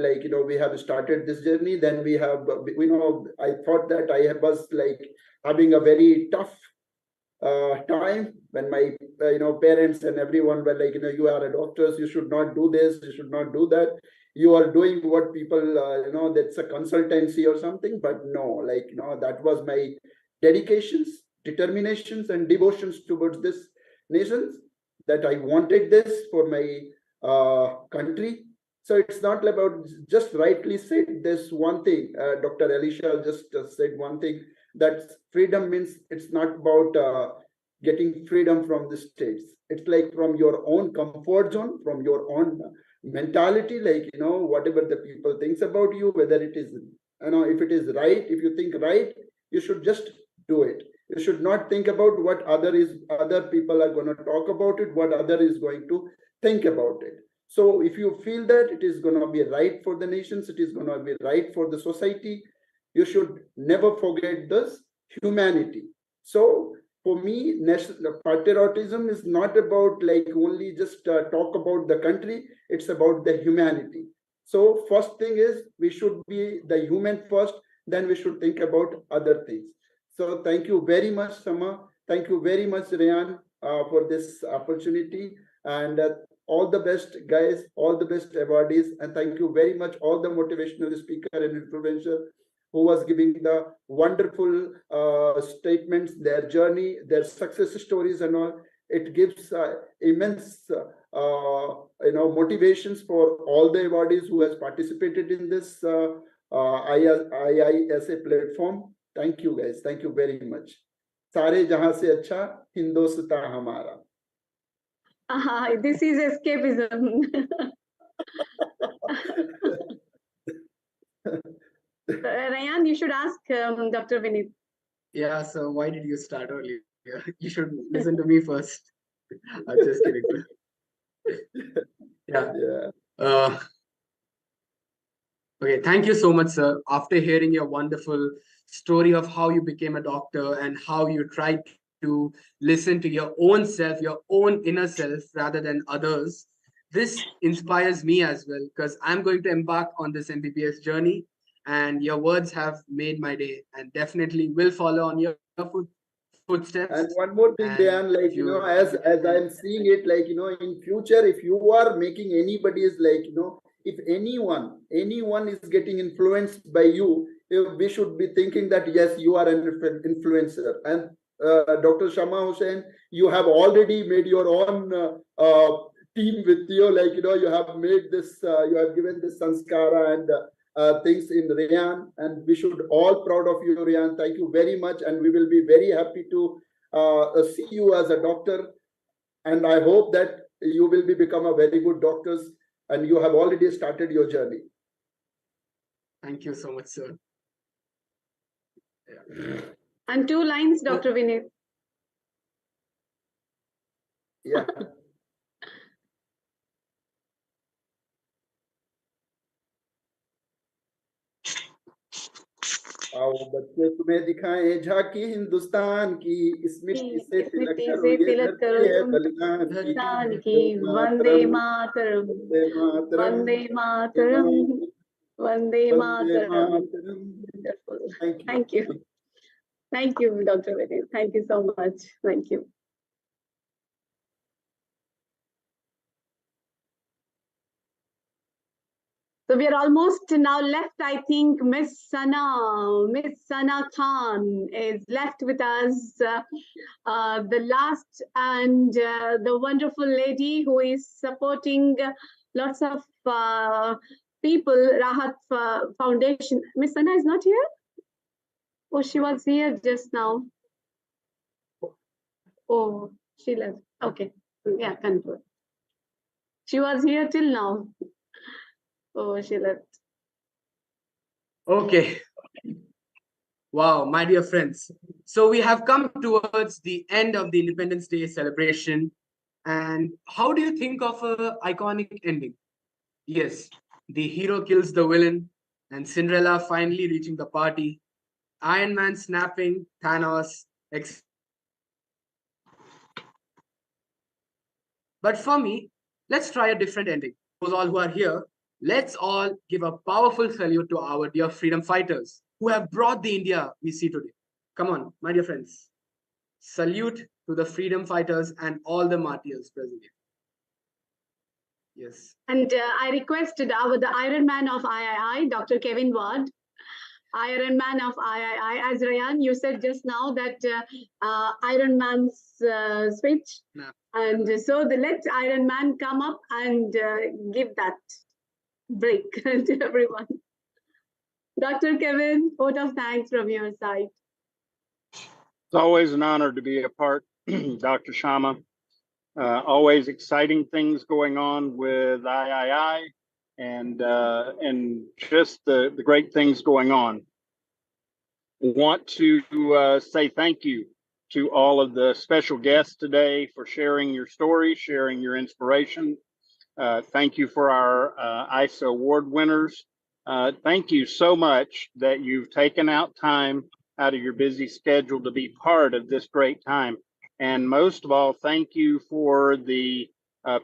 we have started this journey. Then we have, I thought that I was having a very tough time when my parents and everyone were you are a doctor, you should not do this, you should not do that, you are doing what people that's a consultancy or something. But no, that was my dedications, determinations and devotions towards this nations, that I wanted this for my country. So it's not about just rightly said this one thing. Dr. Elisha just said one thing, that freedom means it's not about getting freedom from the states. It's from your own comfort zone, from your own mentality, whatever the people thinks about you, whether it is, if it is right, if you think right, you should just do it. You should not think about what other people are going to talk about it, what other is going to think about it. So if you feel that it is going to be right for the nations, it is going to be right for the society, you should never forget this humanity. So for me, patriotism is not about only just talk about the country, it's about the humanity. So first thing is we should be the human first, then we should think about other things. So thank you very much, Sama. Thank you very much, Rayan, for this opportunity. And all the best, guys, all the best awardees. And thank you very much, all the motivational speaker and influencer who was giving the wonderful statements, their journey, their success stories and all. It gives immense motivations for all the awardees who has participated in this IISA platform. Thank you, guys. Thank you very much. Sare jahan se acha Hindustan hamara. This is escapism. Rayan, you should ask Dr. Vinit. Yeah, so why did you start earlier? You should listen to me first. I'm just kidding. Yeah. Okay, thank you so much, sir. After hearing your wonderful story of how you became a doctor and how you tried to listen to your own self, your own inner self, rather than others, this inspires me as well, because I'm going to embark on this MBBS journey, and your words have made my day, and definitely will follow on your footsteps. And one more thing, Dan, as I'm seeing it, in future, if you are making anybody's if anyone is getting influenced by you, we should be thinking that yes, you are an influencer. And Dr. Shama Hussain, you have already made your own team with you, you have made this, you have given this sanskara and things in RAYYAN, and we should all proud of you, RAYYAN. Thank you very much, and we will be very happy to see you as a doctor, and I hope that you will become a very good doctors, and you have already started your journey. Thank you so much, sir. Yeah. And 2 lines, Dr. Vinit. Yeah. आओ बच्चे तुम्हें दिखाएं झांकी हिंदुस्तान की, इस मिट्टी से इस तिलक मिट्टी करो, से ये तिलक करो धरती है तुम बलिदान की। हिंदुस्तान की। वंदे वंदे मातरम, मातरम, वंदे वंदे मातरम, मातरम, वंदे वंदे मातरम। मातरम। Wonderful. Thank you. Thank you. Thank you, Dr. Vinit. Thank you so much. Thank you. So we are almost now left. I think Miss Sana Khan is left with us. The last and the wonderful lady who is supporting lots of people, Rahat Foundation. Miss Sana is not here? Oh, she was here just now. Oh, she left. Okay. Yeah, control. She was here till now. Oh, she left. Okay. Wow, my dear friends. So we have come towards the end of the Independence Day celebration. And how do you think of an iconic ending? Yes, the hero kills the villain, and Cinderella finally reaching the party, Iron Man snapping, Thanos, etc. But for me, let's try a different ending. For all who are here, let's all give a powerful salute to our dear freedom fighters who have brought the India we see today. Come on, my dear friends. Salute to the freedom fighters and all the martyrs present here. Yes. And I requested the Iron Man of III, Dr. Kevin Ward, Iron Man of III, as Rayan, you said just now that Iron Man's switch. No. And so let Iron Man come up and give that break to everyone. Dr. Kevin, vote of thanks from your side. It's always an honor to be a part, Dr. Sharma. Always exciting things going on with III and just the great things going on. Want to say thank you to all of the special guests today for sharing your story, sharing your inspiration. Thank you for our IISA award winners. Thank you so much that you've taken out time out of your busy schedule to be part of this great time. And most of all, thank you for the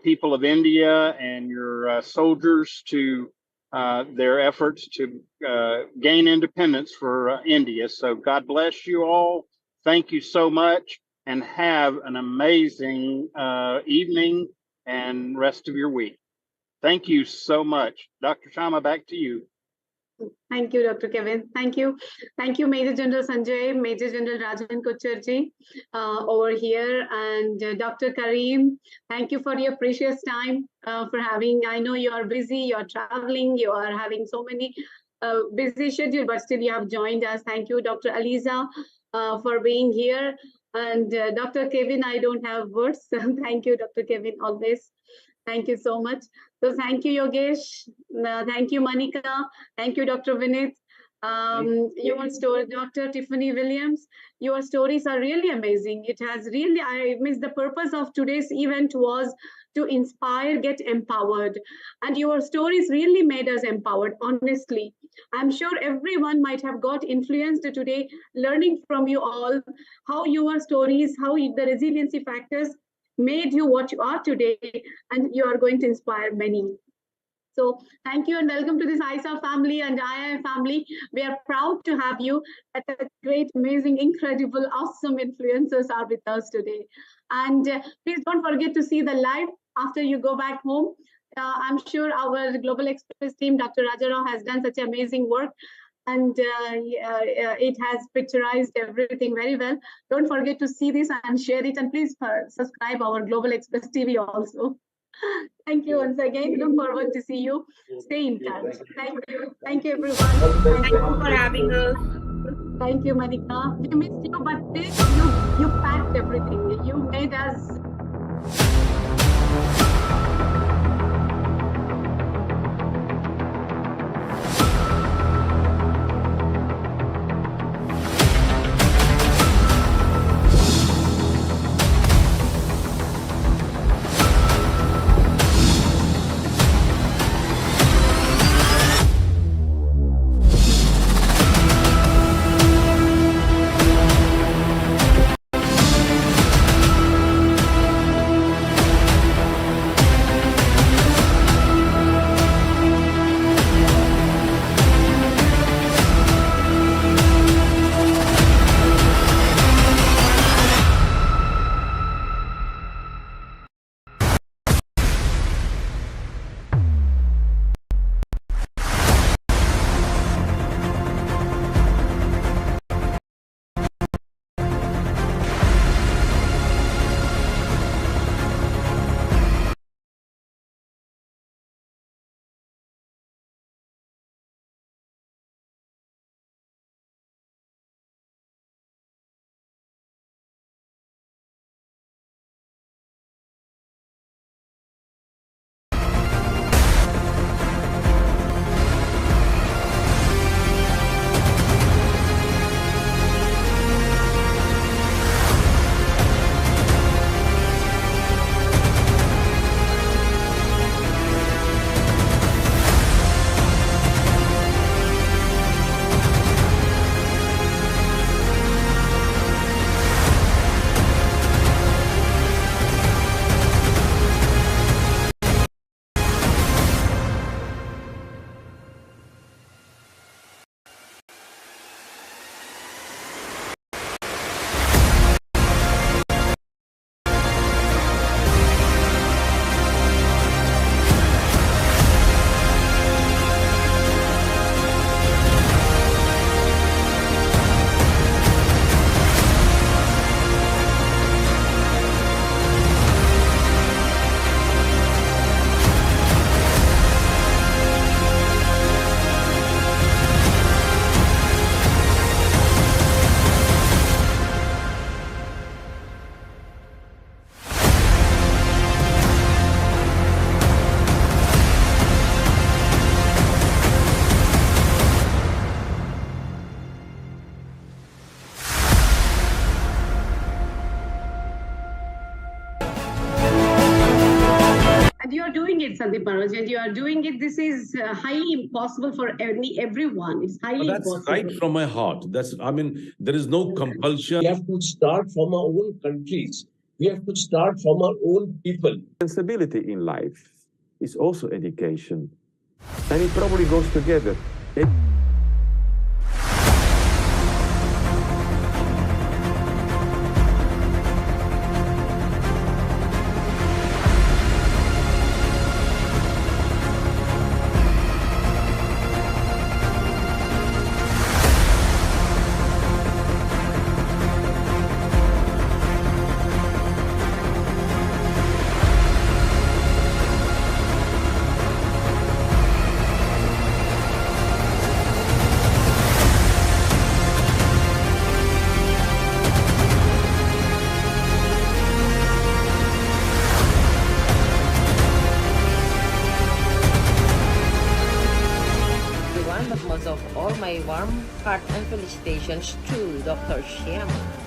people of India and your soldiers to their efforts to gain independence for India. So God bless you all. Thank you so much and have an amazing evening and rest of your week. Thank you so much. Dr. Sharma, back to you. Thank you, Dr. Kevin. Thank you. Thank you, Major General Sanjay, Major General Rajan Kochhar ji over here, and Dr. Karim. Thank you for your precious time for having. I know you are busy, you are traveling, you are having so many busy schedule, but still you have joined us. Thank you, Dr. Aliza, for being here. And Dr. Kevin, I don't have words. Thank you, Dr. Kevin, always. Thank you so much. So thank you, Yogesh. Thank you, Manika. Thank you, Dr. Vinit. Your story, Dr. Tiffany Williams, your stories are really amazing. It has really, the purpose of today's event was to inspire, get empowered. And your stories really made us empowered, honestly. I'm sure everyone might have got influenced today, learning from you all, how your stories, how the resiliency factors made you what you are today, and you are going to inspire many. So thank you and welcome to this IISA family and II family. We are proud to have you. That great, amazing, incredible, awesome influencers are with us today. And please don't forget to see the live after you go back home. I'm sure our Global Express team, Dr. Rajarao, has done such amazing work. And it has picturized everything very well. Don't forget to see this and share it. And please subscribe our Global Express TV also. Thank you once again. Look forward to see you. Stay in touch. Thank you. Thank you, everyone. Thank you for having us. Thank you, Manika. We missed you, but you packed everything. You made us doing it, Sandeep Marwah, and you are doing it. This is highly impossible for everyone. It's highly That's impossible. right from my heart. There is no compulsion. We have to start from our own countries. We have to start from our own people. Stability in life is also education. And it probably goes together. Of all my warm heart and felicitations to Dr. Shyama.